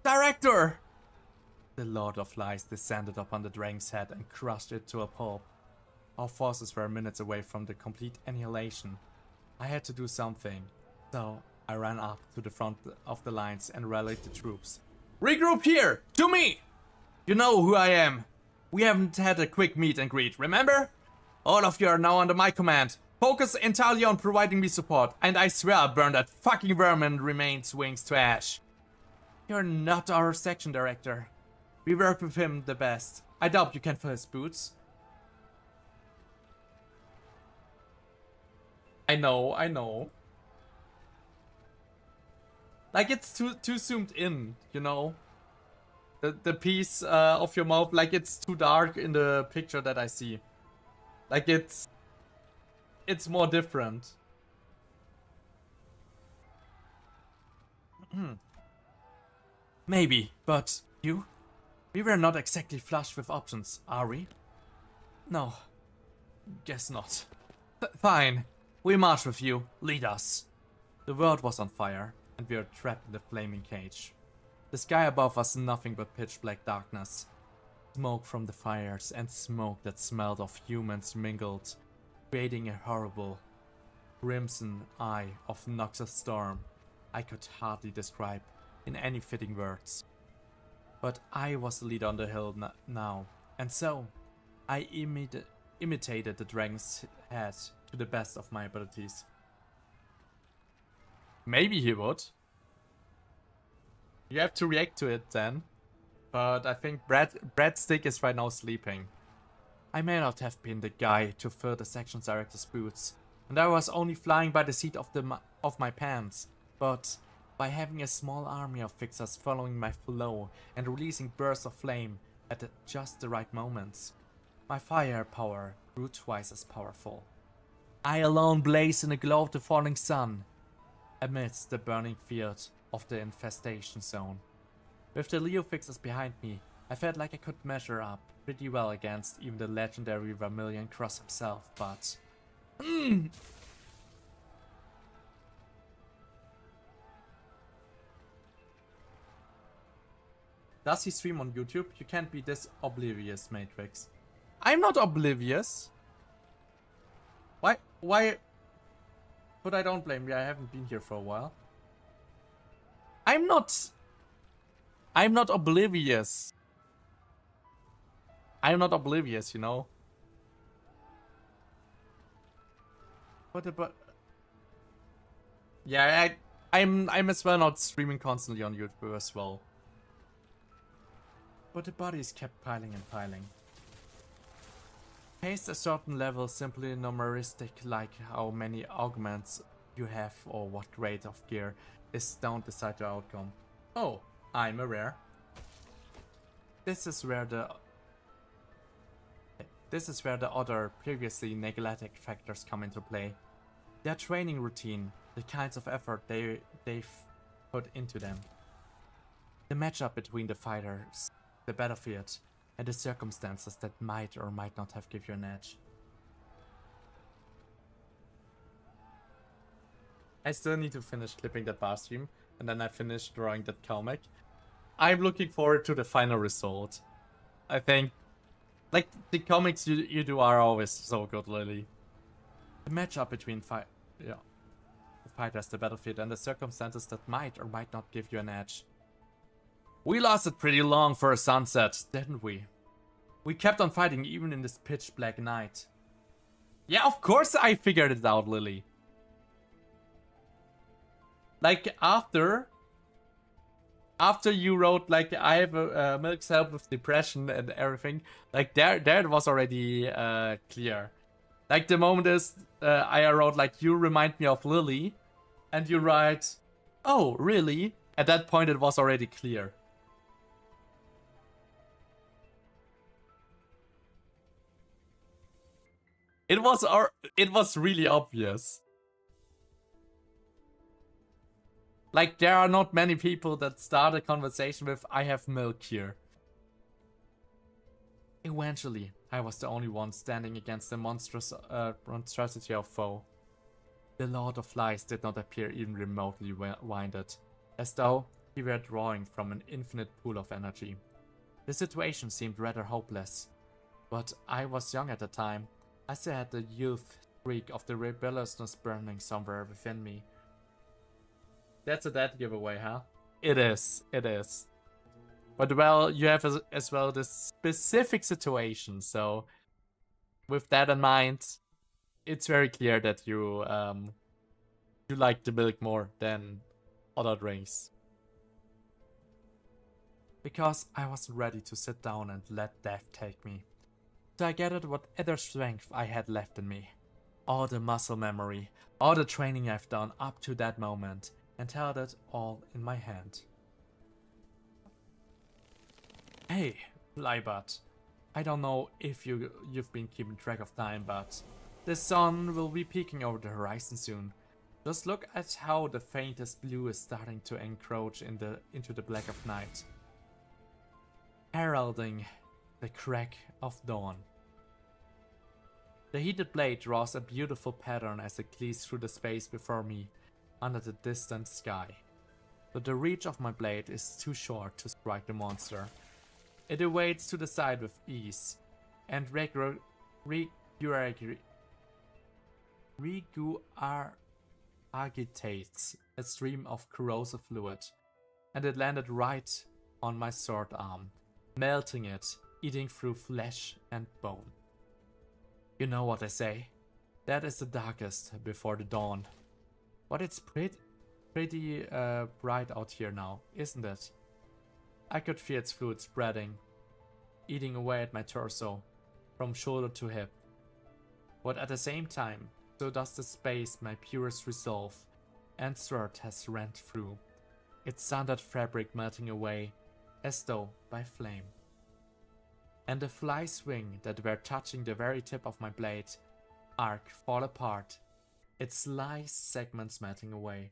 Director! The Lord of Lies descended upon the dragon's head and crushed it to a pulp. Our forces were minutes away from the complete annihilation. I had to do something, so I ran up to the front of the lines and rallied the troops. Regroup here! To me! You know who I am. We haven't had a quick meet and greet, remember? All of you are now under my command. Focus entirely on providing me support, and I swear I'll burn that fucking vermin remains wings to ash. You're not our section director. We work with him the best. I doubt you can fill his boots. I know. Like, it's too zoomed in, you know? The piece of your mouth, like, it's too dark in the picture that I see. Like, it's more different. Maybe, but you? We were not exactly flush with options, are we? No. Guess not. Fine. We march with you. Lead us. The world was on fire, and we were trapped in the flaming cage. The sky above was nothing but pitch black darkness. Smoke from the fires and smoke that smelled of humans mingled, creating a horrible, crimson eye of noxious storm I could hardly describe in any fitting words. But I was the leader on the hill now, and so I imitated the dragon's head to the best of my abilities. Maybe he would. You have to react to it then. But I think Breadstick is right now sleeping. I may not have been the guy to fill the section director's boots, and I was only flying by the seat of my pants, but by having a small army of fixers following my flow and releasing bursts of flame at just the right moments, my fire power grew twice as powerful. I alone blazed in the glow of the falling sun, amidst the burning field of the infestation zone. With the Leo fixers behind me, I felt like I could measure up pretty well against even the legendary Vermilion Cross himself, but... Does he stream on YouTube? You can't be this oblivious, Matrix. I'm not oblivious. Why? But I don't blame you, I haven't been here for a while. I'm not oblivious. I'm not oblivious, you know. What about... Yeah, I'm as well not streaming constantly on YouTube as well. But the bodies kept piling and piling. Paced a certain level simply numeristic, like how many augments you have or what grade of gear is don't decide the outcome. Oh, I'm aware. This is where the other previously neglected factors come into play. Their training routine, the kinds of effort they've put into them. The matchup between the fighters, the battlefield, and the circumstances that might or might not have given you an edge. I still need to finish clipping that bar stream, and then I finish drawing that comic. I'm looking forward to the final result. I think, like, the comics you do are always so good, Lily. The matchup between the fighters, the battlefield, and the circumstances that might or might not give you an edge. We lasted pretty long for a sunset, didn't we? We kept on fighting even in this pitch black night. Yeah, of course I figured it out, Lily. Like, after you wrote, like, I have a milk help with depression and everything, like, there it was already clear. Like, the moment is, I wrote, like, you remind me of Lily, and you write, oh, really? At that point, it was already clear. It was really obvious. Like, there are not many people that start a conversation with, I have milk here. Eventually, I was the only one standing against the monstrosity of foe. The Lord of Lies did not appear even remotely winded, as though he were drawing from an infinite pool of energy. The situation seemed rather hopeless, but I was young at the time. I still had the youth streak of the rebelliousness burning somewhere within me. That's a dead giveaway, huh? It is. But well, you have as well this specific situation, so with that in mind, it's very clear that you like the milk more than other drinks. Because I wasn't ready to sit down and let death take me. So I gathered what other strength I had left in me. All the muscle memory, all the training I've done up to that moment, and held it all in my hand. Hey, Flybutt. I don't know if you've been keeping track of time, but the sun will be peeking over the horizon soon. Just look at how the faintest blue is starting to encroach into the black of night, heralding the crack of dawn. The heated blade draws a beautiful pattern as it gleams through the space before me under the distant sky. But the reach of my blade is too short to strike the monster. It evades to the side with ease and regurgitates a stream of corrosive fluid, and it landed right on my sword arm, melting it, eating through flesh and bone. You know what I say? That is the darkest before the dawn. But it's pretty bright out here now, isn't it? I could feel its fluid spreading, eating away at my torso, from shoulder to hip. But at the same time, so does the space my purest resolve and sword has rent through, its sundered fabric melting away, as though by flame. And the fly's wing that were touching the very tip of my blade arc fall apart, its slice segments melting away.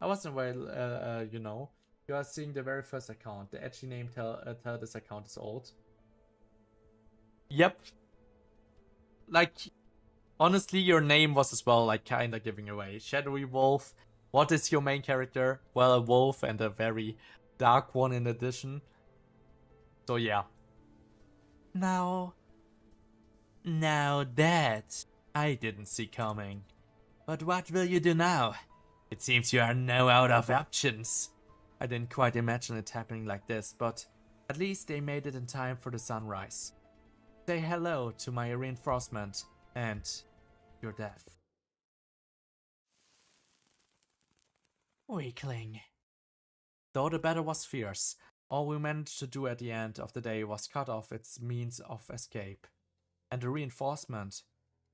I wasn't well, you know. You are seeing the very first account. The edgy name tell this account is old. Yep. Like, honestly, your name was as well, like, kinda giving away. Shadowy Wolf. What is your main character? Well, a wolf and a very dark one in addition. So yeah. Now that I didn't see coming. But what will you do now? It seems you are now out of options. I didn't quite imagine it happening like this, but at least they made it in time for the sunrise. Say hello to my reinforcement and your death. Weakling. Though the battle was fierce, all we managed to do at the end of the day was cut off its means of escape. And the reinforcement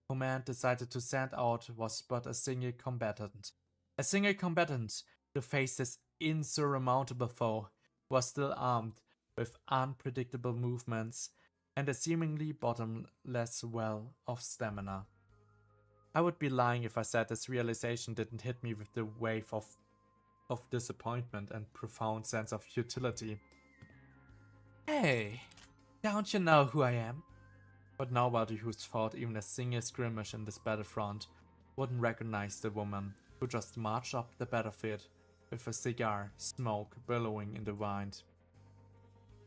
command decided to send out was but a single combatant. A single combatant to face this insurmountable foe was still armed with unpredictable movements and a seemingly bottomless well of stamina. I would be lying if I said this realization didn't hit me with the wave of disappointment and profound sense of futility. Hey, don't you know who I am? But nobody who's fought even a single skirmish in this battlefront wouldn't recognize the woman who just marched up the battlefield with a cigar, smoke billowing in the wind.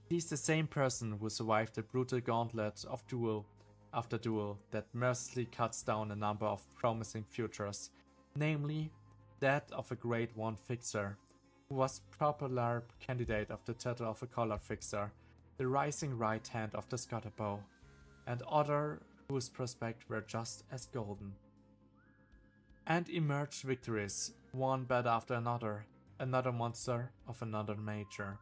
She's the same person who survived the brutal gauntlet of duel after duel that mercilessly cuts down a number of promising futures, namely that of a Grade 1 fixer, who was popular candidate of the title of a color fixer, the rising right hand of the Scotterbow, and other whose prospects were just as golden. And emerged victories, one battle after another monster of another nature.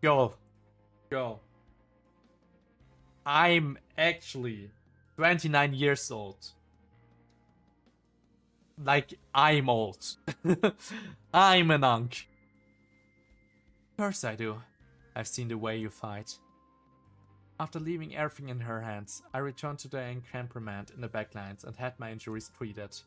Go. I'm actually 29 years old. Like, I'm old. I'm an unk. Of course I do. I've seen the way you fight. After leaving everything in her hands, I returned to the encampment in the backlines and had my injuries treated.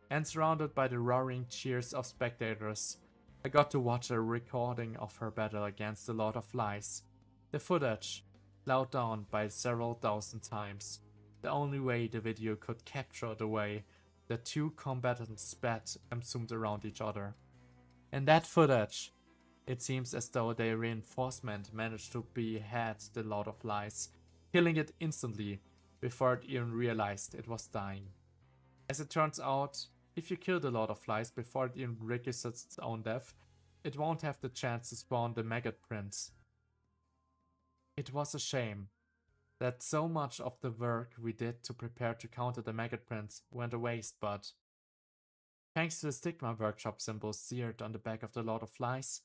And surrounded by the roaring cheers of spectators, I got to watch a recording of her battle against the Lord of Flies. The footage, slowed down by several thousand times, the only way the video could capture the way the two combatants spat and zoomed around each other. In that footage, it seems as though their reinforcement managed to behead the Lord of Lies, killing it instantly before it even realized it was dying. As it turns out, if you kill the Lord of Flies before it even registers its own death, it won't have the chance to spawn the Maggot Prince. It was a shame that so much of the work we did to prepare to counter the Maggot Prince went to waste, but thanks to the Stigma Workshop symbols seared on the back of the Lord of Flies,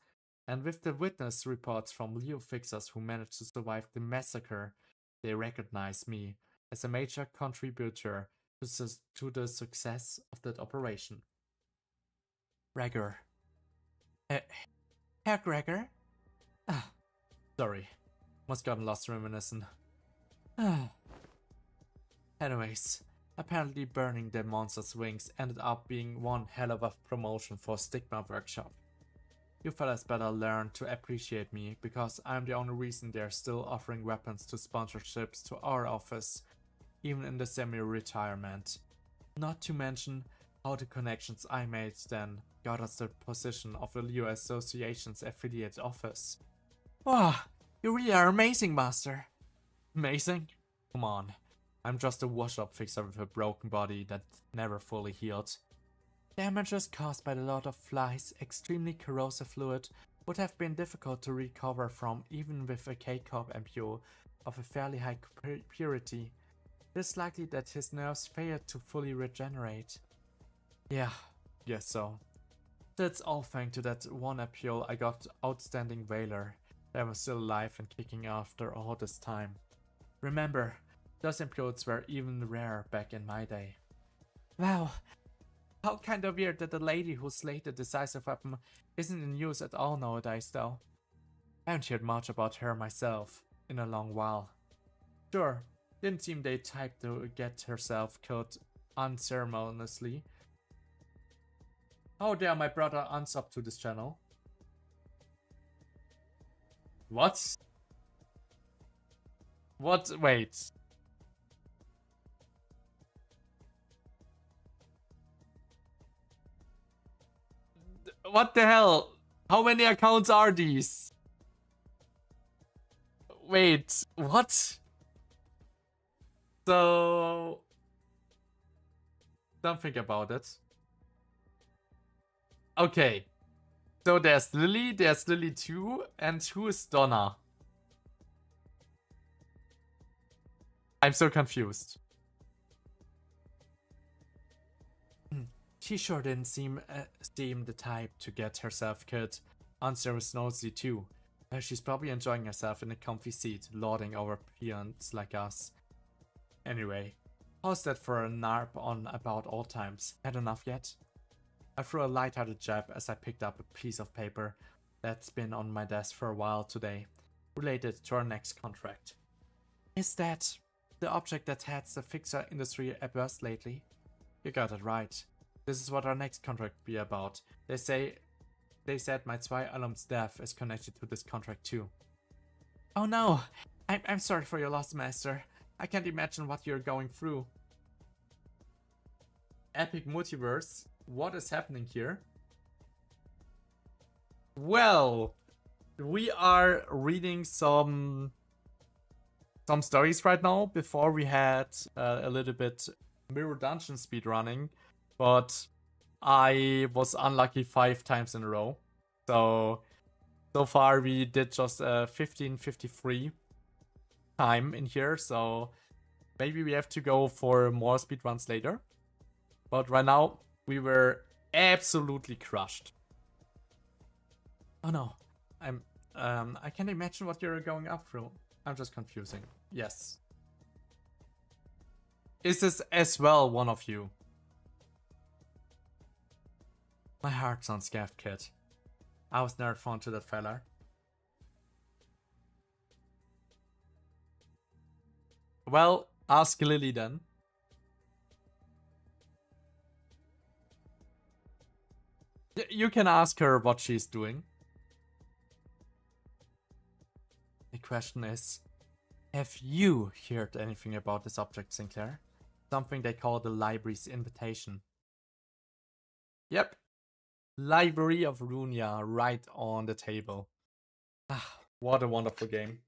and with the witness reports from Leo fixers who managed to survive the massacre, they recognize me as a major contributor to the success of that operation. Gregor. Herr Gregor? Ah, sorry. Must gotten lost reminiscing. Anyways, apparently burning the monster's wings ended up being one hell of a promotion for Stigma Workshop. You fellas better learn to appreciate me, because I'm the only reason they're still offering weapons to sponsorships to our office, even in the semi-retirement. Not to mention how the connections I made then got us the position of the Leo Association's affiliate office. Wow, you really are amazing, Master. Amazing? Come on, I'm just a wash-up fixer with a broken body that never fully healed. Damages caused by the Lord of Flies' extremely corrosive fluid would have been difficult to recover from even with a K-Corp MPO of a fairly high purity. It is likely that his nerves failed to fully regenerate. Yeah, guess so. That's all thanks to that one appeal I got outstanding Whaler that was still alive and kicking after all this time. Remember, those implodes were even rare back in my day. Wow. How kind of weird that the lady who slayed the decisive weapon isn't in use at all nowadays though. I haven't heard much about her myself in a long while. Sure, didn't seem the type to get herself killed unceremoniously. How dare my brother unsub to this channel? What? What? Wait. What the hell? How many accounts are these? Wait, what? So... Don't think about it. Okay. So there's Lily 2, and who is Donna? I'm so confused. She sure didn't seem the type to get herself killed. Answer was nosy too. She's probably enjoying herself in a comfy seat, lording over peons like us. Anyway, how's that for a narp on about old times? Had enough yet? I threw a light-hearted jab as I picked up a piece of paper that's been on my desk for a while today, related to our next contract. Is that the object that has the fixer industry abuzz lately? You got it right. This is what our next contract be about. They said my zwei alum's death is connected to this contract too. Oh no! I'm sorry for your loss, Master. I can't imagine what you're going through. Epic multiverse? What is happening here? Well, we are reading some stories right now. Before we had a little bit Mirror Dungeon speedrunning, but I was unlucky 5 times in a row. So far we did just a 15:53 time in here, so maybe we have to go for more speedruns later. But right now, we were absolutely crushed. Oh no, I can't imagine what you're going up through. I'm just confusing. Yes. Is this as well one of you? My heart's on scaffed, kid. I was never fond to that fella. Well, ask Lily then. You can ask her what she's doing. The question is, have you heard anything about this object, Sinclair? Something they call the library's invitation. Yep. Library of Runia right on the table. Ah, what a wonderful game.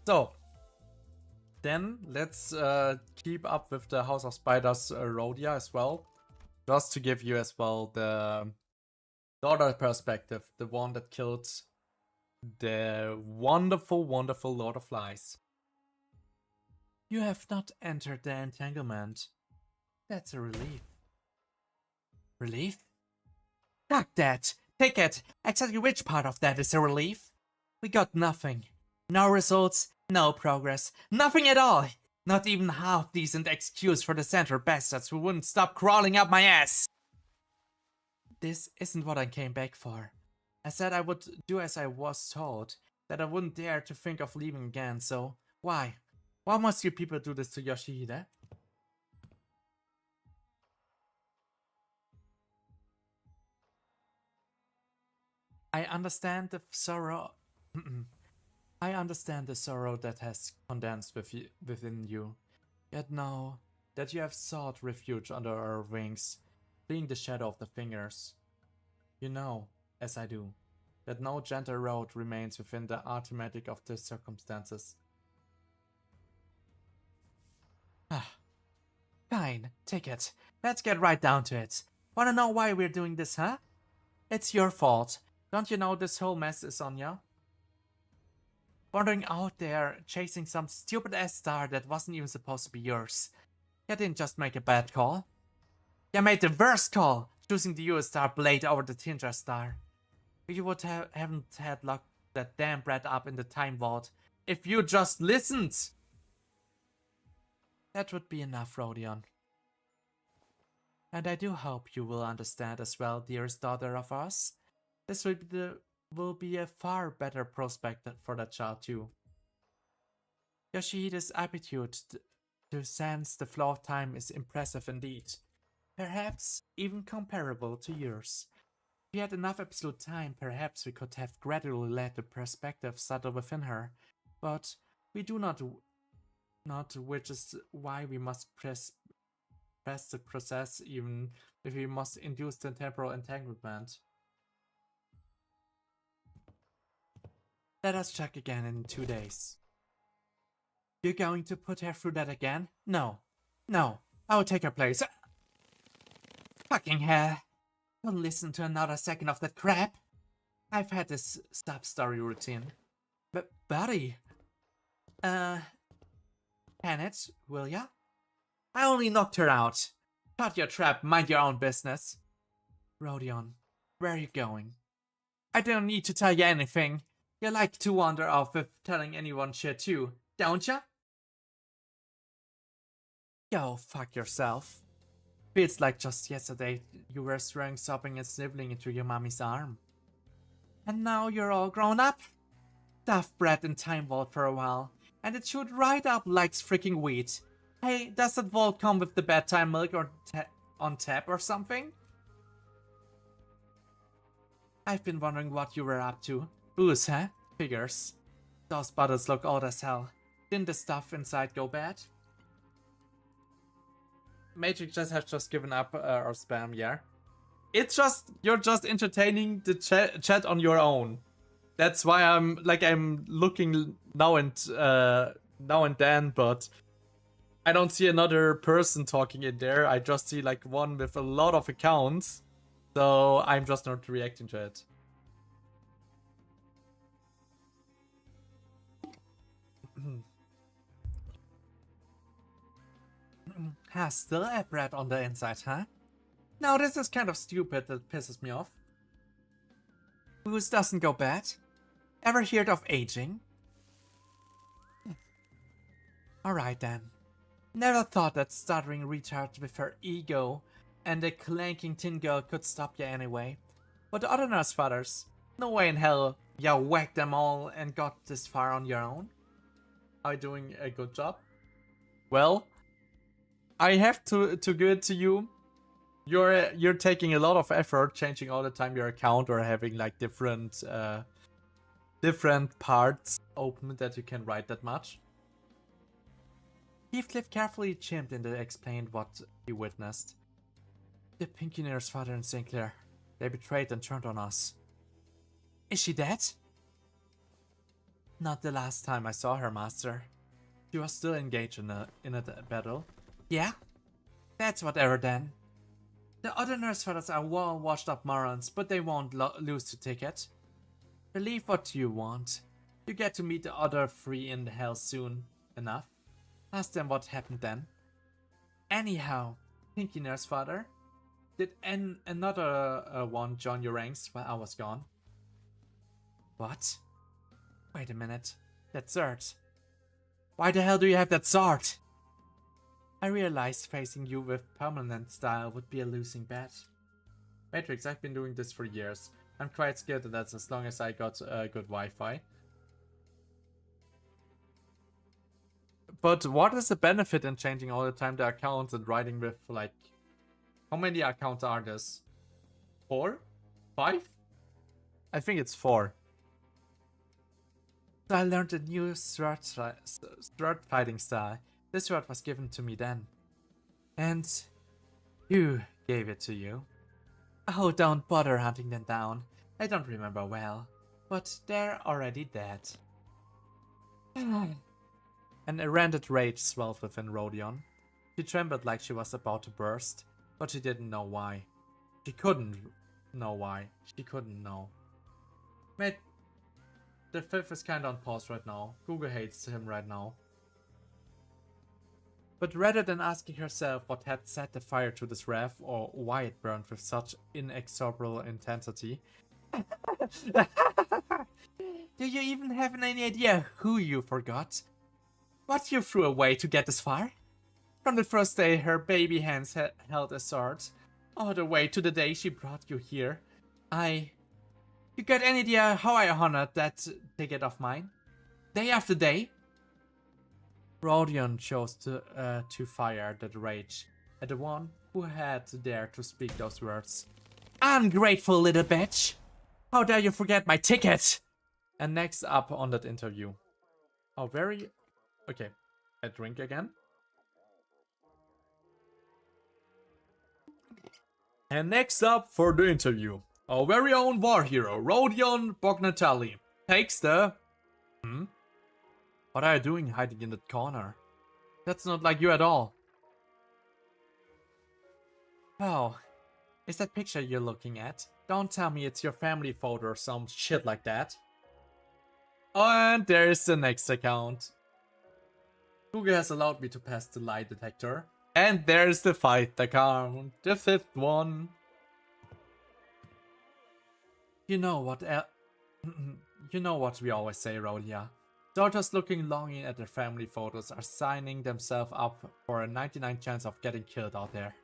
So, then let's keep up with the House of Spiders Rhodia as well. Just to give you as well the other perspective, the one that killed the wonderful, wonderful Lord of Lies. You have not entered the entanglement. That's a relief. Relief? Fuck that! Take it! Exactly which part of that is a relief? We got nothing. No results, no progress, nothing at all! Not even half-decent excuse for the center bastards who wouldn't stop crawling up my ass! This isn't what I came back for. I said I would do as I was told, that I wouldn't dare to think of leaving again, so why? Why must you people do this to Yoshihide? I understand the sorrow. I understand the sorrow that has condensed within you. Yet now that you have sought refuge under our wings, fleeing the shadow of the fingers, you know, as I do, that no gentle road remains within the arithmetic of the circumstances. Fine, take it. Let's get right down to it. Wanna know why we're doing this, huh? It's your fault. Don't you know this whole mess is on ya? Wandering out there, chasing some stupid-ass star that wasn't even supposed to be yours. You didn't just make a bad call. You made the worst call, choosing the US star blade over the Tindra star. You would haven't had locked that damn brat up in the time vault if you just listened. That would be enough, Rodion. And I do hope you will understand as well, dearest daughter of ours. This will be a far better prospect for that child too. Yoshihide's aptitude to sense the flow of time is impressive indeed. Perhaps even comparable to yours. If we had enough absolute time, perhaps we could have gradually let the perspective settle within her. But we do not, which is why we must press the process, even if we must induce the temporal entanglement. Let us check again in 2 days. You're going to put her through that again? No. No. I will take her place. Fucking hell. Don't listen to another second of that crap. I've had this sub-story routine. But, buddy. Can it, will ya? I only knocked her out. Shut your trap, mind your own business. Rodion, where are you going? I don't need to tell you anything. You like to wander off with telling anyone shit too, don't ya? Yo, fuck yourself. Feels like just yesterday you were swearing, sobbing and sniveling into your mommy's arm. And now you're all grown up? Stuffed bread in Time Vault for a while, and it chewed right up like freaking wheat. Hey, does that vault come with the bedtime milk or on tap or something? I've been wondering what you were up to. Booze, huh? Figures. Those bottles look old as hell. Didn't the stuff inside go bad? Matrix has just given up our spam, yeah. It's just, you're just entertaining the chat on your own. That's why I'm looking now and then, but I don't see another person talking in there. I just see like one with a lot of accounts. So I'm just not reacting to it. Has still a bread on the inside, huh? Now this is kind of stupid, that pisses me off. Booze doesn't go bad. Ever heard of aging? Alright then. Never thought that stuttering retard with her ego and a clanking tin girl could stop you anyway. But the other nurse fathers, no way in hell you whacked them all and got this far on your own. Are you doing a good job? Well, I have to give it to you. You're taking a lot of effort, changing all the time your account or having like different parts open that you can write that much. Heathcliff carefully chimed in and explained what he witnessed. The Pinkineer's father and Sinclair. They betrayed and turned on us. Is she dead? Not the last time I saw her, Master. She was still engaged in a battle. Yeah? That's whatever then. The other nurse fathers are well washed up morons, but they won't lose the ticket. Believe what you want. You get to meet the other three in the hell soon enough. Ask them what happened then. Anyhow, Pinky Nurse Father, did another one join your ranks while I was gone? What? Wait a minute. That sword. Why the hell do you have that sword? I realized facing you with permanent style would be a losing bet. Matrix, I've been doing this for years. I'm quite scared that that's as long as I got good Wi-Fi. But what is the benefit in changing all the time the accounts and writing with like... How many accounts are this? 4? 5? I think it's 4. So I learned a new sword fighting style. This sword was given to me then. And you gave it to you. Oh, don't bother hunting them down. I don't remember well. But they're already dead. An erratic rage swelled within Rodion. She trembled like she was about to burst, but she didn't know why. She couldn't know why. She couldn't know. Mate, the fifth is kinda on pause right now. Google hates him right now. But rather than asking herself what had set the fire to this wrath or why it burned with such inexorable intensity. Do you even have any idea who you forgot? What you threw away to get this far? From the first day her baby hands held a sword, all the way to the day she brought you here. You got any idea how I honored that ticket of mine? Day after day? Rodion chose to fire that rage at the one who had dared to speak those words. Ungrateful little bitch! How dare you forget my ticket! And next up on that interview. Oh, very... Okay. A drink again. And next up for the interview. Our very own war hero, Rodion Bognatelli, takes the... What are you doing hiding in that corner? That's not like you at all. Oh, is that picture you're looking at? Don't tell me it's your family photo or some shit like that. And there's the next account. Google has allowed me to pass the lie detector. And there's the fight account, the 5th one. You know what you know what we always say, Rolia. Daughters looking longing at their family photos are signing themselves up for a 99 chance of getting killed out there.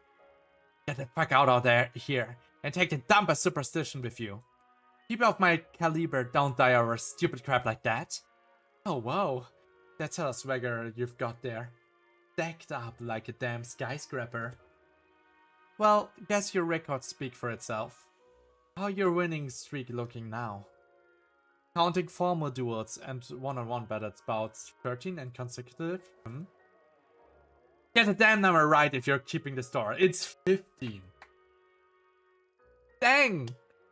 Get the fuck out of there here and take the dumbest superstition with you. People of my caliber don't die over stupid crap like that. Oh wow, that's a swagger you've got there. Stacked up like a damn skyscraper. Well, guess your records speak for itself. How your winning streak looking now? Counting formal duels and one-on-one battles bouts, 13 and consecutive? Get the damn number right if you're keeping the score. It's 15. Dang!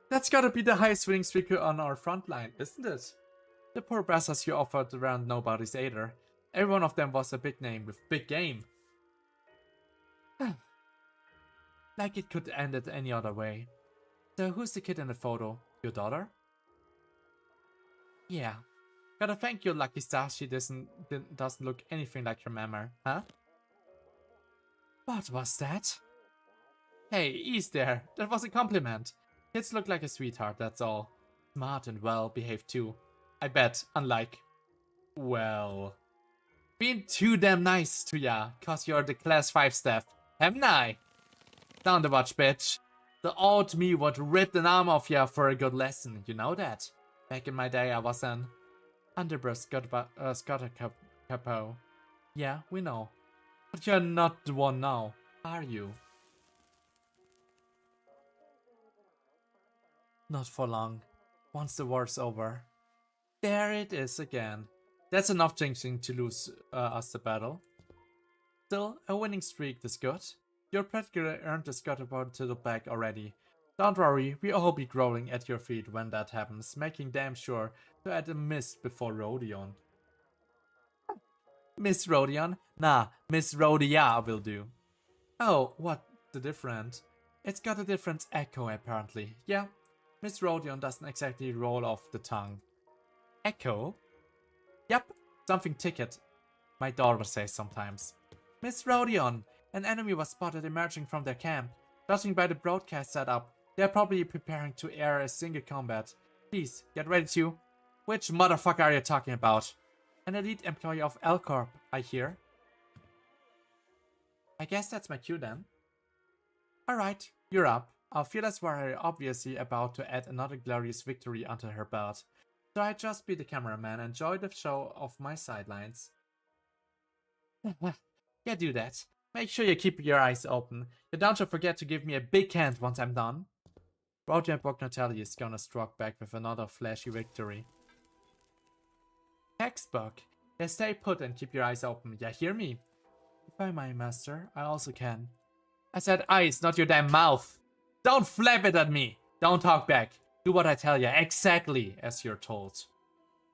That's gotta be the highest winning streak on our front line, isn't it? The poor bastards you offered around nobody's aider. Every one of them was a big name with big game. Like it could end it any other way. So who's the kid in the photo? Your daughter? Yeah. Gotta thank your lucky star she doesn't look anything like her mama, huh? What was that? Hey, ease there. That was a compliment. Kids look like a sweetheart, that's all. Smart and well behaved too. I bet, unlike... Well... Being too damn nice to ya, cause you're the class 5 staff. Haven't I? Down the watch, bitch. The old me would rip an arm off ya for a good lesson, you know that? Back in my day I was an underbrush scotter capo. Yeah, we know. But you're not the one now, are you? Not for long. Once the war's over. There it is again. That's enough jinxing to lose us the battle. Still, a winning streak is good. You're practically earned the scuttlebot to the back already. Don't worry, we all be growling at your feet when that happens, making damn sure to add a miss before Rodion. Miss Rodion? Nah, Miss Rodia will do. Oh, what the different? It's got a different echo apparently. Yeah, Miss Rodion doesn't exactly roll off the tongue. Echo? Yep, something ticket. My daughter says sometimes. Miss Rodion, an enemy was spotted emerging from their camp. Judging by the broadcast setup, they're probably preparing to air a single combat. Please, get ready to... Which motherfucker are you talking about? An elite employee of L Corp, I hear. I guess that's my cue then. Alright, you're up. Our fearless warrior obviously about to add another glorious victory under her belt. So I just be the cameraman and enjoy the show of my sidelines. Yeah, do that. Make sure you keep your eyes open. You don't forget to give me a big hand once I'm done. Roger Bognatelli is gonna struck back with another flashy victory. Textbook. Yeah, stay put and keep your eyes open. Yeah, hear me? If I'm my master, I also can. I said eyes, not your damn mouth. Don't flap it at me. Don't talk back. Do what I tell you, exactly as you're told.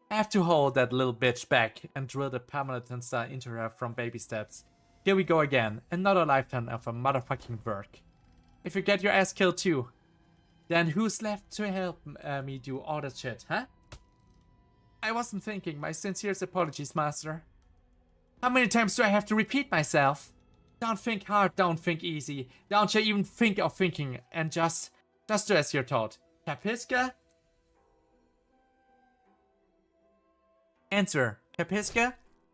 I have to hold that little bitch back and drill the permanent star into her from baby steps. Here we go again, another lifetime of a motherfucking work. If you get your ass killed too, then who's left to help me do all that shit, huh? I wasn't thinking, my sincerest apologies, master. How many times do I have to repeat myself? Don't think hard, don't think easy. Don't you even think of thinking, and just do as you're told. Capisca? Answer. Capisca?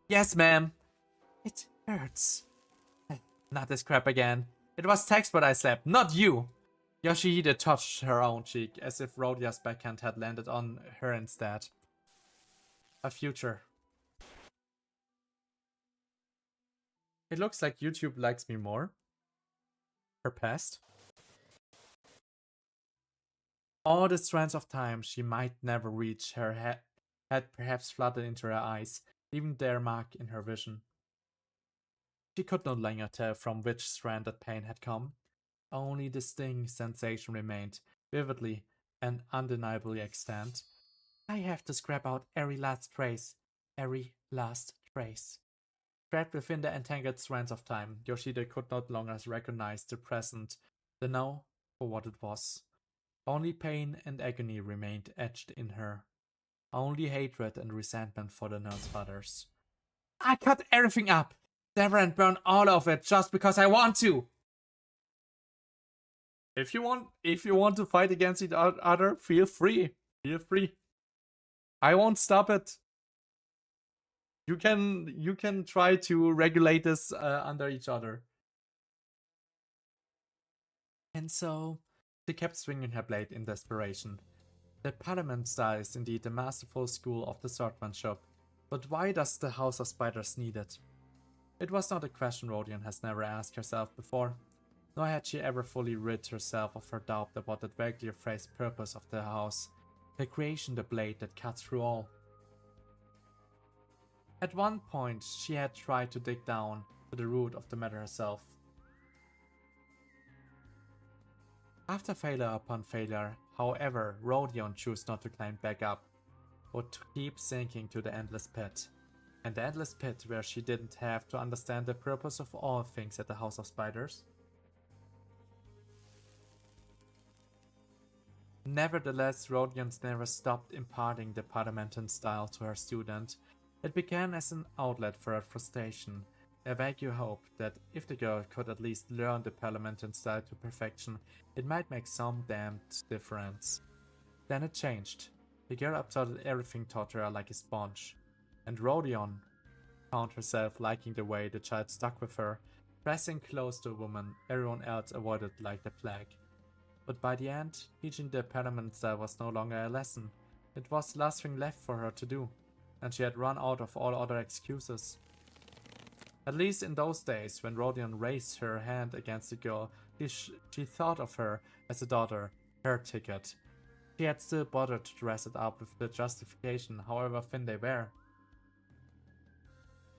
Yes, ma'am. It hurts. Not this crap again. It was Textbot I slapped, not you. Yoshihide touched her own cheek, as if Rodia's backhand had landed on her instead. A future. It looks like YouTube likes me more. Her past. All the strands of time she might never reach her head had perhaps flooded into her eyes, leaving their mark in her vision. She could no longer tell from which strand that pain had come. Only the sting sensation remained, vividly and undeniably extant. I have to scrap out every last trace. Every last trace. Trapped within the entangled strands of time, Yoshida could no longer recognize the present, the now, for what it was. Only pain and agony remained etched in her. Only hatred and resentment for the nurse fathers. I cut everything up! Sever and burn all of it just because I want to! If you want to fight against each other, feel free. Feel free. I won't stop it. You can try to regulate this under each other. And so, she kept swinging her blade in desperation. The Parliament style is indeed a masterful school of the swordsmanship, but why does the House of Spiders need it? It was not a question Rodion has never asked herself before, nor had she ever fully rid herself of her doubt about the vaguely phrased purpose of the house, the creation the blade that cuts through all. At one point, she had tried to dig down to the root of the matter herself. After failure upon failure, however, Rodion chose not to climb back up, but to keep sinking to the endless pit. And the endless pit where she didn't have to understand the purpose of all things at the House of Spiders. Nevertheless, Rodion never stopped imparting the Parliamentan style to her student. It began as an outlet for her frustration, a vague hope that if the girl could at least learn the Parliamentan style to perfection, it might make some damned difference. Then it changed. The girl absorbed everything taught her like a sponge, and Rodion found herself liking the way the child stuck with her, pressing close to a woman everyone else avoided like the plague. But by the end, teaching the Parliament style was no longer a lesson. It was the last thing left for her to do, and she had run out of all other excuses. At least in those days, when Rodion raised her hand against the girl, she thought of her as a daughter, her ticket. She had still bothered to dress it up with the justification, however thin they were.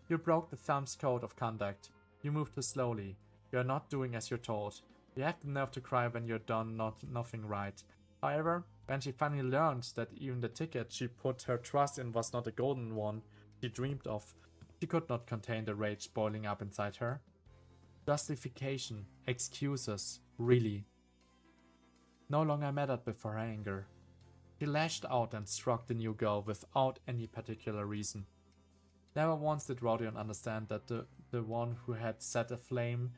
You broke the thumb's code of conduct. You moved too slowly. You are not doing as you're told. You have the nerve to cry when you're done nothing right. However, when she finally learned that even the ticket she put her trust in was not the golden one she dreamed of, she could not contain the rage boiling up inside her. Justification, excuses, really. No longer mattered before her anger. She lashed out and struck the new girl without any particular reason. Never once did Rodion understand that the one who had set aflame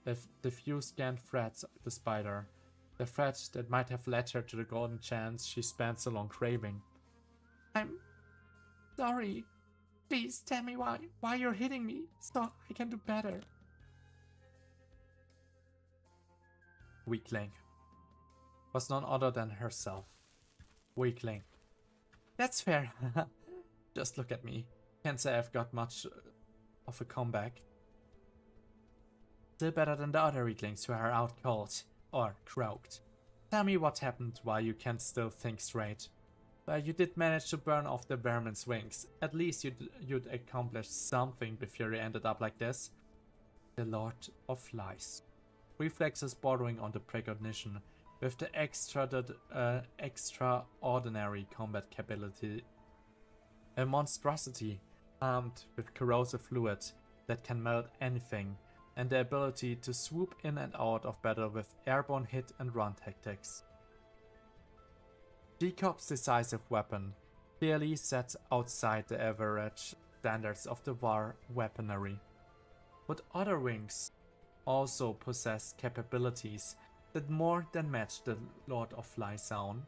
the few scant threads of the spider, the thread that might have led her to the golden chance she spent so long craving. I'm sorry. Please tell me why you're hitting me, so I can do better. Weakling. Was none other than herself. Weakling. That's fair. Just look at me. Can't say I've got much of a comeback. Still better than the other weaklings who are out cold or croaked. Tell me what happened while you can't still think straight. Well, you did manage to burn off the vermin's wings. At least you'd accomplished something before you ended up like this. The Lord of Lies. Reflexes bordering on the precognition, with the extraordinary combat capability. A monstrosity armed with corrosive fluid that can melt anything, and the ability to swoop in and out of battle with airborne hit and run tactics. Jacob's decisive weapon clearly sets outside the average standards of the war weaponry. But other wings also possess capabilities that more than match the Lord of Lies' own.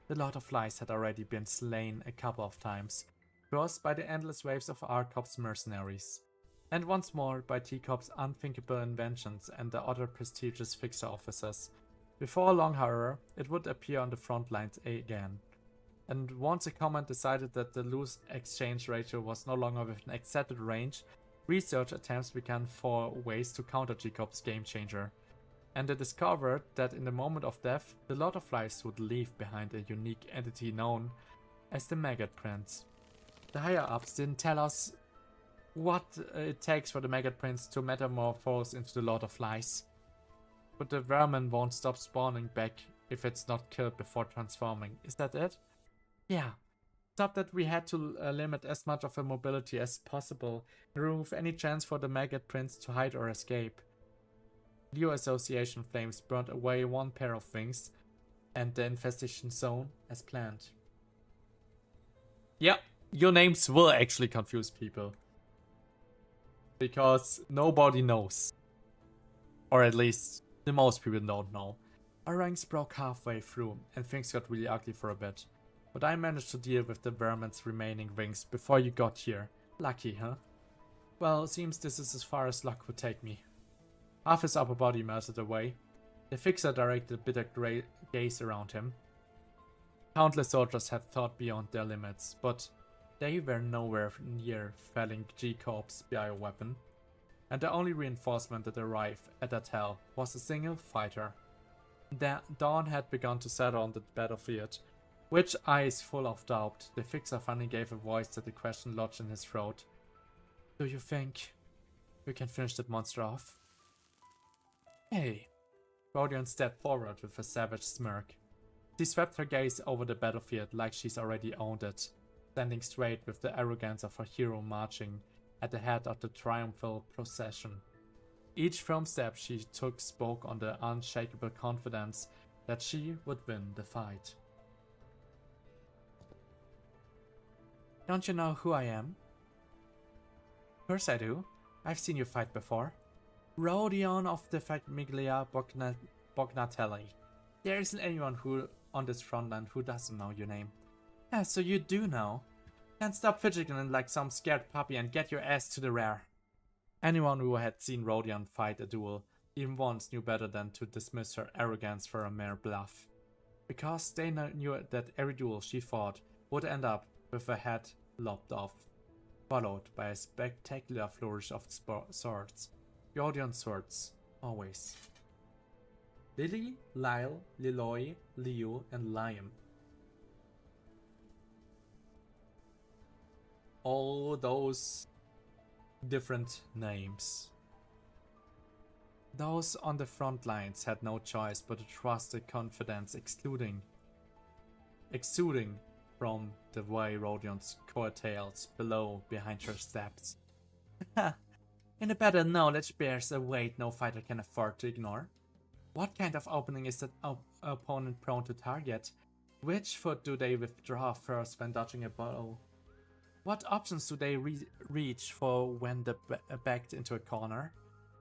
The Lord of Lies had already been slain a couple of times, first by the endless waves of R-Corp's mercenaries, and once more by T-Corp's unthinkable inventions and the other prestigious fixer officers. Before long, however, it would appear on the front lines again. And once a command decided that the loose exchange ratio was no longer within accepted range, research attempts began for ways to counter Jacob's game changer. and they discovered that in the moment of death, the Lord of Lies would leave behind a unique entity known as the Maggot Prince. The higher-ups didn't tell us what it takes for the Maggot Prince to metamorphose into the Lord of Lies, but the vermin won't stop spawning back if it's not killed before transforming. Is that it? Yeah. Except that we had to limit as much of her mobility as possible and remove any chance for the Maggot Prince to hide or escape. Leo Association flames burned away one pair of wings and the infestation zone as planned. Yeah, your names will actually confuse people. Because nobody knows. Or at least, the most people don't know. Our ranks broke halfway through and things got really ugly for a bit. But I managed to deal with the vermin's remaining wings before you got here. Lucky, huh? Well, it seems this is as far as luck would take me. Half his upper body melted away. The fixer directed a bitter gaze around him. Countless soldiers had thought beyond their limits, but they were nowhere near felling G-Corp's bioweapon. And the only reinforcement that arrived at that hell was a single fighter. Dawn had begun to settle on the battlefield. With eyes full of doubt, the fixer finally gave a voice to the question lodged in his throat. Do you think we can finish that monster off? Hey. Rodion stepped forward with a savage smirk. She swept her gaze over the battlefield like she's already owned it, standing straight with the arrogance of a hero marching at the head of the triumphal procession. Each firm step she took spoke on the unshakable confidence that she would win the fight. Don't you know who I am? Of course I do. I've seen you fight before. Rodion of the Famiglia Bognatelli. There isn't anyone who on this frontline who doesn't know your name. Yeah, so you do know. Then stop fidgeting like some scared puppy and get your ass to the rear. Anyone who had seen Rodion fight a duel even once knew better than to dismiss her arrogance for a mere bluff. Because they knew that every duel she fought would end up with a head lopped off, followed by a spectacular flourish of swords. Rodion swords, always. Lily, Lyle, Liloy, Leo, and Liam. All those different names. Those on the front lines had no choice but to trust the confidence exuding from the way Rodion's coattails below behind her steps. In a battle, knowledge bears a weight no fighter can afford to ignore. What kind of opening is that opponent prone to target? Which foot do they withdraw first when dodging a blow? What options do they reach for when they're backed into a corner?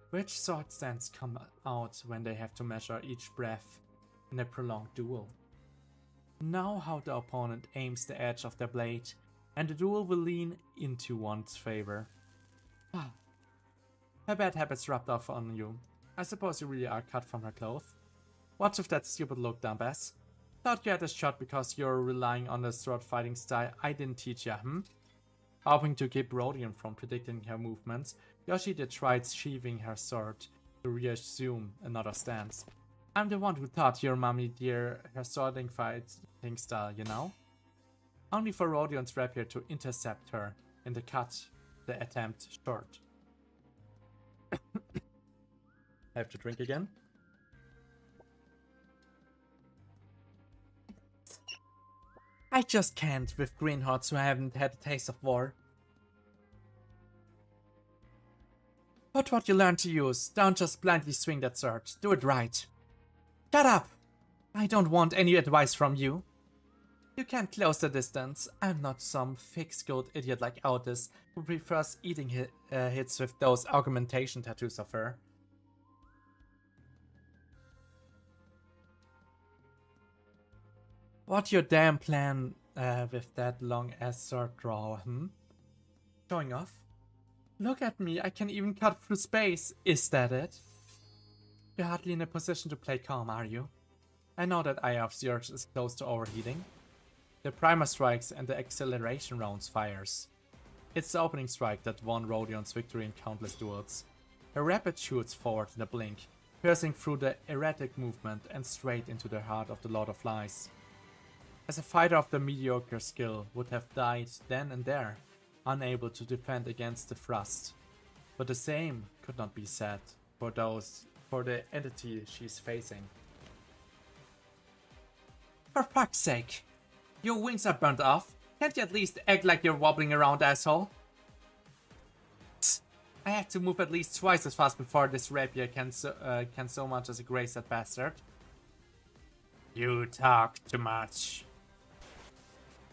Which sword stands come out when they have to measure each breath in a prolonged duel? Know how the opponent aims the edge of their blade, and the duel will lean into one's favor. Her bad habits rubbed off on you. I suppose you really are cut from her cloth. What's with that stupid look, dumbass? Thought you had a shot because you're relying on the sword fighting style I didn't teach ya, Hoping to keep Rodion from predicting her movements, Yoshida tried sheathing her sword to reassume another stance. I'm the one who taught your mommy dear her swording fighting style, you know? Only for Rodion's rapier to intercept her in the cut the attempt short. I have to drink again. I just can't with greenhearts who haven't had a taste of war. Put what you learned to use. Don't just blindly swing that sword. Do it right. Shut up! I don't want any advice from you. You can't close the distance. I'm not some thick-skulled idiot like Aldous who prefers eating hits with those augmentation tattoos of her. What's your damn plan with that long-ass sword draw, Showing off? Look at me, I can even cut through space. Is that it? You're hardly in a position to play calm, are you? I know that eye of yours is close to overheating. The primer strikes and the acceleration rounds fires. It's the opening strike that won Rodion's victory in countless duels. Her rapid shoots forward in a blink, piercing through the erratic movement and straight into the heart of the Lord of Lies. As a fighter of the mediocre skill would have died then and there, unable to defend against the thrust. But the same could not be said for the entity she's facing. For fuck's sake! Your wings are burnt off. Can't you at least act like you're wobbling around, asshole? Tsk. I have to move at least twice as fast before this rapier can so much as graze that bastard. You talk too much.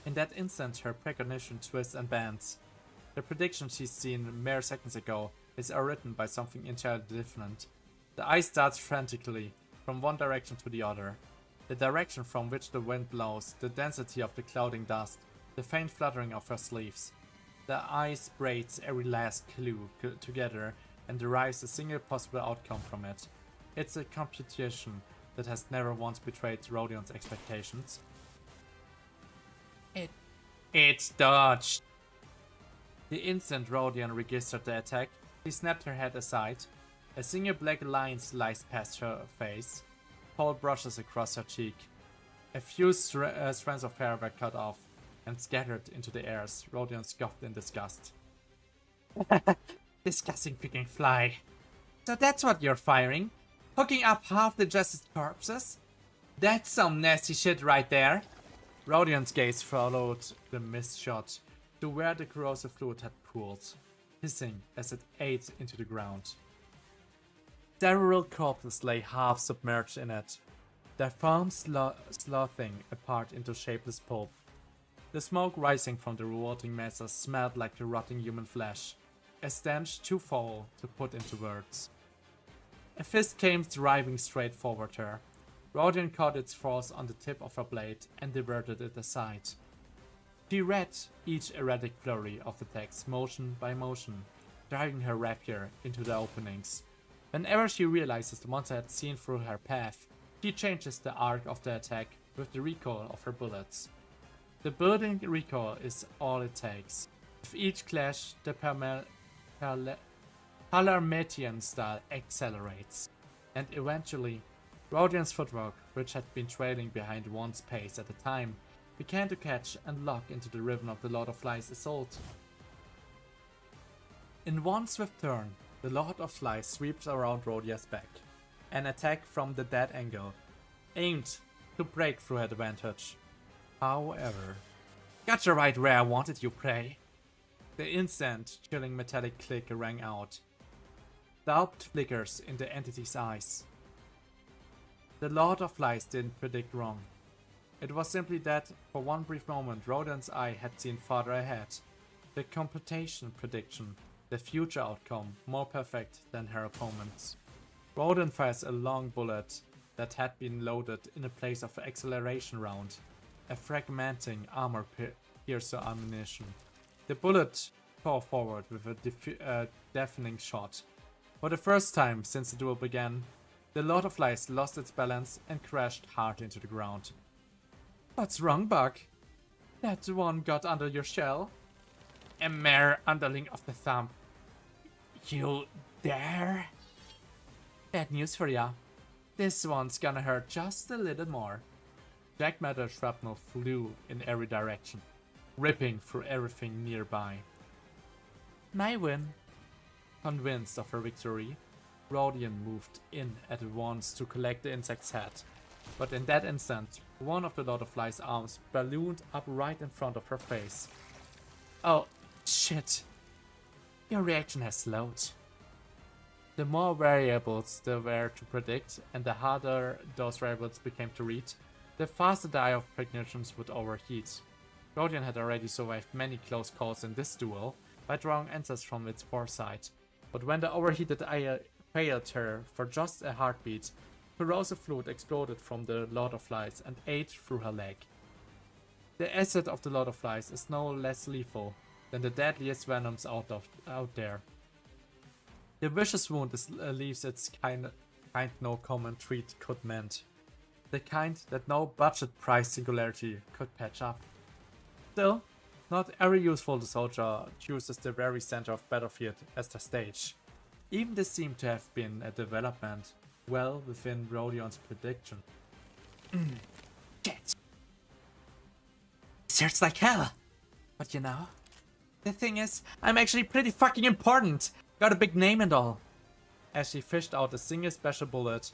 In that instant, her precognition twists and bends. The prediction she's seen mere seconds ago is overwritten by something entirely different. The ice darts frantically from one direction to the other. The direction from which the wind blows, the density of the clouding dust, the faint fluttering of her sleeves. The ice braids every last clue together and derives a single possible outcome from it. It's a computation that has never once betrayed Rhodion's expectations. It's dodged! The instant Rhodion registered the attack, she snapped her head aside. A single black line sliced past her face. Cold brushes across her cheek. A few strands of hair were cut off and scattered into the air as Rhodion scoffed in disgust. Disgusting freaking fly. So that's what you're firing? Hooking up half the Justice corpses? That's some nasty shit right there. Rhodion's gaze followed the mist shot to where the corrosive fluid had pooled, hissing as it ate into the ground. Several corpses lay half submerged in it, their forms sloughing apart into shapeless pulp. The smoke rising from the rotting masses smelled like the rotting human flesh, a stench too foul to put into words. A fist came driving straight forward her. Rhodion caught its force on the tip of her blade and diverted it aside. She read each erratic flurry of the text motion by motion, driving her rapier into the openings. Whenever she realizes the monster had seen through her path, she changes the arc of the attack with the recoil of her bullets. The building recoil is all it takes. With each clash, the Palermatian style accelerates, and eventually, Rhodion's footwork, which had been trailing behind one's pace at the time, began to catch and lock into the rhythm of the Lord of Lies' assault. In one swift turn, the Lord of Lies sweeps around Rhodia's back, an attack from the dead angle, aimed to break through her advantage. However, gotcha right where I wanted you, prey. The instant, chilling metallic click rang out. Doubt flickers in the entity's eyes. The Lord of Lies didn't predict wrong. It was simply that, for one brief moment, Rhodion's eye had seen farther ahead. The computation prediction, the future outcome, more perfect than her opponent's. Rhodion fires a long bullet that had been loaded in a place of acceleration round, a fragmenting armor piercer ammunition. The bullet tore forward with a deafening shot. For the first time since the duel began, the Lord of Lies lost its balance and crashed hard into the ground. What's wrong, Buck? That one got under your shell? A mere underling of the thumb. You dare? Bad news for ya. This one's gonna hurt just a little more. Jack matter shrapnel flew in every direction, ripping through everything nearby. My win. Convinced of her victory, Rhodion moved in at once to collect the insect's head. But in that instant, one of the Lord of Lies' arms ballooned up right in front of her face. Oh, shit. Your reaction has slowed. The more variables there were to predict, and the harder those variables became to read, the faster the Eye of Precognitions would overheat. Rhodion had already survived many close calls in this duel by drawing answers from its foresight, but when the overheated eye failed her for just a heartbeat, corrosive fluid exploded from the Lord of Lies and ate through her leg. The acid of the Lord of Lies is no less lethal than the deadliest venoms out there. The vicious wound leaves its kind no common treat could mend. The kind that no budget price singularity could patch up. Still, not every useful soldier chooses the very center of battlefield as their stage. Even this seemed to have been a development. well within Rodion's prediction. Shit. This hurts like hell. But you know, the thing is, I'm actually pretty fucking important. Got a big name and all. As she fished out a single special bullet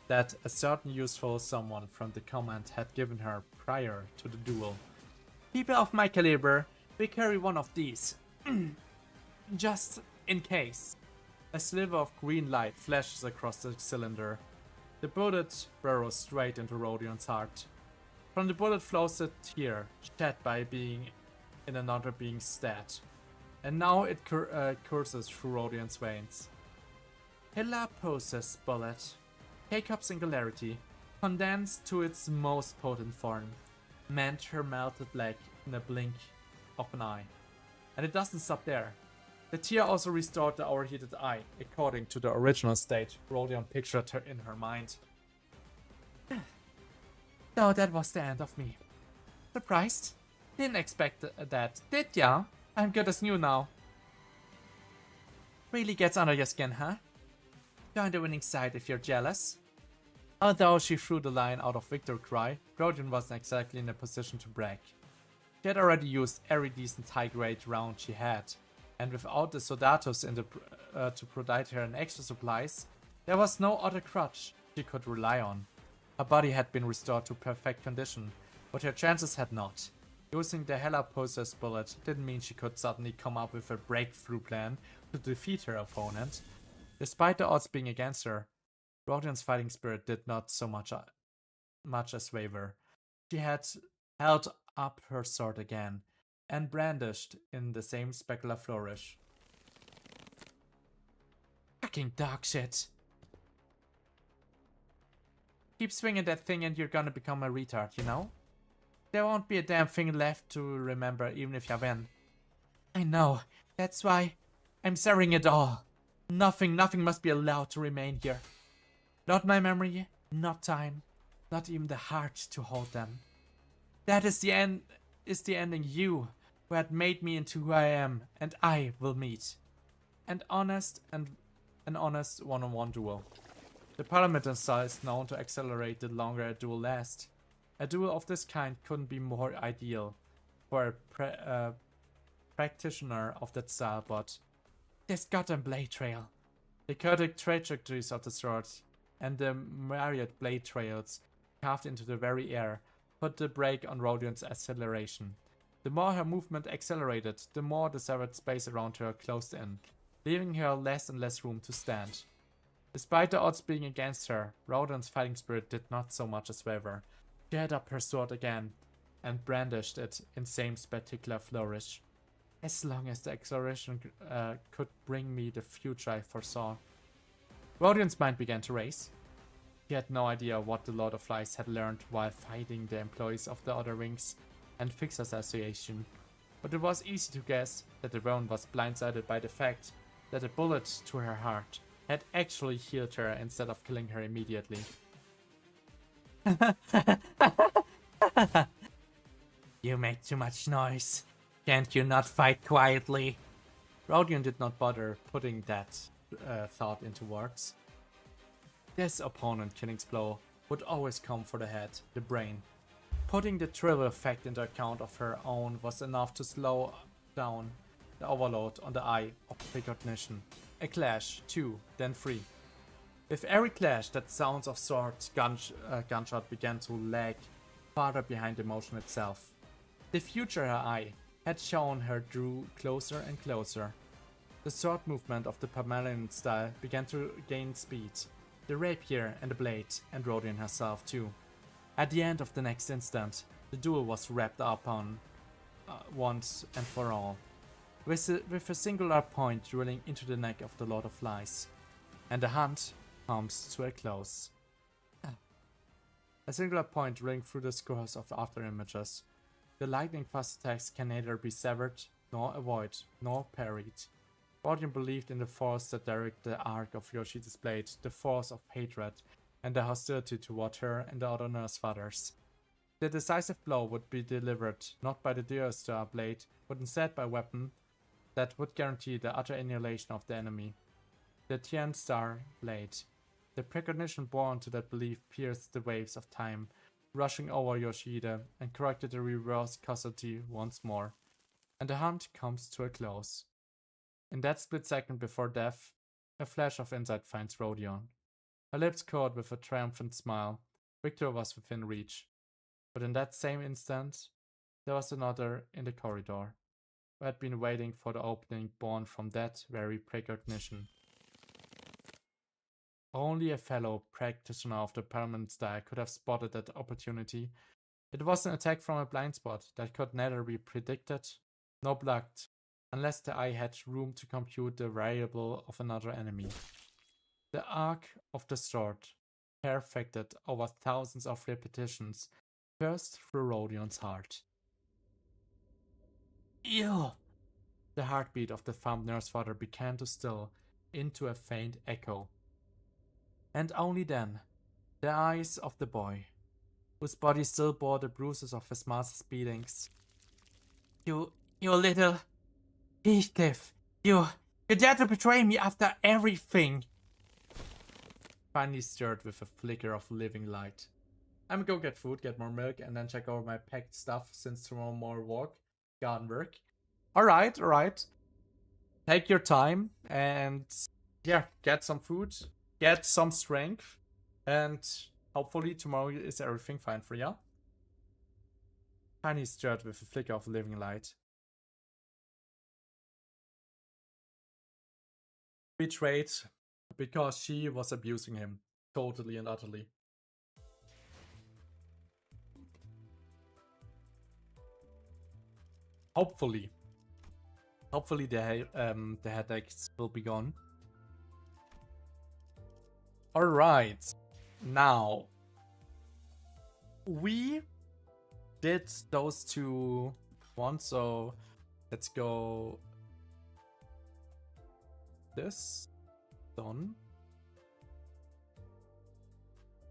that a certain useful someone from the command had given her prior to the duel. People of my caliber, we carry one of these. Just in case. A sliver of green light flashes across the cylinder. The bullet burrows straight into Rodion's heart. From the bullet flows a tear, shed by a being in another being's stead. And now it courses through Rodion's veins. Hilla poses bullet. K-Cup singularity, condensed to its most potent form, meant her melted black in a blink of an eye. And it doesn't stop there. The tear also restored the overheated eye, according to the original state Rodion pictured her in her mind. So that was the end of me. Surprised? Didn't expect that, did ya? I'm good as new now. Really gets under your skin, huh? Join the winning side if you're jealous. Although she threw the line out of victory cry, Rodion wasn't exactly in a position to brag. She had already used every decent high-grade round she had, and without the soldatos in the to provide her an extra supplies, there was no other crutch she could rely on. Her body had been restored to perfect condition, but her chances had not. Using the Hella Poser's bullet didn't mean she could suddenly come up with a breakthrough plan to defeat her opponent. Despite the odds being against her, Rodion's fighting spirit did not so much as waver. She had held up her sword again, and brandished in the same specular flourish. Fucking dog shit. Keep swinging that thing and you're gonna become a retard, you know? There won't be a damn thing left to remember even if you win. I know, that's why I'm severing it all. Nothing must be allowed to remain here. Not my memory, not time, not even the heart to hold them. That is the ending you, who had made me into who I am, and I will meet. An honest one-on-one duel. The Parliament style is known to accelerate the longer a duel lasts. A duel of this kind couldn't be more ideal for a practitioner of that style, but this goddamn blade trail. the chaotic trajectories of the sword and the myriad blade trails carved into the very air put the brake on Rodion's acceleration. The more her movement accelerated, the more the severed space around her closed in, leaving her less and less room to stand. Despite the odds being against her, Rodion's fighting spirit did not so much as waver. She held up her sword again and brandished it in same spectacular flourish. As long as the acceleration could bring me the future I foresaw. Rodion's mind began to race. He had no idea what the Lord of Flies had learned while fighting the employees of the Other Wings and Fix Association, but it was easy to guess that the Roan was blindsided by the fact that a bullet to her heart had actually healed her instead of killing her immediately. You make too much noise. Can't you not fight quietly? Rodion did not bother putting that thought into words. This opponent killing's blow would always come for the head, the brain. Putting the trivial fact into account of her own was enough to slow down the overload on the eye of recognition. A clash, 2, then 3. With every clash, that sounds of swords gunshot began to lag farther behind the motion itself. The future her eye had shown her drew closer and closer. The sword movement of the Pamelian style began to gain speed. The rapier and the blade, and Rodion herself too. At the end of the next instant, the duel was wrapped up on once and for all, with a singular point drilling into the neck of the Lord of Flies. And the hunt comes to a close. A singular point drilling through the scores of the after images. The lightning fast attacks can neither be severed, nor avoided, nor parried. Rodion believed in the force that directed the arc of Yoshida's blade, the force of hatred, and the hostility toward her and the other nurse fathers. The decisive blow would be delivered not by the Deostar blade, but instead by a weapon that would guarantee the utter annihilation of the enemy. The Tian Star blade. The precognition born to that belief pierced the waves of time, rushing over Yoshida and corrected the reverse causality once more. And the hunt comes to a close. In that split second before death, a flash of insight finds Rodion. Her lips curled with a triumphant smile. Victor was within reach. But in that same instant, there was another in the corridor, who had been waiting for the opening born from that very precognition. Only a fellow practitioner of the permanent style could have spotted that opportunity. It was an attack from a blind spot that could neither be predicted nor blocked, unless the eye had room to compute the variable of another enemy. The arc of the sword, perfected over thousands of repetitions, burst through Rodion's heart. Ew! The heartbeat of the thumbed nurse father began to still into a faint echo. And only then, the eyes of the boy, whose body still bore the bruises of his master's beatings. You little Heathcliff, you dared to betray me after everything. Finally stirred with a flicker of living light. I'm gonna go get food, get more milk, and then check over my packed stuff since tomorrow more walk, garden work. Alright. Take your time and yeah, get some food, get some strength, and hopefully tomorrow is everything fine for you. Tiny stirred with a flicker of living light. Betrayed because she was abusing him totally and utterly. Hopefully the headaches will be gone. Alright, now we did those two ones, so let's go this, done.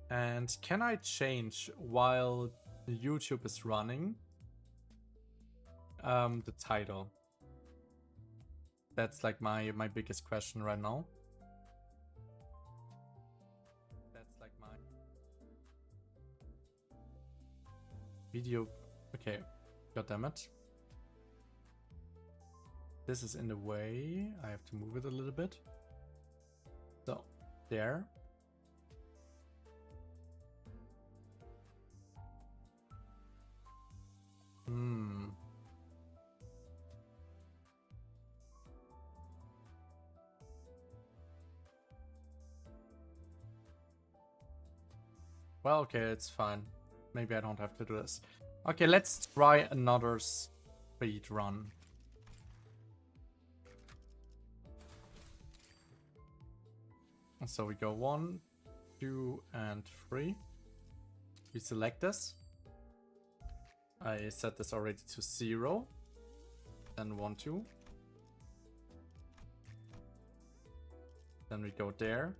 And can I change while YouTube is running the title? That's like my biggest question right now. That's like my video. Okay, god damn it. This is in the way. I have to move it a little bit. So, there. Well, okay, it's fine. Maybe I don't have to do this. Okay, let's try another speed run. So we go 1, 2, and 3. We select this. I set this already to 0. Then 1, 2. Then we go there.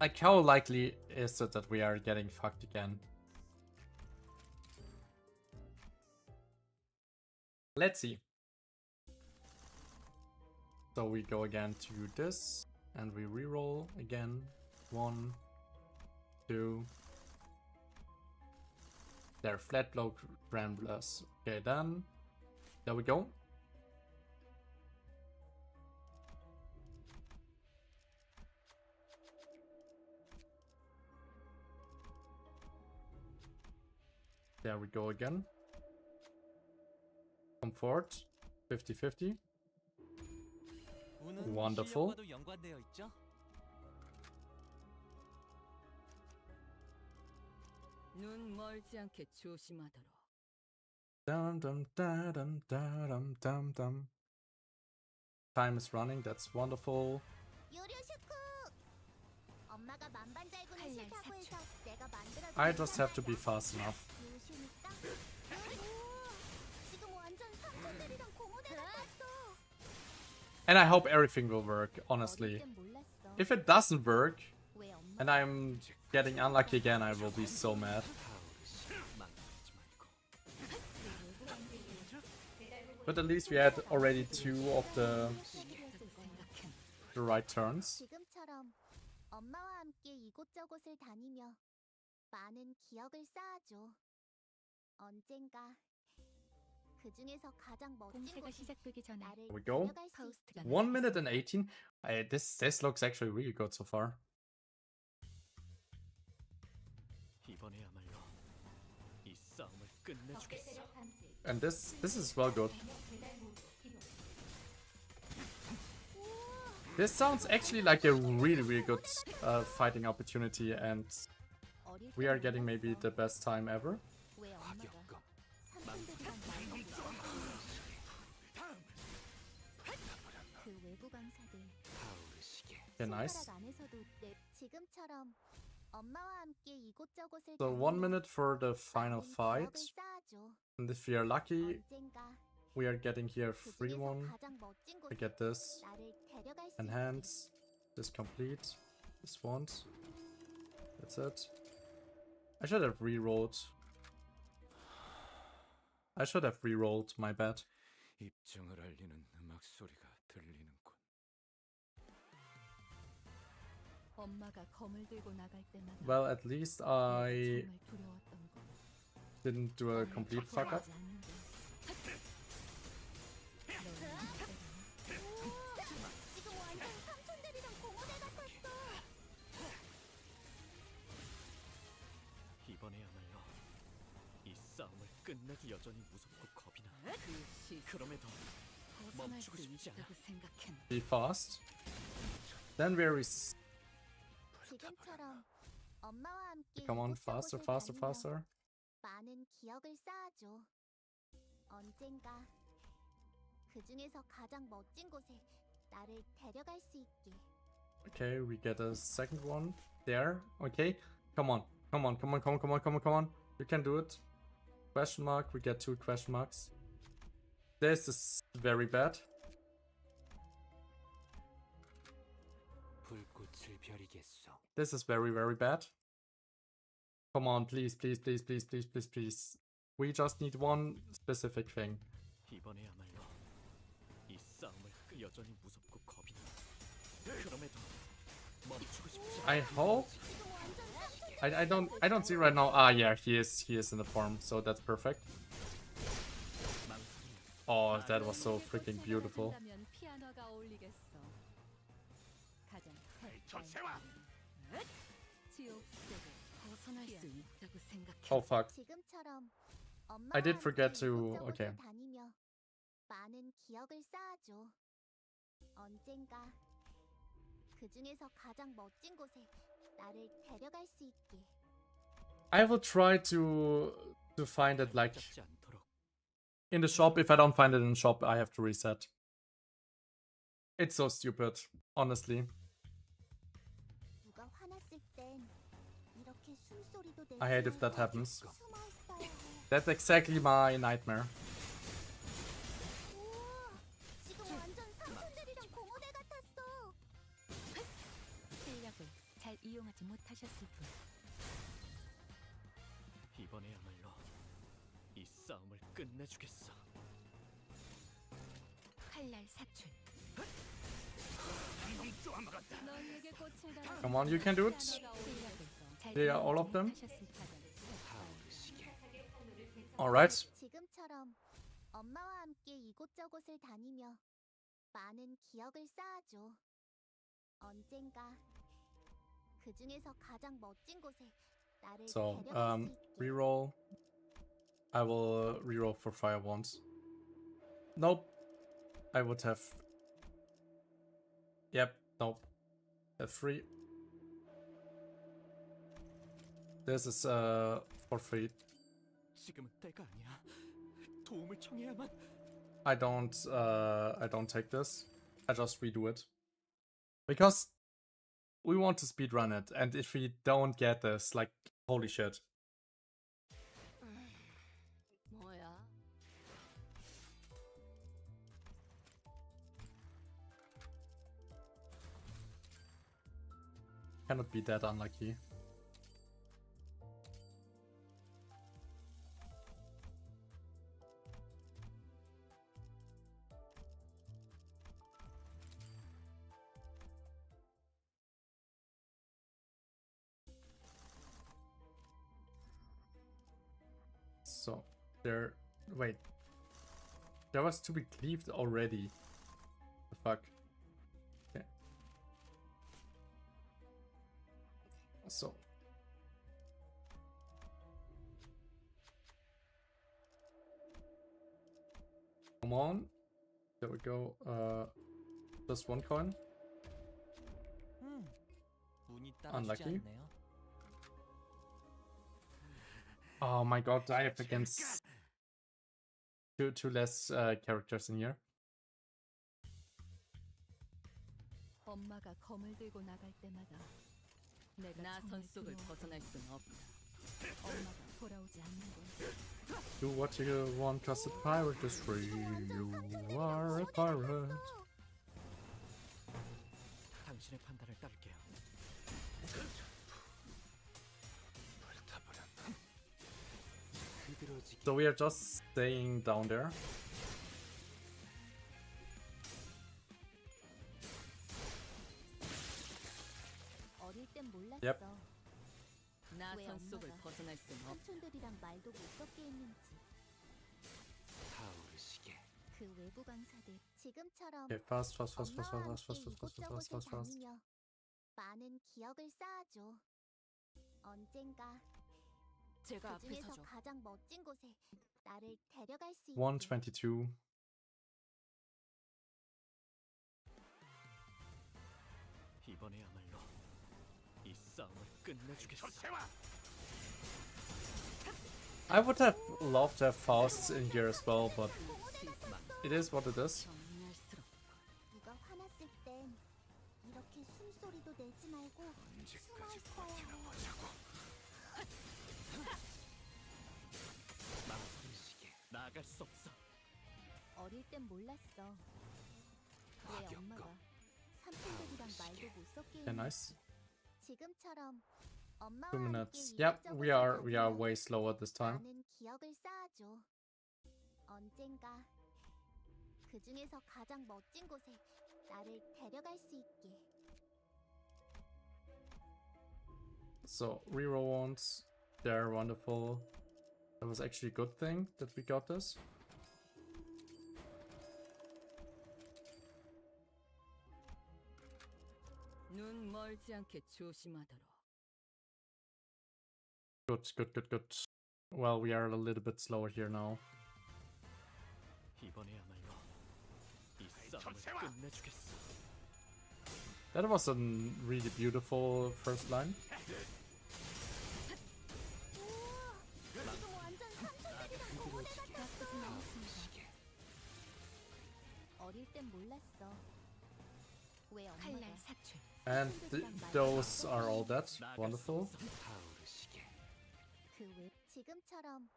Like, how likely is it that we are getting fucked again? Let's see. So we go again to this, and we reroll again. 1, 2. There, flat blow ramblers. Okay, then there we go. There we go again. Comfort, 50-50. Wonderful. 눈 멀지 않게 조심하도록. Dum dum da dum da dum dum dum. Time is running, that's wonderful. I just have to be fast enough. And I hope everything will work, honestly. If it doesn't work, and I'm getting unlucky again, I will be so mad. But at least we had already 2 of the right turns. 엄마와 함께 이곳저곳을 다니며 많은 기억을 쌓아줘. 언젠가 그 중에서 가장 멋진 공세가 곳에 시작되기 전에 나를 Here we go. 데려갈 수 파우스트가 있게. 1 minute and 18. This looks actually really good so far. 이번에야말로 이 싸움을 끝내주겠어. And this is well good. This sounds actually like a really good fighting opportunity, and 어릴 we 때 are getting maybe 몰랐어. the best time ever. 왜 엄마가 파격감. 삼촌들이랑 그 외부 강사들 타오르시게. Okay, nice. 손가락 안에서도 내 지금처럼 엄마와 함께 이곳저곳을 So 1 minute for the final 많은 fight. 기억을 쌓아줘. And if we are lucky, 언젠가 we are getting here 그 free 중에서 one. 가장 멋진 I 곳에 get this. 나를 데려갈 수 있게. Enhance. This complete. This won't. That's it. I should have re-rolled. I should have re-rolled, my bad. 입증을 알리는 음악 소리가 들리는군. 엄마가 검을 들고 나갈 때마다 Well, at least I 정말 두려웠던 건 didn't do a complete fuck up. 하지 않는 거였어. 지금 완전 삼촌들이랑 공원에 같았어. 이번에야말로 이 싸움을 끝내기 여전히 무섭고 겁이 나. 그 시선 그럼에도 벗어날 수 멈추고 싶지 않아. 있다고 생각했나? Be fast. Then very. 지금처럼 엄마와 함께 Come on, faster, 이곳저곳을 faster, 다니며 faster. 많은 기억을 쌓아줘. 언젠가 그 중에서 가장 멋진 곳에 나를 데려갈 수 있게. Okay, we get a second one there. Okay, come on, come on, come on, come on, come on, come on, come on. You can do it. Question mark. We get 2 question marks. This is very bad. 불꽃을 벼리겠어. This is very bad. Come on, please, please, please, please, please, please, please. We just need one specific thing. 이번에야말로 이 싸움을 여전히 무섭고 겁이 나. 그럼에도 멈추고 싶지 않아. I hope. 지금 완전 삼촌들. I don't see right now. Ah, yeah, he is in the form, so that's perfect. 망설이는 Oh, that was so freaking beautiful. 한다면 피아노가 어울리겠어. 가장 색깔 지옥 속에 벗어날 수 있다고 생각해. Oh fuck. 지금처럼 엄마와 I did forget 함께 to- 이곳저곳을 okay. 다니며 많은 기억을 쌓아줘. 언젠가 그 중에서 가장 멋진 곳에 나를 데려갈 수 있게. I will try to find it like 잡지 않도록. in the shop. If I don't find it in the shop, I have to reset. It's so stupid, honestly. 누가 화났을 땐 이렇게 숨소리도 낼 I hate if 수 that 있고 happens. 숨어 있어야 해. That's exactly my nightmare. 우와, 지금 완전 삼촌들이랑 공원에 같았어. 실력을 잘 이용하지 못하셨을 뿐. 이번에야말로 이 싸움을 끝내주겠어. 칼날 사출. 너에게 꽃을 달아 Come on, you can do it. 피아노가 어울리겠어. 잘 They are all 이용하지 of them? 못하셨을 뿐. 타오르시게. Alright. 지금처럼 엄마와 함께 이곳저곳을 다니며 많은 기억을 쌓아줘. 언젠가 그 중에서 가장 멋진 곳에 나를 So, 데려갈 수 있게. reroll. I will reroll for fire once. Nope. I would have. Yep. Nope. Have 3. This is for free. 지금은 때가 아니야. 도움을 청해야만. I don't take this. I just redo it. Because we want to speedrun it, and if we don't get this, like, holy shit. 뭐야? Cannot be that unlucky. So, there... Wait. There was to be cleaved already. The fuck? Okay. So. Come on. There we go. Just one coin. Unlucky. Oh my god, I have against two less characters in here. 엄마가 검을 들고 나갈 때마다 내가 나선 속을 벗어날 순 없다. 엄마가 돌아오지 않는 건 Do what you want, cause a pirate is free. You are a pirate. 당신의 판단을 따를게요. So we are just staying down there. 어릴 땐 몰랐어. Yep. 왜 나선 속을 엄마가 벗어날 순 없다. 삼촌들이랑 말도 못 섞게 했는지. 타오르시게. 그 외부 강사들 지금처럼 Okay, fast. 엄마와 함께 이곳저곳을 다니며 많은 기억을 쌓아줘. 언젠가 제가 그 중에서 앞에서죠. 가장 멋진 곳에 나를 데려갈 수 있게. 122. 이번에야말로 이 싸움을 끝내주겠어. I would have loved to have Faust in here as well, but it is what it is. 누가 화났을 땐 이렇게 숨소리도 내지 말고 숨어 있어야 해. 나서시게. 나갈 수 없어. 어릴 땐 몰랐어. 왜 엄마가 삼촌들이랑 말도 못 섞게 Okay, 했는지. nice. 지금처럼 엄마와 2 함께 minutes. Yep, we are 이곳저곳을 way slower this time. 많은 기억을 쌓아줘. 언젠가 그 중에서 가장 멋진 곳에 나를 데려갈 수 있게. So reroll ones, they're wonderful. That was actually a good thing that we got this. 눈 멀지 않게 조심하도록. Good. Well, we are a little bit slower here now. 이번에야말로 이 싸움을 끝내주겠어. That was a really beautiful first line. 지금 완전 삼촌들이랑 동물애 같았어. 어릴 땐 몰랐어. 왜 엄마가 칼날 사출. And those are all dead. Wonderful. 타오르시게. 그왜 지금처럼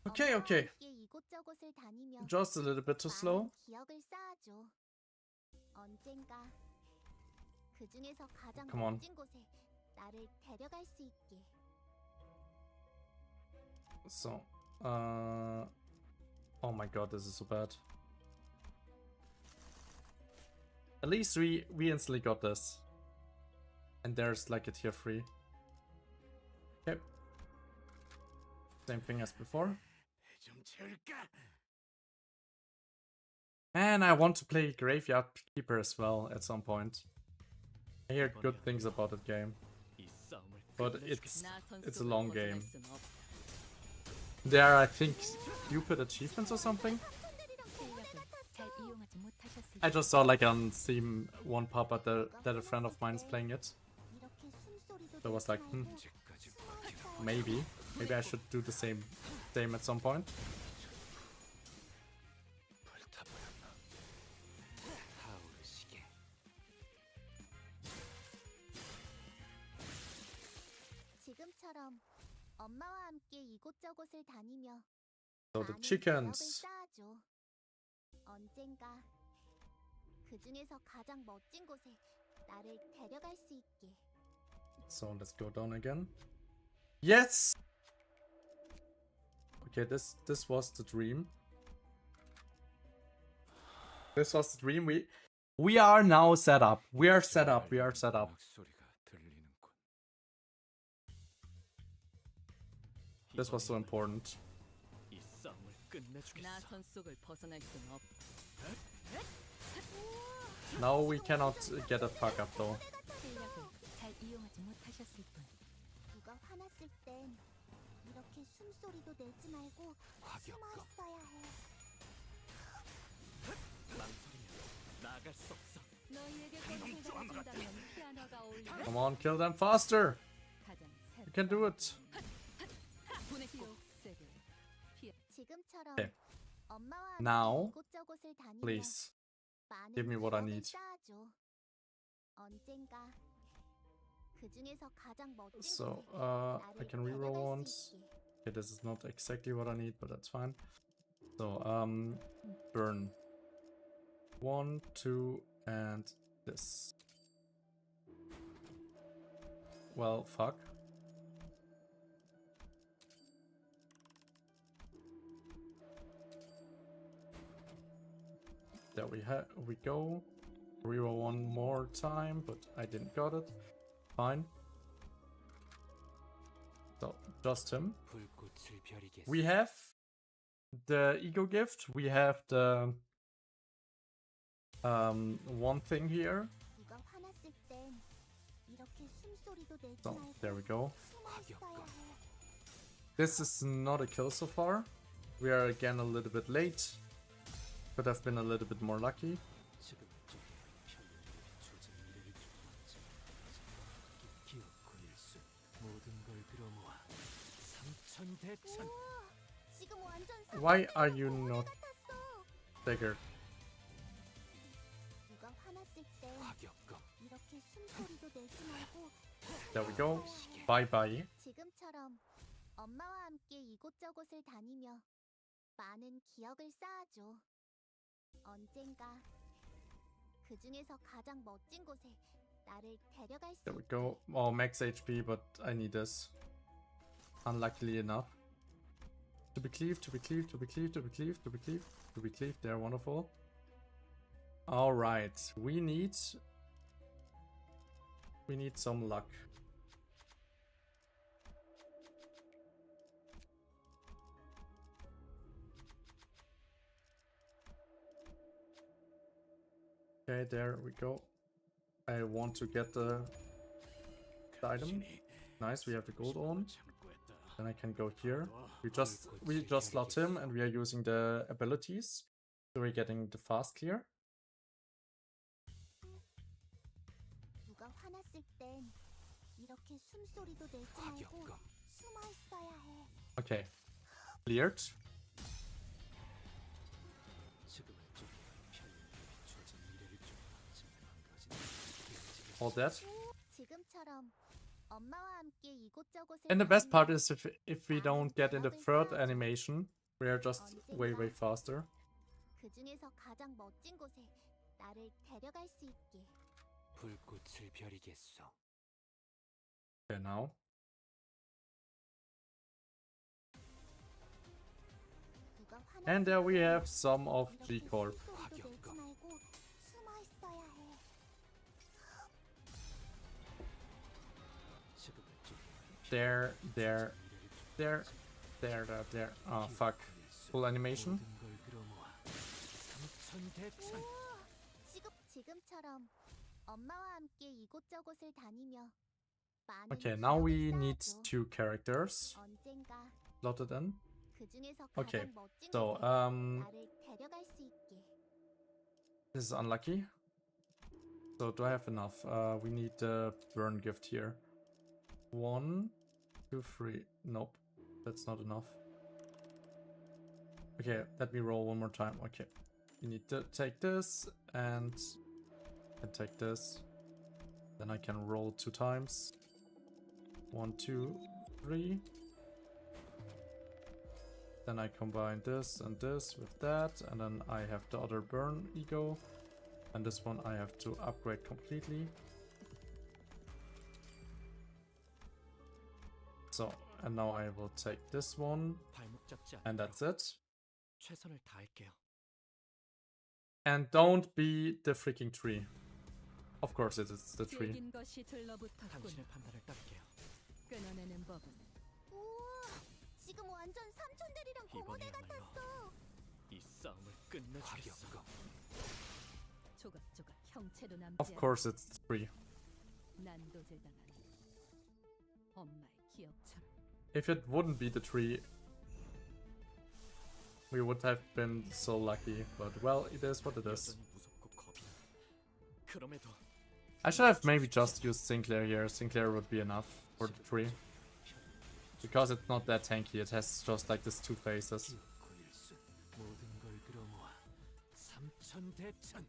Okay. 엄마와 함께 이곳저곳을 다니며 Just a little bit too slow. 많은 기억을 쌓아줘. 언젠가 그 중에서 가장 Come on. 멋진 곳에 나를 데려갈 수 있게. So, oh my god, this is so bad. At least we instantly got this. And there's like a tier 3. Okay. Same thing as before. 좀 채울까? And I want to play Graveyard Keeper as well at some point. I hear good things about that game, 이 싸움을 but 끝내주겠어. it's a long game. 벗어날 순 없다. There are, I think, stupid achievements or something. 실력을 잘 이용하지 못하셨을 I just saw like on Steam one pop-up that a friend of mine is playing it. 이렇게 숨소리도 So I was 내지 like, 말고 언제까지 숨어 버티나? 있어야 해. maybe I should do the same at some point. 불타버렸나? 타오르시게. 지금처럼 엄마와 함께 이곳저곳을 다니며 So the 많은 chickens. 기억을 쌓아줘. 언젠가 그 중에서 가장 멋진 곳에 나를 데려갈 수 있게. So let's go down again. Yes. Okay, this was the dream. This was the dream. We are now set up. We are set up. 소리가 들리는군. This was so important. 이 끝내주겠어. 나선 속을 벗어날 순 없. Now we cannot get a fuck up though. 실력을 잘 이용하지 못하셨을 뿐. 누가 화났을 땐 이렇게 숨소리도 내지 말고 숨어 있어야 해. 망설이면 나갈 수 없어. 너희에게 꽃을 달아준다면 피아노가 어울리는 Come on, kill them faster. 가장 You can do it. 기억세계 지금처럼 Okay. 엄마와 Now, 이곳저곳을 다니며 Please, 많은 give me what I 기억을 need. 쌓아줘. 언젠가 그 중에서 가장 멋진 So, 곳에 I 나를 can reroll 데려갈 수 once. 있게. Okay, this is not exactly what I need, but that's fine. So, burn. 1, 2, and this. Well, fuck. There we go. Reroll one more time, but I didn't got it. Fine. So, just him. 불꽃을 벼리겠어. We have the ego gift. We have the one thing here. 누가 화났을 땐 이렇게 숨소리도 내지 So 말고 there we go. 숨어 있어야 해. This is not a kill so far. We are again a little bit late. Could have been a little bit more lucky. 지금 좀 편리하게 조진 미래를 쫓아왔지. 기억고 일순 모든 걸 들어모아 삼천대천. 우와, 지금 완전 Why are you 거울 not 같았어. staggered? 누가 화났을 땐 과격검. 이렇게 숨소리도 내지 말고 There we go. Bye bye. 지금처럼 엄마와 함께 이곳저곳을 다니며 많은 기억을 쌓아줘. 언젠가 그 중에서 가장 멋진 곳에 나를 데려갈 수 There we 있게. go. Oh, max HP, but I need this. Unluckily enough. To be cleaved, to be cleaved, to be cleaved, to be cleaved, to be cleaved, to be cleaved. They're wonderful. Alright, we need some luck. Okay, there we go. I want to get the item. Nice, we have the gold on. Then I can go here. We just slot him and we are using the abilities. So we're getting the fast clear. 누가 화났을 땐 이렇게 숨소리도 내지 말고 과격검. 숨어 있어야 해. Okay. Cleared. 지금은 좀 편리하게 조진 미래를 쫓아왔지. 망가진 All that. 지금처럼 엄마와 함께 이곳저곳을 And the best 다니며 part is if we don't get in the third animation, we are just way faster. 그 중에서 가장 멋진 곳에 나를 데려갈 수 있게. 불꽃을 벼리겠어. Okay, now. 누가 화났을 And there we 땐 have some of 이렇게 G Corp. 숨소리도 내지 말고 숨어 있어야 해. 지금은 좀 There. 미래를 There. Oh, fuck. Full animation. 모든 걸 들어모아 삼천대천. 우와, 지금처럼 엄마와 함께 이곳저곳을 다니며 많은 Okay, now 기억을 we need 쌓아줘. 2 characters 언젠가 slotted in. 그 중에서 Okay, 가장 멋진 So, 곳에 나를 데려갈 수 있게. this is unlucky. So, do I have enough? We need the burn gift here. 1, 2, 3. Nope, that's not enough. Okay, let me roll one more time. Okay, you need to take this and take this. Then I can roll 2 times. 1, 2, 3. Then I combine this and this with that, and then I have the other burn ego. And this one I have to upgrade completely. So, and now I will take this one, 발목 잡지 and that's it. 최선을 다할게요. And don't be the freaking tree. Of course it is the tree. 질긴 것이 들러붙었군. 당신의 판단을 따를게요. 끊어내는 법은 우와, 지금 완전 삼촌들이랑 고모들 이번이야말로 같았어. 이 싸움을 끝내주겠어. 조각조각 형체도 남지 Of course it's 3. 난도질 당한 엄마의 기억처럼. If it wouldn't be the 3, we would have been so lucky. But well, it is what it is. 여전히 무섭고 겁이 나. 그럼에도 I should have maybe just used Sinclair here. Sinclair would be enough for the 3. Because it's not that tanky, it has just like these 2 phases. 고일순 모든 걸 끌어모아 삼천대천.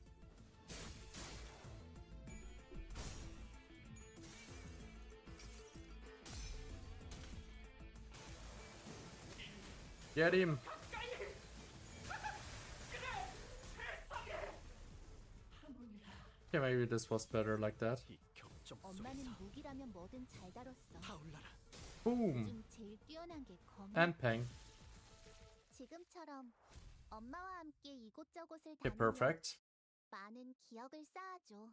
Get him! Okay, maybe this was better like that. 이 격정 엄마는 속에서 무기라면 뭐든 잘 다뤘어. 타올라라. Boom! 요즘 제일 뛰어난 게 검. And Peng. 지금처럼 엄마와 함께 이곳저곳을 Okay, 다니며 perfect. 많은 기억을 쌓아줘.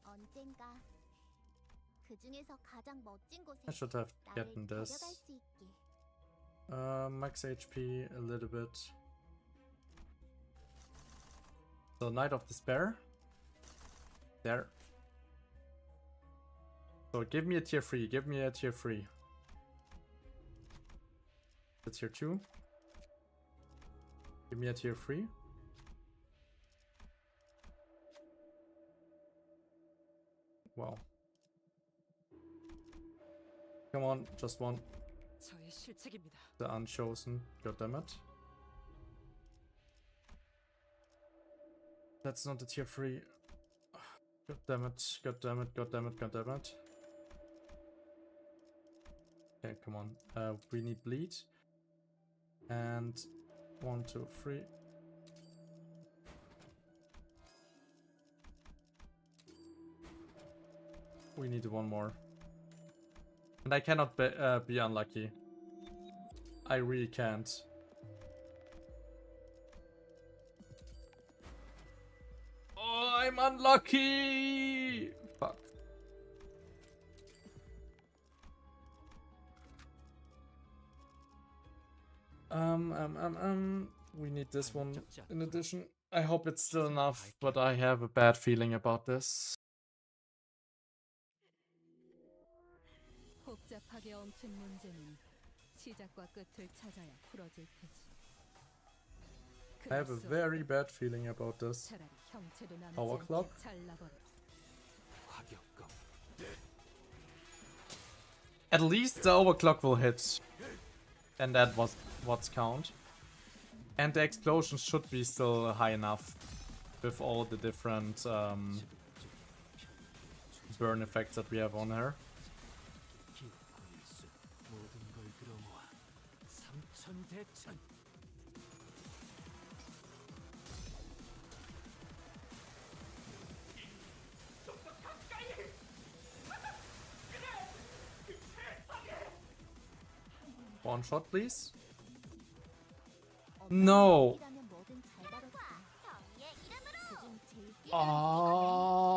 언젠가 그 중에서 가장 멋진 곳에 I should have 나를 gotten 데려갈 this. 수 있게. Max HP a little bit. So Knight of Despair. There. So give me a tier 3, give me a tier 3. The tier 2. Give me a tier 3. Wow. Come on, just one. 저의 실책입니다. The Unchosen. God damn it. That's not a tier 3. God damn it, god damn it, god damn it, god damn it. Okay, come on. We need bleed. And 1, 2, 3. We need one more. And I cannot be unlucky. I really can't. Oh, I'm unlucky! Fuck. We need this one in addition. I hope it's still enough, but I have a bad feeling about this. 복잡하게 엉킨 문제는 시작과 끝을 찾아야 풀어질 테지. I have a very bad feeling about this. 차라리 형체도 남지 Power 않게 clock? 잘라버려. 화격검. At least the overclock will hit. And that was what's count. And the explosion should be still high enough with all the different burn effects that we have on her. 고일순 모든 걸 끌어모아 삼천대천. One shot, please. No. 무기라면 뭐든 잘 다뤘어. 그중 제일 뛰어난 Oh.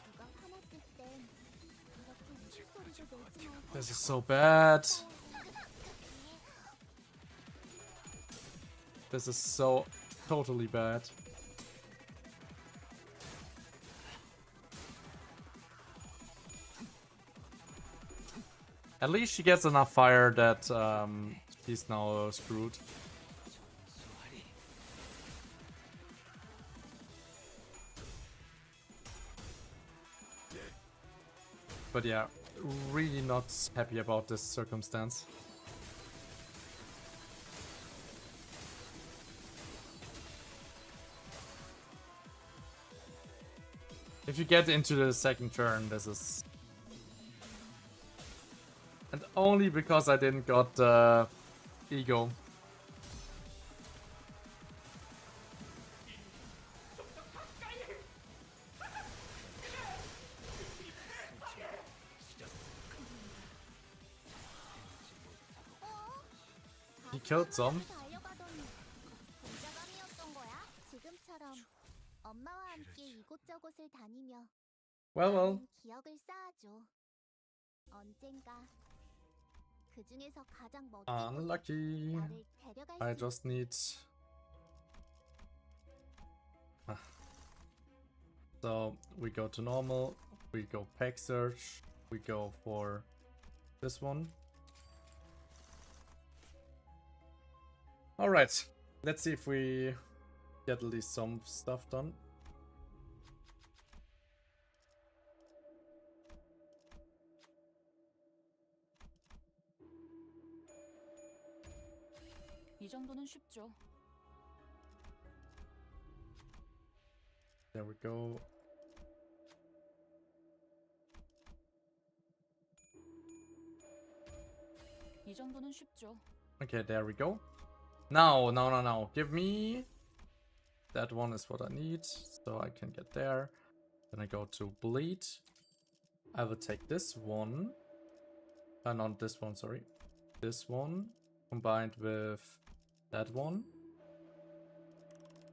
누가 화났을 땐 이렇게 숨소리도 내지 말고 This is so bad. This is so totally bad. At least she gets enough fire that she's now screwed. But yeah, really not happy about this circumstance. If you get into the second turn, this is... And only because I didn't got ego. He killed some. 달려가더니 공자감이었던 거야? 지금처럼 엄마와 함께 이곳저곳을 다니며 Well, well. 많은 기억을 쌓아줘. 언젠가 그 중에서 가장 멋진 곳에 Unlucky. 나를 데려갈 I 수 just need. So we go to normal. We go pack search. We go for this one. All right. Let's see if we get at least some stuff done. 이 정도는 쉽죠. There we go. 이 정도는 쉽죠. Okay, there we go. Now, no. Give me. That one is what I need, so I can get there. Then I go to bleed. I will take this one. Not this one, sorry. This one combined with that one.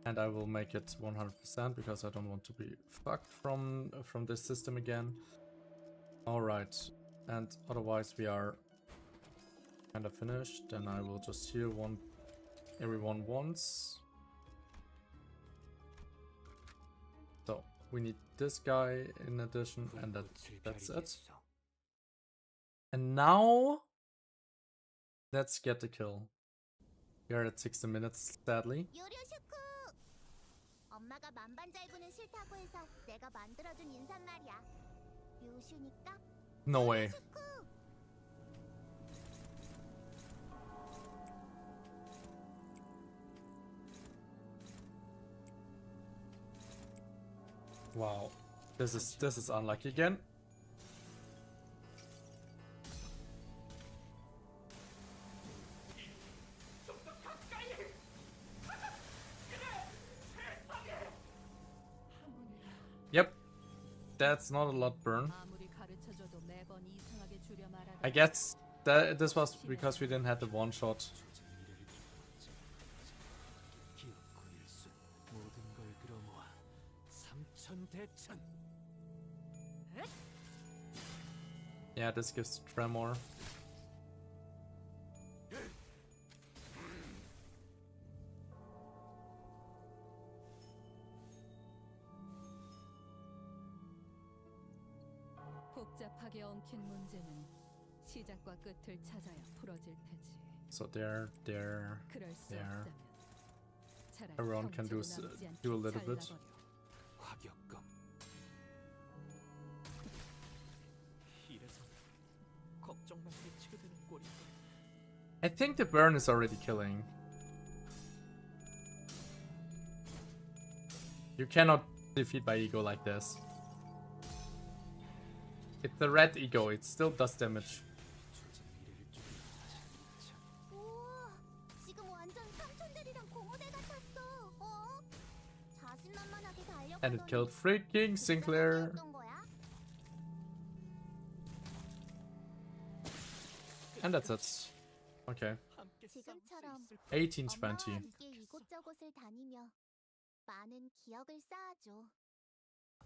And I will make it 100% because I don't want to be fucked from this system again. Alright. And otherwise we are kind of finished. Then I will just heal everyone once. So we need this guy in addition, and that's it. And now let's get the kill. We are at 60 minutes, sadly. 요료슈쿠! 엄마가 만반잘구는 싫다고 해서 내가 만들어준 인사말이야. 요슈니까 No way. 요료슈쿠! Wow. This is unlucky again. Yep. That's not a lot burn. 아무리 가르쳐줘도 매번 이상하게 줄여 말하다. I guess that this was because we didn't have the one shot. 기억고 일순 모든 걸 끌어모아 삼천대천. Yeah, this gives tremor. 복잡하게 엉킨 문제는 시작과 끝을 찾아야 풀어질 테지. So there. 그럴 수 There. 없다면 차라리 Everyone can do 형체도 남지 않게 a little bit. 잘라버려. 화격검. 이래서 걱정만 미치게 되는 꼴인데. I think the burn is already killing. You cannot defeat by ego like this. It's the red ego, it still does damage. 우와, 지금 완전 삼촌들이랑 공호대 같았어. 어? 자신만만하게 달려가더니 And it killed freaking Sinclair. 어떤 거야? And that's it. Okay. 함께 싸울 수 지금처럼 있을 1820. 엄마와 함께 이곳저곳을 다니며 많은 기억을 쌓아줘.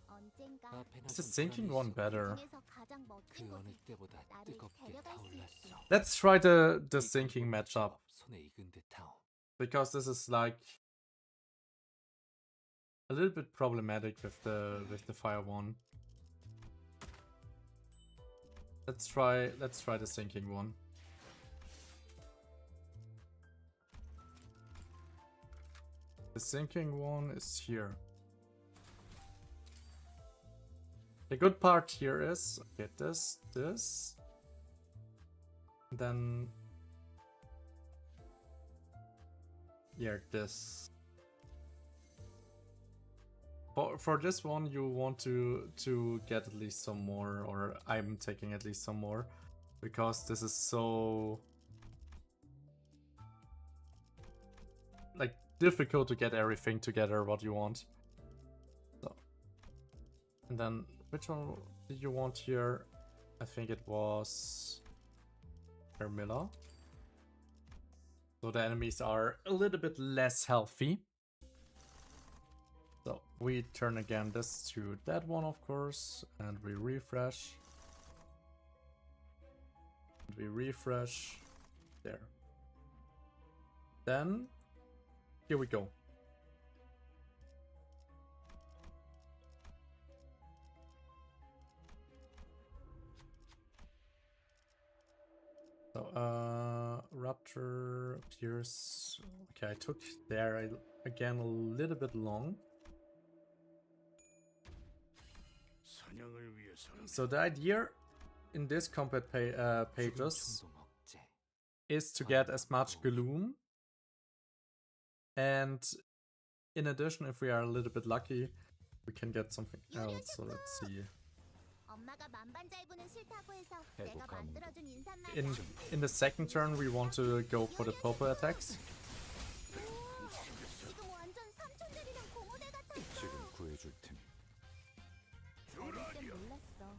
언젠가 앞에나 Is the 좀 sinking one better? 그중에서 가장 멋진 그 어느 곳에 때보다 나를 뜨겁게 데려갈 수 있게. 타올랐어. Let's try the sinking matchup. 손에 익은 듯하오. Because this is like a little bit problematic with the fire one. Let's try the sinking one. The sinking one is here. The good part here is get this, then yeah, this. For this one, you want to get at least some more, or I'm taking at least some more, because this is so like difficult to get everything together what you want. So, and then which one did you want here? I think it was Hermilla. So the enemies are a little bit less healthy. So we turn again this to that one, of course, and we refresh. We refresh. There. Then, here we go. So, Raptor appears. Okay, I took there again a little bit long. So the idea in this combat pages is to get as much gloom, and in addition, if we are a little bit lucky, we can get something else. So let's see. 엄마가 만반잘부는 싫다고 해서 내가 해독하는 만들어준 인삼 In the second turn, we want to go for the purple attacks. 지금 완전 삼촌들이랑 공호대 같았어. 지금 구해줄 테니. 어릴 땐 몰랐어.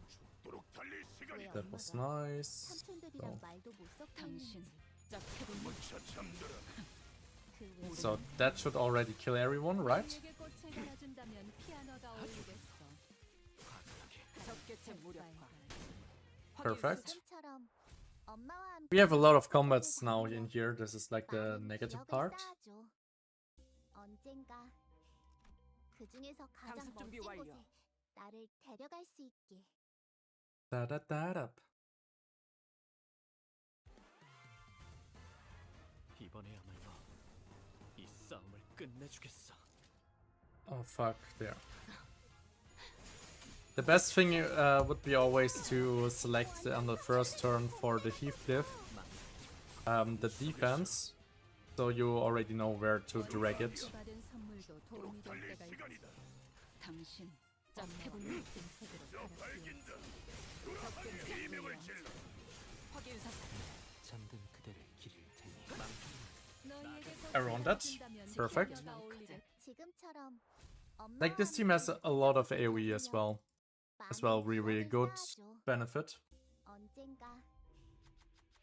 왜 That was 엄마가 nice. 삼촌들이랑 So, 말도 못 섞고 당신 있는지. 짝해본 그 왜- so that should already kill everyone, right? 내게 꽃을 달아준다면 피아노가 어울리겠어. 적개체 무력화. Perfect. 지금처럼 엄마와 함께 We have a lot of combats now in here. This is like the 많은 negative 기억을 part. 쌓아줘. 언젠가 그 중에서 가장 강습 준비 멋진 완료. 곳에 나를 데려갈 수 있게. Da da da da. 이번에야말로 이 싸움을 끝내주겠어. Oh fuck, there. The best thing would be always to select on the first turn for the Heathcliff the defense, so you already know where to drag it. 받은 선물도 도움이 될 때가 있지. 당신 짝해본 세계로 확인 사살. 잠든 그대를 기릴 테니. Around that. Perfect. 지금처럼 Like this team has a lot of AoE as well. As well, really good benefit. 언젠가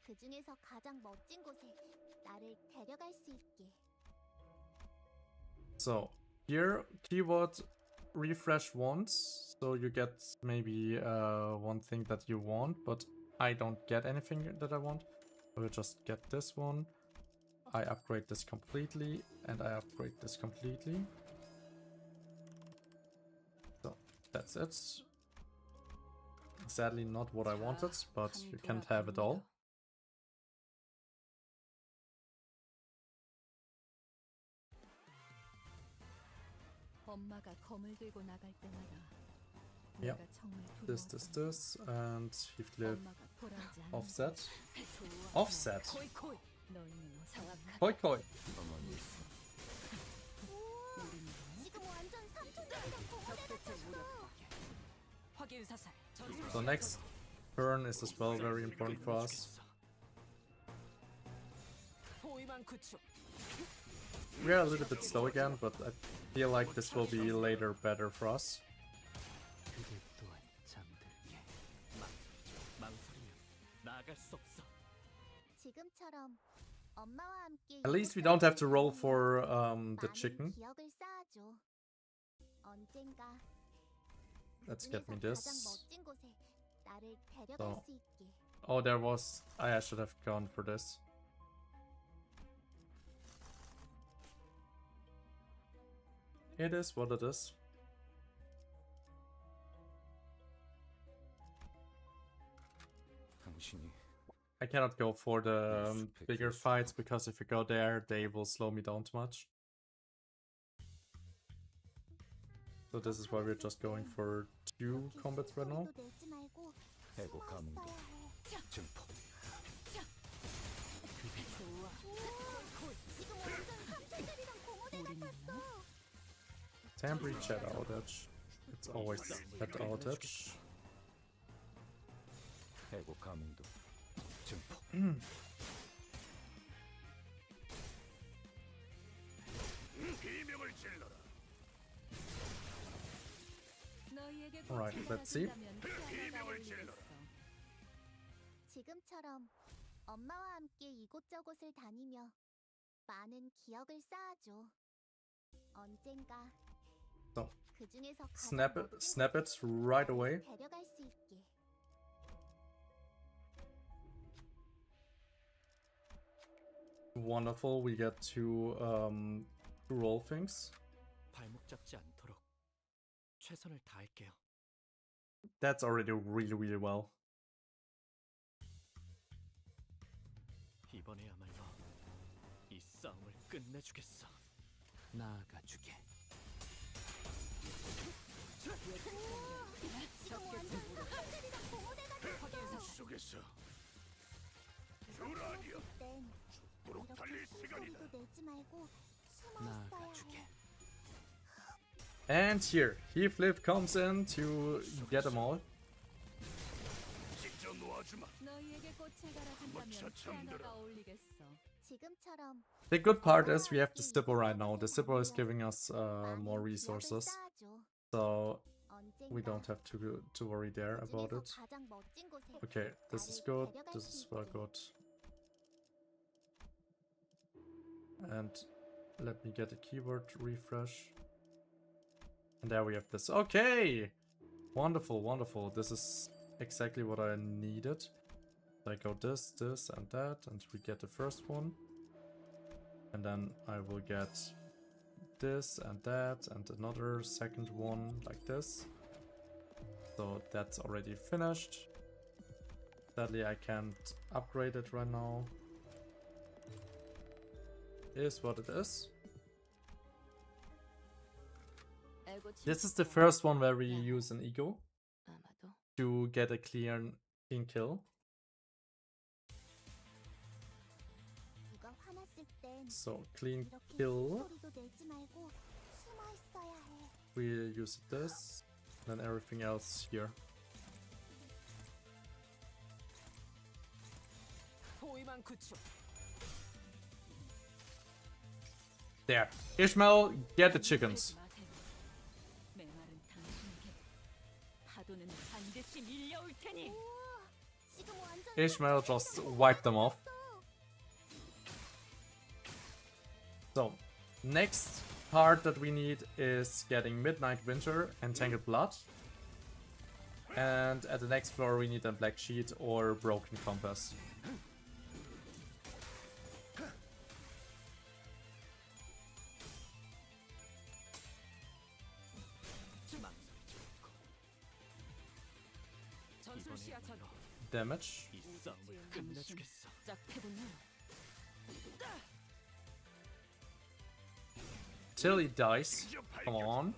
그 중에서 가장 멋진 곳에 나를 데려갈 수 있게. So here, keyword refresh once, so you get maybe one thing that you want, but I don't get anything that I want. I will just get this one. I upgrade this completely, and I upgrade this completely. So that's it. Sadly not what I wanted, but you can't have it all. 엄마가 검을 들고 나갈 때마다 Yep. 내가 정말 This, and Heathcliff 엄마가 돌아오지 않는 offset. Offset. 코이코이. 너희는 정확한 Koi koi. 지금 완전 삼촌들이랑 공호대 적개체 같았어. 무력화. 확인 사살. So next turn is as well very important for us. 포위만 구축. We are a little bit slow again, but I feel like this will be later better for us. 그대 또한 잠들게. 망설이면 나아갈 수 없어. 지금처럼 엄마와 함께 At least we don't have to roll for the 많은 chicken. 기억을 쌓아줘. 언젠가 Let's 그 get me 중에서 가장 this. 멋진 곳에 나를 데려갈 So. 수 있게. Oh, there was. I should have gone for this. It is what it is. 당신이 I cannot go for the bigger fights because if you go there, they will slow me down too much. So this is why we're just going for 2 combats right now. 소리도 내지 말고 해고 숨어 감도 있어야 해. 증폭. 지금 완전 삼촌들이랑 공호대 같았어. Temporary chat outage. It's always that outage. 해고 감도 증폭. 너희에게 Alright, 꽃을 let's see. 달아준다면 피아노가 어울리겠어. 지금처럼 엄마와 함께 이곳저곳을 다니며 많은 기억을 쌓아줘. 언젠가 So, 그 중에서 가장 snap 멋진 snap it right away. 데려갈 수 있게. Wonderful, we get to roll things. 발목 잡지 않도록 최선을 다할게요. That's already really well. 이번에야말로 이 싸움을 끝내주겠어. 나아가주게. 속에서 땐 이렇게 숨소리도 내지 말고 숨어 있어야 해. 나아가주게. And here, Heathcliff comes in to get them all. 직접 놓아주마. 너희에게 꽃을 갈아준다면 피아노가 어울리겠어. 지금처럼 The good part is we have the Stipple right now. The Stipple is giving us more resources, so we don't have to worry there about it. Okay, this is good. This is well good. And let me get a keyword refresh. And there we have this. Okay! Wonderful, wonderful. This is exactly what I needed. I go this, this, and that, and we get the first one. And then I will get this and that, and another second one like this. So that's already finished. Sadly, I can't upgrade it right now. Is what it is. This is the first one where we use an ego to get a clean kill. 누가 화났을 땐 So clean 이렇게 kill. 숨소리도 내지 말고 숨어 있어야 해. We use this, then everything else here. 포위만 구축. There. Ishmael, get the chickens. 메마른 당신에게 파도는 반드시 밀려올 테니. 우와, 지금 완전 Ishmael just wiped them off. So, next part that we need is getting Midnight Winter and Tangled Blood. And at the next floor we need a Black Sheet or Broken Compass. 전술 시야 전. Damage. 이 싸움을 끝내주겠어. 짝패군요. Till he dies. Come on.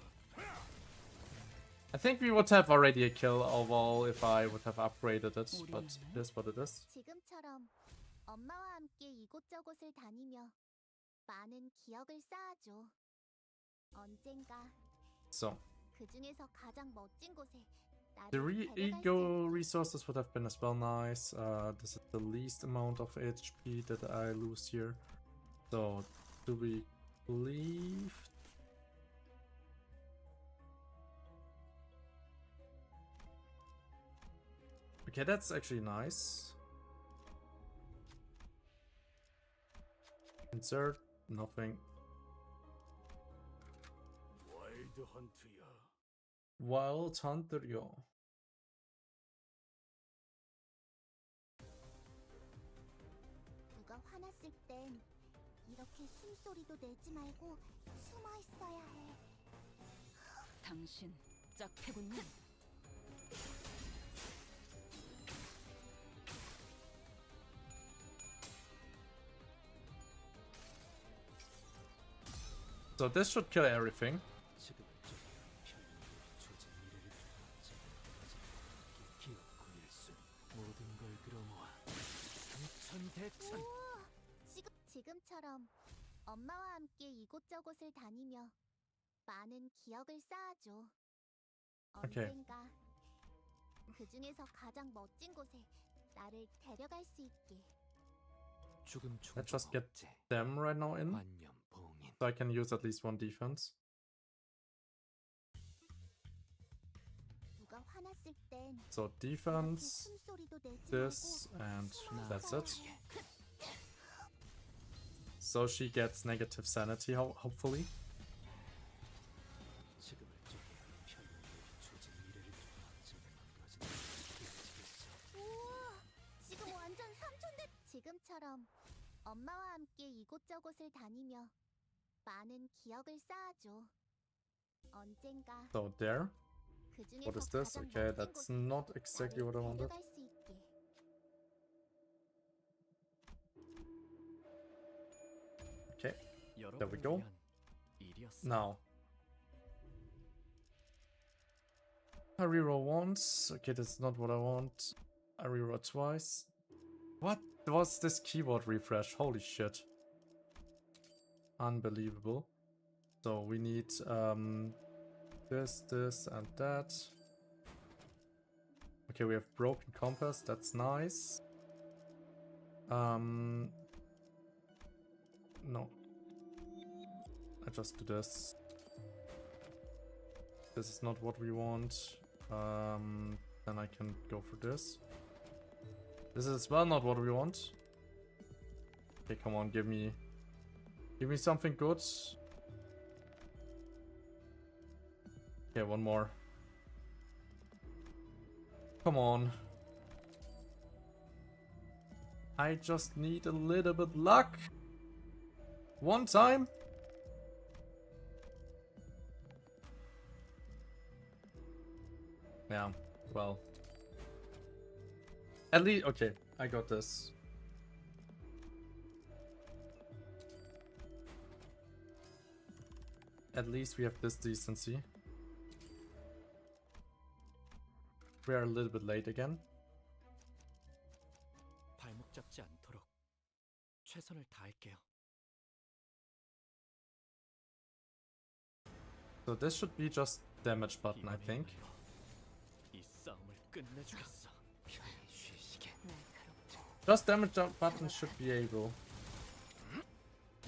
I think we would have already a kill overall if I would have upgraded it, but it is what it is. 지금처럼 엄마와 함께 이곳저곳을 다니며 많은 기억을 쌓아줘. 언젠가 So, 그 중에서 가장 멋진 곳에 the 나를 데려갈 수 ego 있게. resources would have been as well nice. This is the least amount of HP that I lose here. So, do we leave? Okay, that's actually nice. Insert, nothing. 와일드 헌트야. Wild Hunter-yo. 누가 화났을 땐 이렇게 숨소리도 내지 말고 숨어 있어야 해. 당신 짝패군요. So this should kill everything. 지금은 좀 편히 조제 미래를 기억고 일순 모든 걸 끌어모아 상천대천. 우와, 지금처럼 엄마와 함께 이곳저곳을 다니며 많은 기억을 쌓아줘. 오케이. 언젠가 그 중에서 가장 멋진 곳에 나를 데려갈 수 있게. 죽음 Let's just get 충동업체 them right now in, 관념 봉인. so I can use at least one defense. 누가 화났을 땐 So 이렇게 defense, 숨소리도 내지 this, 말고 and 숨어 that's 있어야 it. 해. So she gets negative sanity, hopefully. 지금을 쪼개 편히 조제 미래를 우와, 지금 완전 삼촌대. 지금처럼 엄마와 함께 이곳저곳을 다니며 많은 기억을 쌓아줘. 언젠가 So there. 그 중에서 What is this? 가장 Okay, 멋진 that's 곳에 not exactly what I 나를 wanted. 데려갈 수 있게. Okay, there we 여러분을 go. 위한 일이었어. Now. I reroll once. Okay, that's not what I want. I reroll twice. What was this keyboard refresh? Holy shit. Unbelievable. So we need this, this, and that. Okay, we have broken compass. That's nice. No. I just do this. This is not what we want. Then I can go for this. This is as well not what we want. Okay, come on, give me something good. Okay, one more. Come on. I just need a little bit luck. One time. Yeah, well. At least, okay, I got this. At least we have this decency. We are a little bit late again. 발목 잡지 않도록 최선을 다할게요. So this should be just damage button, I think. 이 싸움을 끝내주겠어. 편히 쉬시게. Just damage button should be able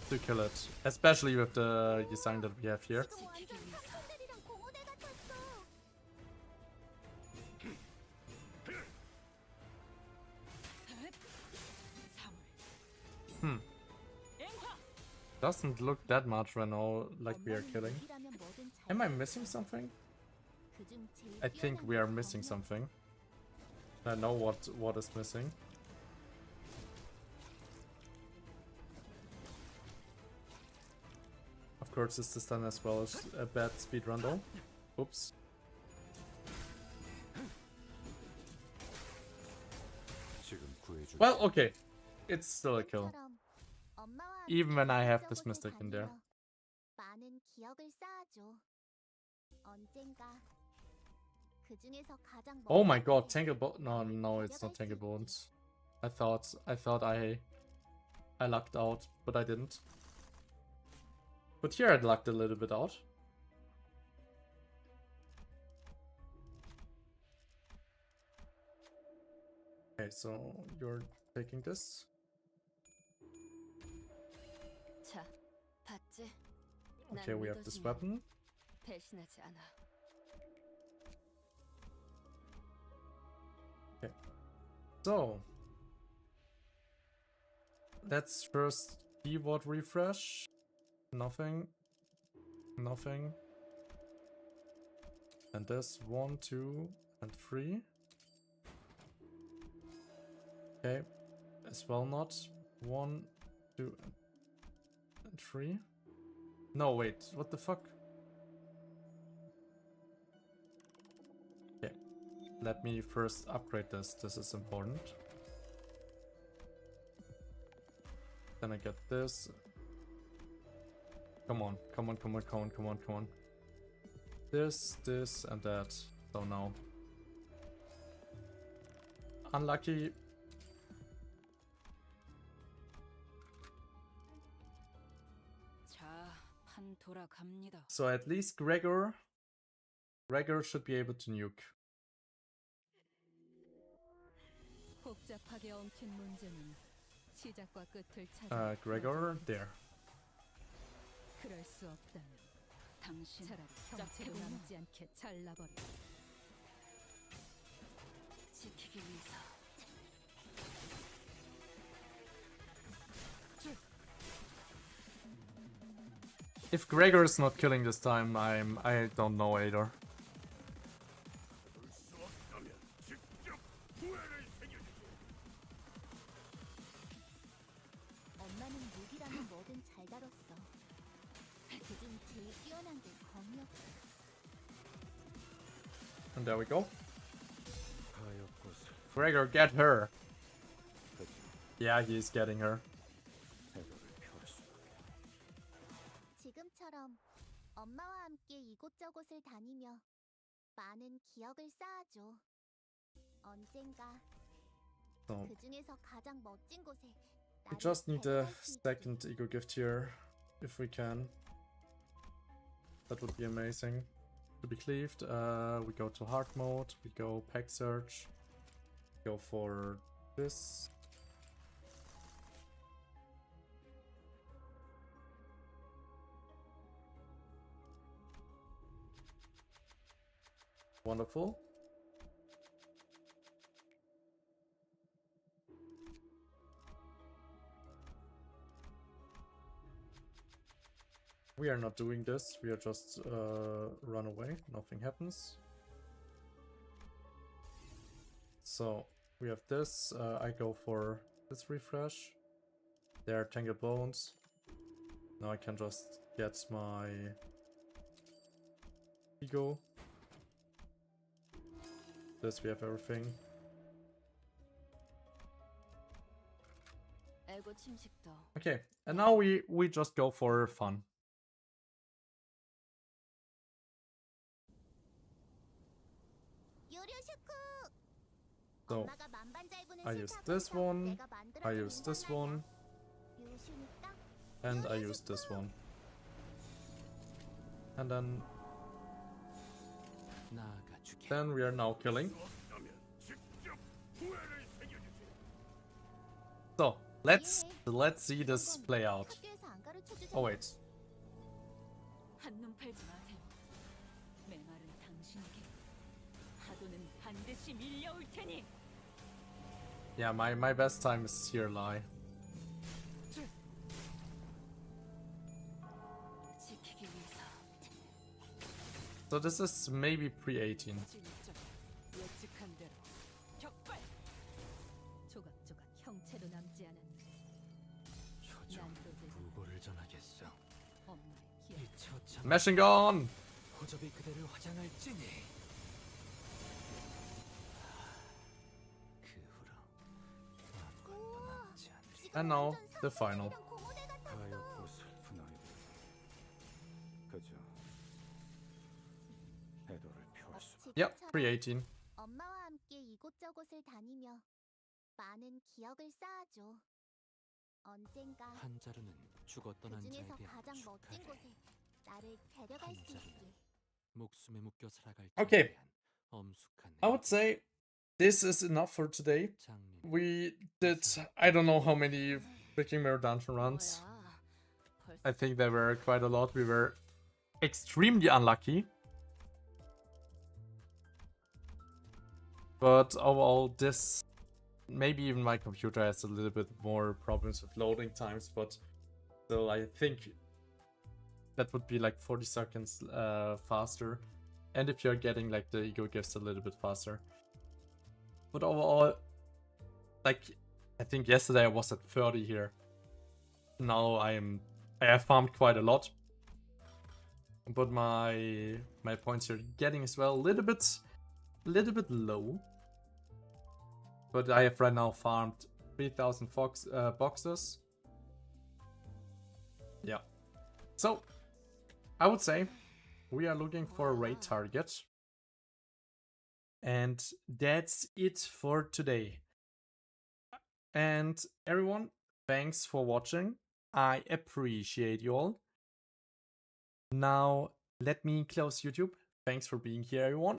to kill it. Especially with the design that we have here. 지금 완전 사람들이랑 공호대 같았어. Doesn't look that much right now like we are 엄마는 killing. 일이라면 뭐든 잘 Am I 해줘. missing something? 그중 제일 I think we are missing 뛰어난 게 something. I know what is missing. Of course, this is done as well as a bad speedrun though. Oops. Well, okay. It's still a kill. 것처럼 엄마와 Even when I have this 이곳저곳을 mistake in there. 다니며 많은 기억을 쌓아줘. 언젠가 그 중에서 가장 Oh my 멋진 god, 곳에 Tangle Bones. No, 나를 no, it's not 데려갈 수 Tangle 있게. Bones. I thought I lucked out, but I didn't. But here I lucked a little bit out. Okay, so you're taking this. 자, 봤지? Okay, we have this weapon. 배신하지 않아. So let's first keyboard refresh. Nothing. Nothing. And this 1, 2, and 3. Okay. As well not. 1, 2, and 3. No, wait. What the fuck? Okay. Let me first upgrade this. This is important. Then I get this. Come on, come on, come on, come on, come on, come on. This, this, and that. So now. Unlucky. 자, 판 돌아갑니다. So at least Gregor should be able to nuke. 복잡하게 엉킨 문제는 시작과 끝을 찾아 Gregor, there. 그럴 수 없다면 당신 차라리 형체도 남지 않게 잘라버려. 지키기 위해서. If Gregor is not killing this time, I don't know either. 뭐든 잘 다뤘어. 그중 제일 뛰어난 게 검이었어. And there we go. 가엾을 Gregor, get her. 그저 Yeah, he's getting her. 해도를 펼 수밖에. 지금처럼 엄마와 함께 이곳저곳을 다니며 많은 기억을 쌓아줘. 언젠가 So, 그 중에서 가장 멋진 곳에 we 나를 just need a 데려갈 수 있게. second ego gift here, if we can. That would be amazing. To be cleaved, we go to hard mode, we go pack search, go for this. Wonderful. We are not doing this, we are just run away, nothing happens. So we have this, I go for this refresh. There are tangled bones. Now I can just get my ego. This we have everything. 에고 침식도 Okay, and now we just go for fun. 요리슈쿠! So 엄마가 만반잘부는 I use 싫다고 this 해서 one, 내가 만들어준 I use this 인간 one, 말이야. 요슈니까 and I use this one. And then 나아가 주게. we are now killing. So let's see this play out. 학교에서 안 가르쳐주잖아. Oh wait, 한눈 팔지 마세요. 메마른 당신에게 파도는 반드시 밀려올 테니. yeah, my best time is here, lie. 지키기 위해서 So this is maybe pre-18. 진짜 예측한 대로 격발. 조각조각 형체도 남지 않은 초정 난도질 부고를 전하겠어. 엄마의 기억. 이 처참 Machine gun! 호접이 그대를 화장할지니. 그 후로 아무것도 남지 않을. And now the final. 고모대 같았어. 가엾고 슬픈 아이들. 그저 해도를 펼 수. Yep, pre-18. 엄마와 함께 이곳저곳을 다니며 많은 기억을 쌓아줘. 언젠가 한자루는 죽어 떠난 그 자에 중에서 대한 가장 멋진 축하를. 곳에 나를 데려갈 수 있게. 목숨에 묶여 살아갈 Okay. 자에 대한 엄숙한 I would say this is enough for today. 장미. We did, I don't know how many freaking mirror dungeon runs. 뭐야? I think there were quite a lot. We were extremely unlucky. But overall, this, maybe even my computer has a little bit more problems with loading times, but still, I think that would be like 40 seconds faster. And if you're getting like the ego gifts a little bit faster. But overall, like, I think yesterday I was at 30 here. Now I have farmed quite a lot. But my points here getting as well a little bit low. But I have right now farmed 3,000 boxes. Yeah. So I would say we are looking for a raid target. And that's it for today. And everyone, thanks for watching. I appreciate you all. Now, let me close YouTube. Thanks for being here, everyone.